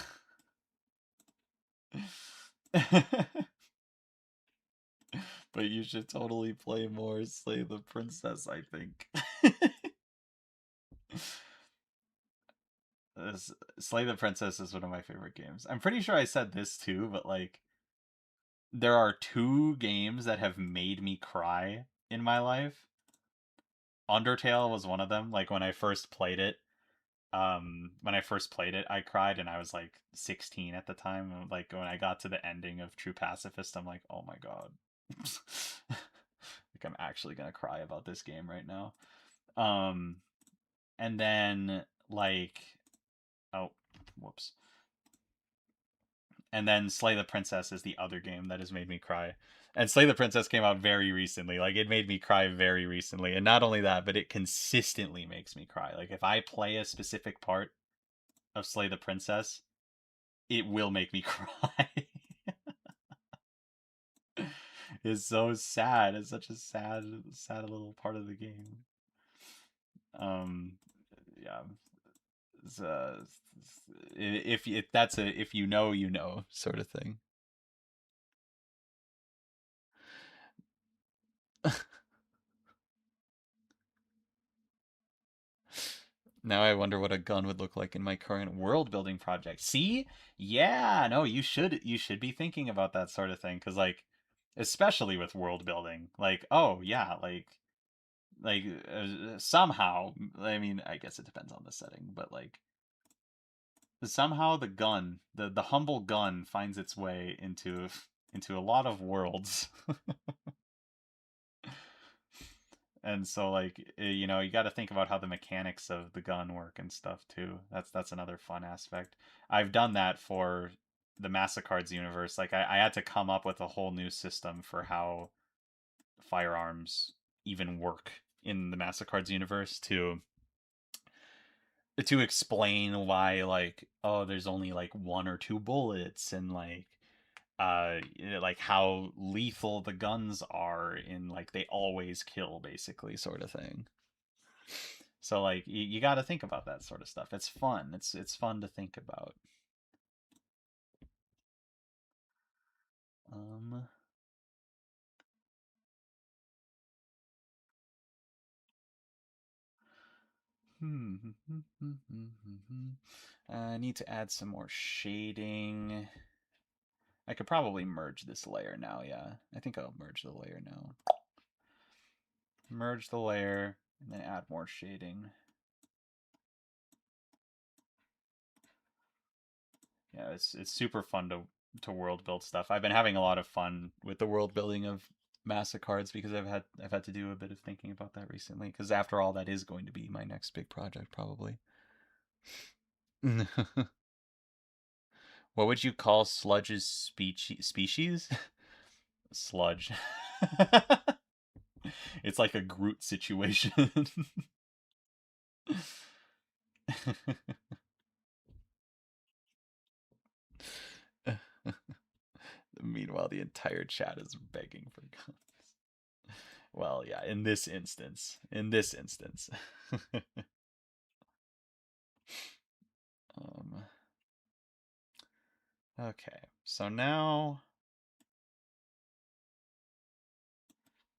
But you should totally play more Slay the Princess, I think. Slay the Princess is one of my favorite games. I'm pretty sure I said this too, but like there are two games that have made me cry in my life. Undertale was one of them. Like when I first played it, I cried and I was like 16 at the time. Like when I got to the ending of True Pacifist, I'm like, oh my god. Like I'm actually gonna cry about this game right now. Um and then like oh whoops. And then Slay the Princess is the other game that has made me cry. And Slay the Princess came out very recently. Like it made me cry very recently. And not only that, but it consistently makes me cry. Like if I play a specific part of Slay the Princess, it will make me cry. It's so sad. It's such a sad little part of the game. Um, yeah. It's, if that's a if you know you know sort of thing. Now I wonder what a gun would look like in my current world building project. See? Yeah, no, you should be thinking about that sort of thing cuz like especially with world building. Like, oh yeah, like somehow, I mean, I guess it depends on the setting, but like somehow the gun, the humble gun finds its way into a lot of worlds. And so like you got to think about how the mechanics of the gun work and stuff too. That's another fun aspect. I've done that for the Massacres universe. Like I had to come up with a whole new system for how firearms even work in the Massacres universe to explain why like oh there's only like one or two bullets and like how lethal the guns are in like they always kill basically sort of thing. So like you got to think about that sort of stuff. It's fun. It's fun to think about. Um I need to add some more shading. I could probably merge this layer now, yeah. I think I'll merge the layer now. Merge the layer and then add more shading. Yeah, it's super fun to world build stuff. I've been having a lot of fun with the world building of Massacres because I've had to do a bit of thinking about that recently. Because after all, that is going to be my next big project probably. What would you call Sludge's species? Sludge. It's like a Groot situation. Meanwhile, the entire chat is begging for guns. Well, yeah, in this instance. In this instance. um, okay, so now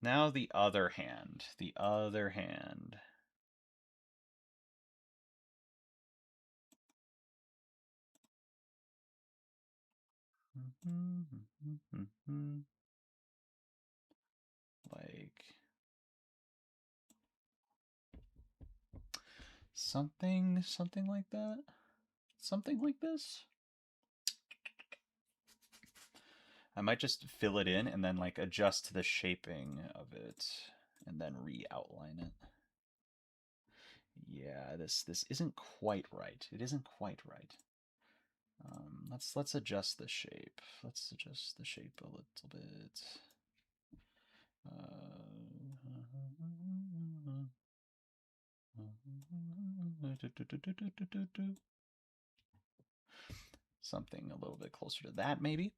the other hand. The other hand. Like something like that. Something like this. I might just fill it in and then like adjust the shaping of it and then re-outline it. Yeah, this isn't quite right. It isn't quite right. Let's adjust the shape. Let's adjust the shape a little bit. Something a little bit closer to that, maybe.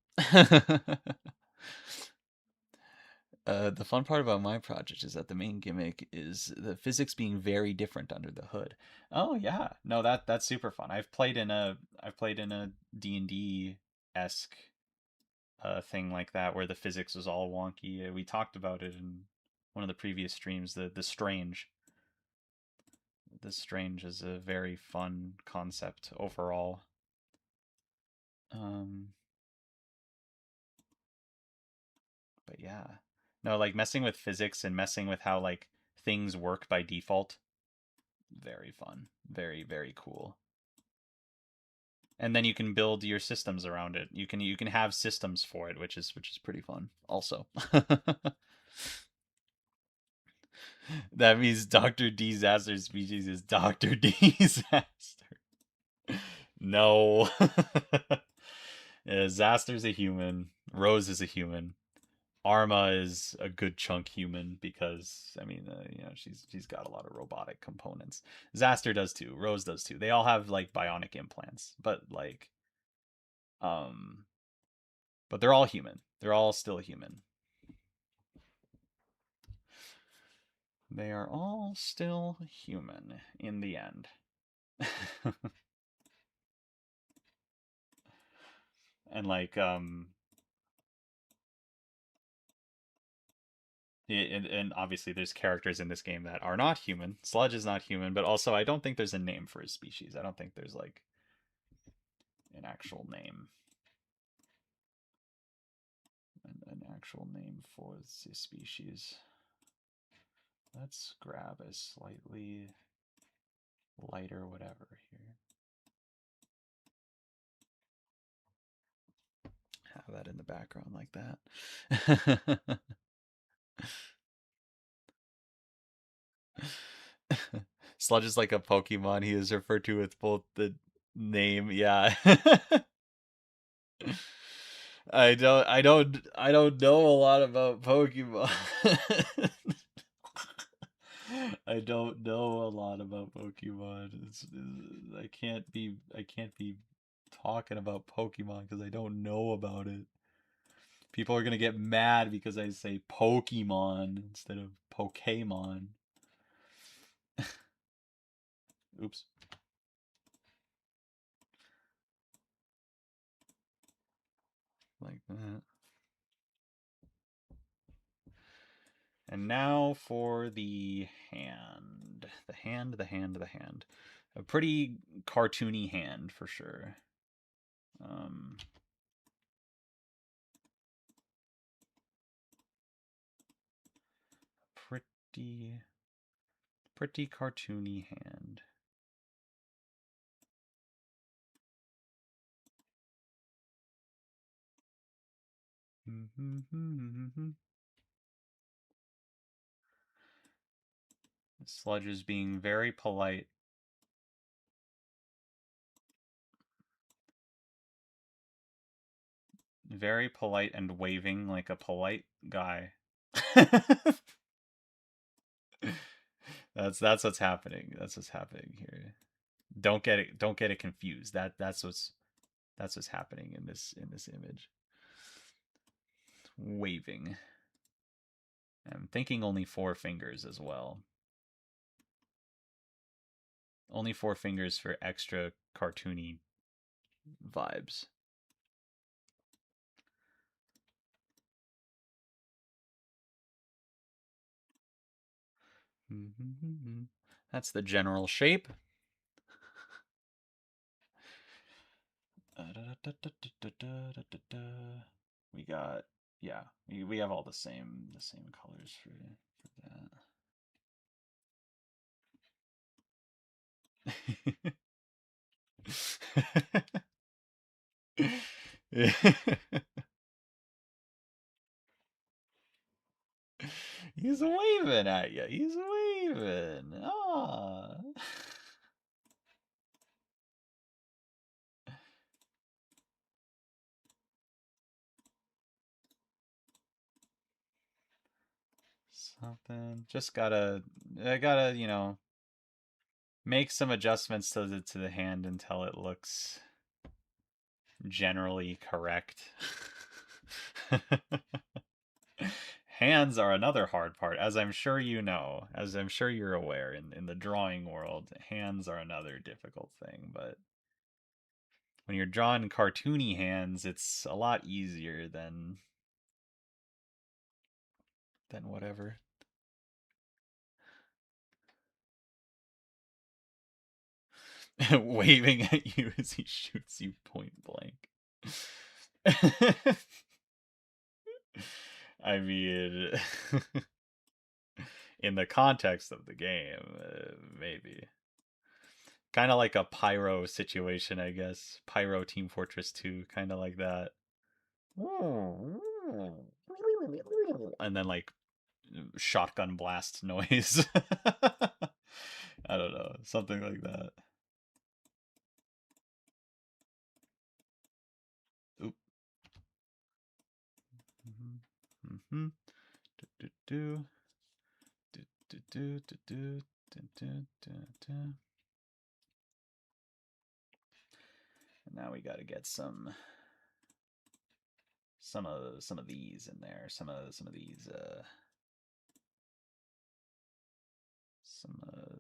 The fun part about my project is that the main gimmick is the physics being very different under the hood. Oh yeah, no, that's super fun. I've played in a D&D esque thing like that where the physics was all wonky. We talked about it in one of the previous streams. The strange is a very fun concept overall. Um, but yeah, no, like messing with physics and messing with how like things work by default, very fun, very cool. And then you can build your systems around it. You can have systems for it, which is pretty fun also. That means Dr. Disaster species is Dr. Disaster. No. Yeah, Zaster's a human. Rose is a human. Arma is a good chunk human because I mean, she's got a lot of robotic components. Zaster does too. Rose does too. They all have like bionic implants, um, but they're all human. They're all still human. They are all still human in the end. And like and obviously there's characters in this game that are not human. Sludge is not human, but also I don't think there's a name for his species. I don't think there's like an actual name. An actual name for the species. Let's grab a slightly lighter whatever here. Have that in the background like that. Sludge is like a Pokemon. He is referred to with both the name, yeah. I don't know a lot about Pokemon. I don't know a lot about Pokemon. I can't be talking about Pokemon because I don't know about it. People are gonna get mad because I say Pokemon instead of Pokemon. Oops. Like that. And now for the hand. The hand. A pretty cartoony hand for sure. Um, pretty, pretty cartoony hand. Sludge is being very polite. Very polite and waving like a polite guy. That's what's happening. That's what's happening here. Don't get it confused. That's what's happening in this image. Waving. I'm thinking only 4 fingers as well. Only 4 fingers for extra cartoony vibes. That's the general shape. We got, yeah, we have all the same colors for that. He's waving at you. He's waving. Ah. Something. I gotta, make some adjustments to the hand until it looks generally correct. Hands are another hard part, as I'm sure you know, as I'm sure you're aware in the drawing world. Hands are another difficult thing, but when you're drawing cartoony hands, it's a lot easier than whatever. Waving at you as he shoots you point blank. I mean, in the context of the game, maybe. Kind of like a Pyro situation, I guess. Pyro Team Fortress 2, kind of like that. And then, like, shotgun blast noise. I don't know, something like that. Oop. Mm-hmm. Do, do, do, do, do, do, do, do, do, do, do. And now we got to get some of these in there. Some of these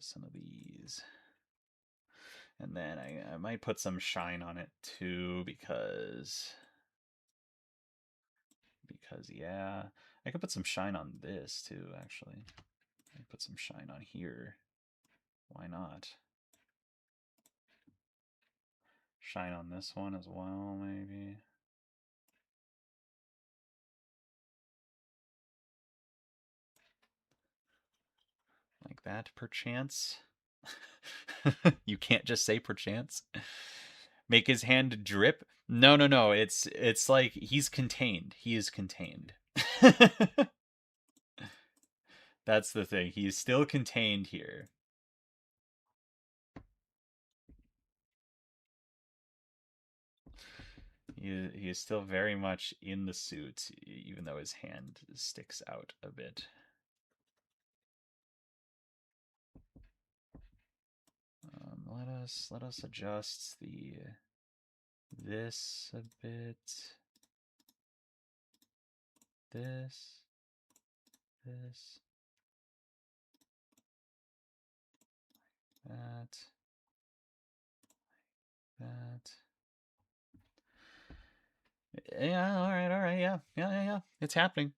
some of these. And then I might put some shine on it too because yeah, I could put some shine on this too actually. I could put some shine on here. Why not? Shine on this one as well, maybe. Like that, perchance. You can't just say perchance. Make his hand drip. No, no, no. It's like he's contained. He is contained. That's the thing. He is still contained here. He is still very much in the suit, even though his hand sticks out a bit. Let us adjust this a bit. This. That. Yeah, all right, yeah. It's happening.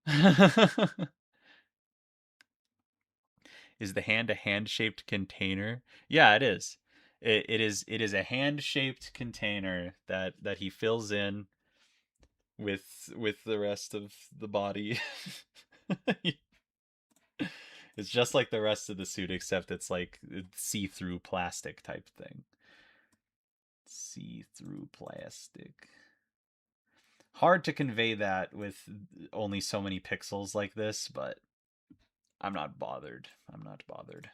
Is the hand a hand-shaped container? Yeah, it is. It is a hand-shaped container that he fills in with the rest of the body. It's just like the rest of the suit, except it's like see-through plastic type thing. See-through plastic. Hard to convey that with only so many pixels like this, but I'm not bothered. I'm not bothered.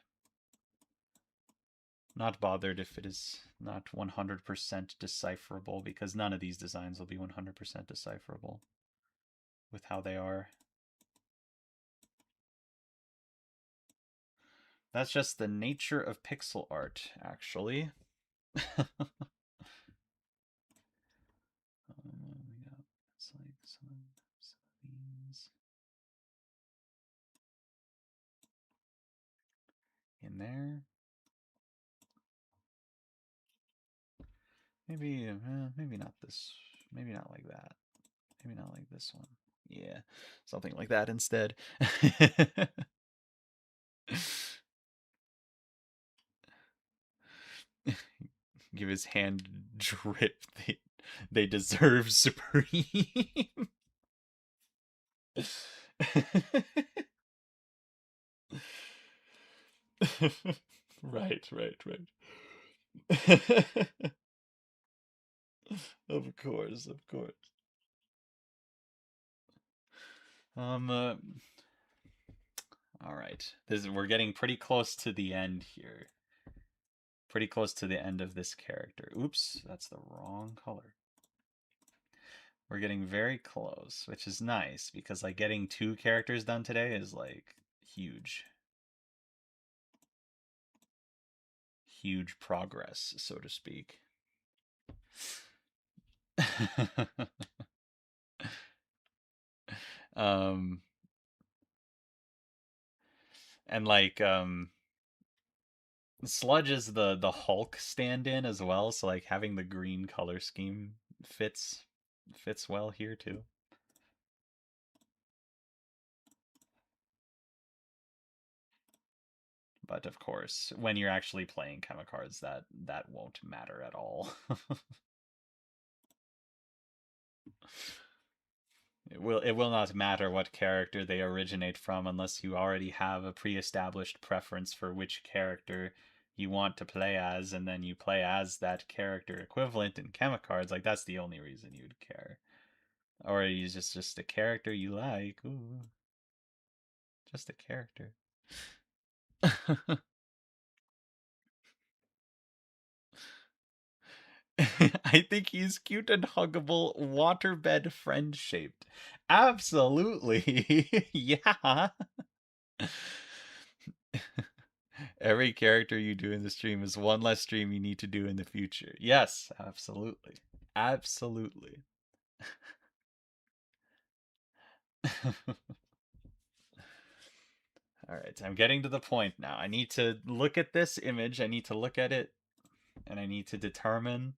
Not bothered if it is not 100% decipherable, because none of these designs will be 100% decipherable with how they are. That's just the nature of pixel art, actually. It's like some of these in there. Maybe maybe not this. Maybe not like that. Maybe not like this one. Yeah, something like that instead. Give his hand drip. They deserve supreme. Right. Of course. Uh, all right. We're getting pretty close to the end here. Pretty close to the end of this character. Oops, that's the wrong color. We're getting very close, which is nice because like getting 2 characters done today is like huge. huge progress, so to speak. um and like Sludge is the Hulk stand-in as well, so like having the green color scheme fits well here too. But of course, when you're actually playing Chemicards, that won't matter at all. It will not matter what character they originate from unless you already have a pre-established preference for which character you want to play as, and then you play as that character equivalent in Chemicards. Like that's the only reason you'd care. Or you just a character you like. Ooh, just a character. I think he's cute and huggable, waterbed friend shaped. Absolutely. Yeah. Every character you do in the stream is one less stream you need to do in the future. Yes, absolutely. Absolutely. All right, I'm getting to the point now. I need to look at this image, I need to look at it, and I need to determine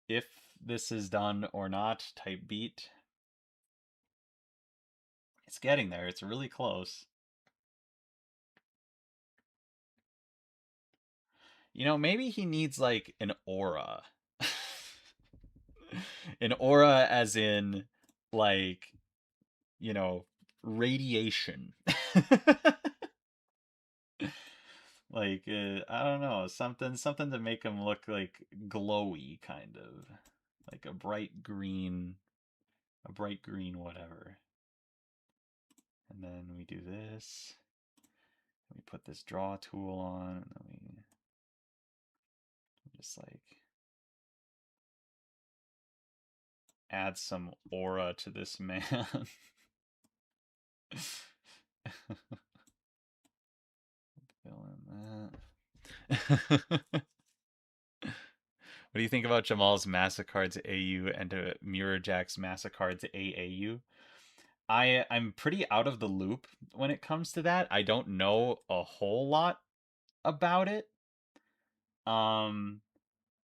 if this is done or not. Type beat. It's getting there. It's really close. Maybe he needs like an aura. An aura as in like, you know, radiation. Like I don't know, something to make him look like glowy kind of. Like a bright green whatever. And then we do this. We put this draw tool on, and then we just like add some aura to this man. Fill in that. What do you think about Jamal's Massacard's AU and Mirror Jack's Massacard's AAU? I'm pretty out of the loop when it comes to that. I don't know a whole lot about it. Um,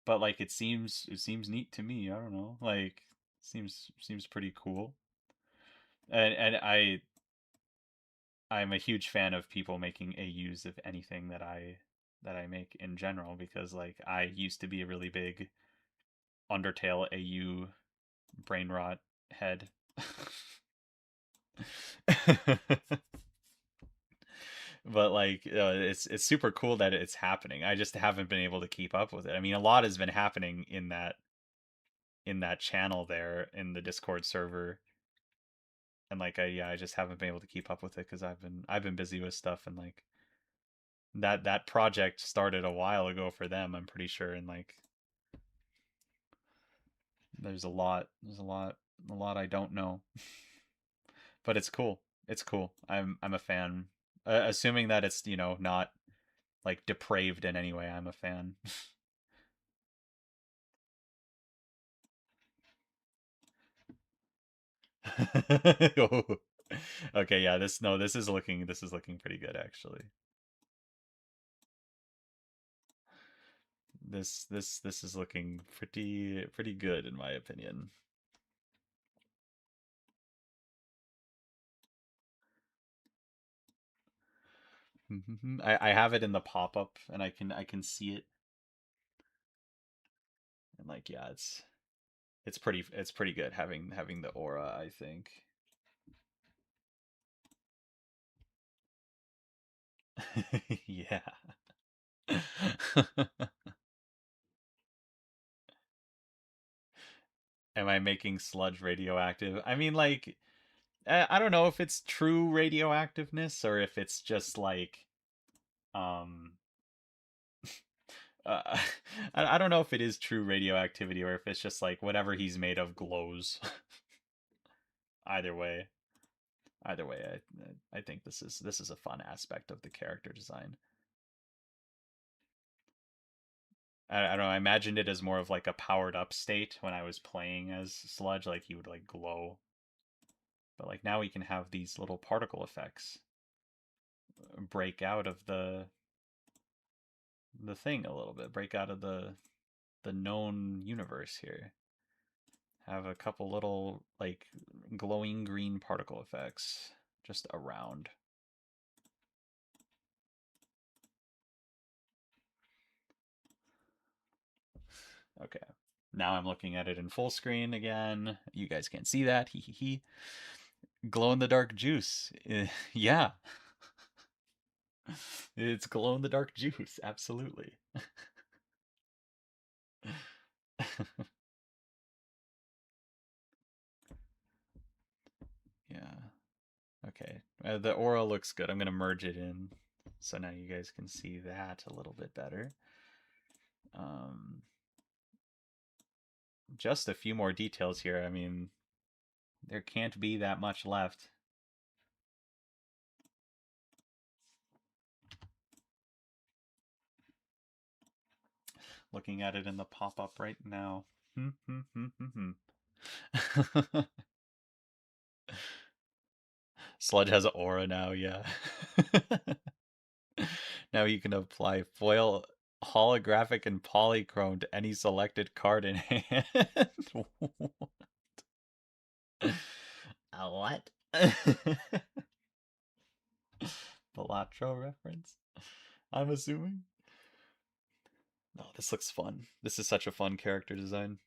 but like it seems neat to me. I don't know. Like seems pretty cool. And I'm a huge fan of people making AUs of anything that I make in general, because like I used to be a really big Undertale AU brain rot head. But like it's super cool that it's happening. I just haven't been able to keep up with it. I mean, a lot has been happening in that channel there in the Discord server, and like I just haven't been able to keep up with it because I've been busy with stuff, and like that project started a while ago for them, I'm pretty sure, and like there's a lot I don't know. But it's cool. It's cool. I'm a fan. Assuming that it's, not like depraved in any way, I'm a fan. Okay, yeah, this is looking pretty good actually. This is looking pretty good in my opinion. I have it in the pop-up, and I can see it, and like yeah, it's pretty good having the aura, I think. Yeah. Am I making sludge radioactive? I mean, like, I don't know if it's true radioactiveness or if it's just like, um, uh, I don't know if it is true radioactivity or if it's just like whatever he's made of glows. Either way, either way, I think this is a fun aspect of the character design. I don't know. I imagined it as more of like a powered up state when I was playing as Sludge, like he would like glow. But like now we can have these little particle effects break out of the thing a little bit, break out of the known universe here. Have a couple little like glowing green particle effects just around. Okay. Now I'm looking at it in full screen again. You guys can't see that. Hee hee hee. Glow in the dark juice. Yeah. It's glow in the dark juice. Absolutely. Yeah. Okay. The aura looks good. I'm going to merge it in so now you guys can see that a little bit better. Um, just a few more details here. I mean, there can't be that much left. Looking at it in the pop-up right now. Sludge has aura now, yeah. Now you can apply foil, holographic, and polychrome to any selected card in hand. A what? Balatro reference? I'm assuming. Oh, this looks fun. This is such a fun character design.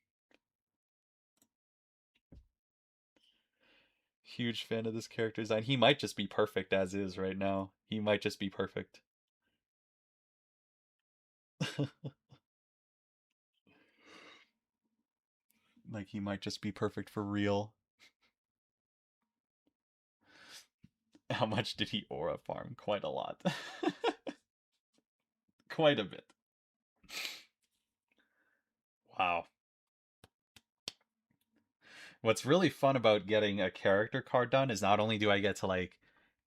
Huge fan of this character design. He might just be perfect as is right now. He might just be perfect. Like, he might just be perfect for real. How much did he aura farm? Quite a lot. Quite a bit. Wow. What's really fun about getting a character card done is not only do I get to like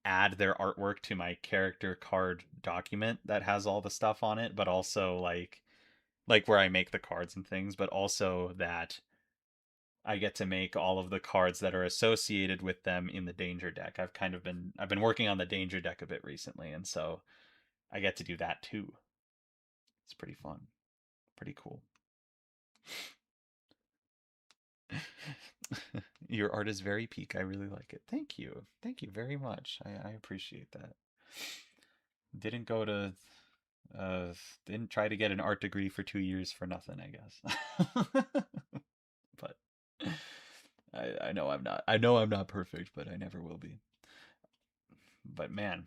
add their artwork to my character card document that has all the stuff on it, but also like where I make the cards and things, but also that I get to make all of the cards that are associated with them in the danger deck. I've been working on the danger deck a bit recently, and so I get to do that too. It's pretty fun. Pretty cool. Your art is very peak. I really like it. Thank you. Thank you very much. I appreciate that. Didn't go to uh didn't try to get an art degree for 2 years for nothing, I guess. But I know I'm not perfect, but I never will be. But man,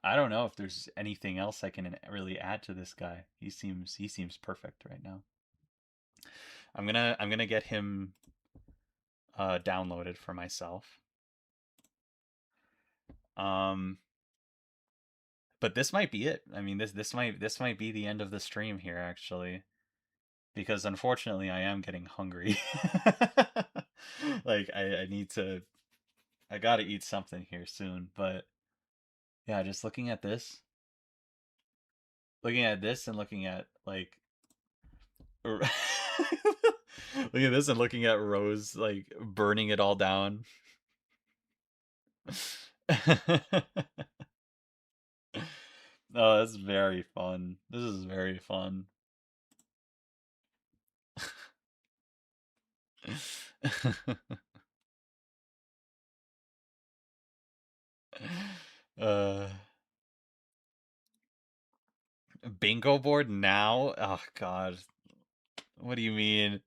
I don't know if there's anything else I can really add to this guy. He seems perfect right now. I'm gonna get him downloaded for myself. Um, but this might be it. I mean, this might be the end of the stream here actually, because unfortunately I am getting hungry. Like I need to I gotta eat something here soon. But yeah, just looking at this and looking at like looking at this and looking at Rose like burning it all down. Oh, that's very fun. This is very fun. uh Bingo board now? Oh god. What do you mean?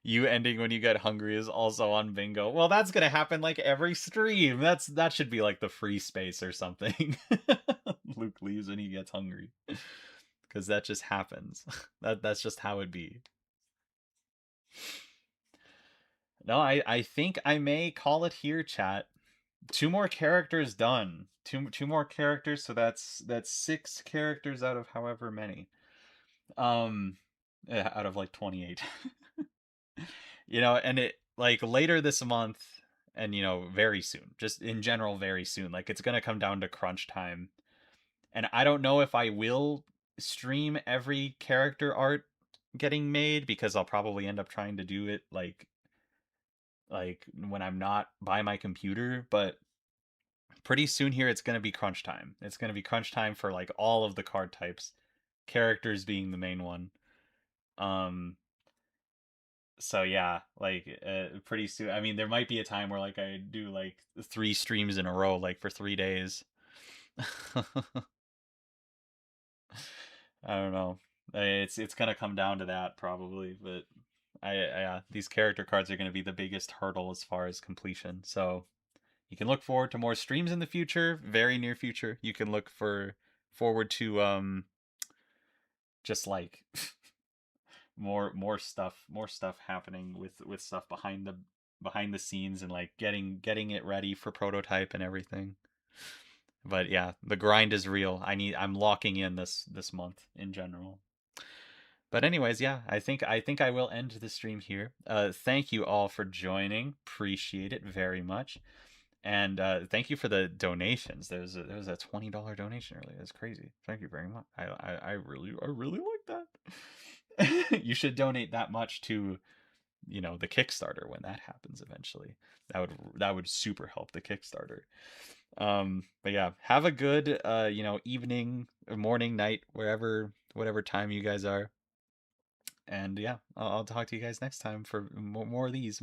You ending when you get hungry is also on bingo. Well, that's gonna happen like every stream. That should be like the free space or something. Luke leaves when he gets hungry. Because that just happens. That's just how it be. No, I think I may call it here, chat. 2 more characters done. Two more characters, so that's 6 characters out of however many. Yeah, out of like 28. You know, and it like later this month and very soon. Just in general, very soon. Like it's gonna come down to crunch time, and I don't know if I will stream every character art getting made because I'll probably end up trying to do it like when I'm not by my computer, but pretty soon here it's going to be crunch time. It's going to be crunch time for like all of the card types, characters being the main one. Um so yeah, like pretty soon. I mean, there might be a time where like I do like 3 streams in a row like for 3 days. I don't know. It's gonna come down to that probably, but these character cards are gonna be the biggest hurdle as far as completion. So you can look forward to more streams in the future, very near future. You can look forward to just like more stuff happening with stuff behind the scenes and like getting it ready for prototype and everything. But yeah, the grind is real. I'm locking in this month in general. But anyways, yeah, I think I will end the stream here. Thank you all for joining. Appreciate it very much. And thank you for the donations. There was a $20 donation earlier. That's crazy. Thank you very much. I really like that. You should donate that much to the Kickstarter when that happens eventually. That would super help the Kickstarter. But yeah, have a good evening, morning, night, wherever whatever time you guys are. And yeah, I'll talk to you guys next time for more of these.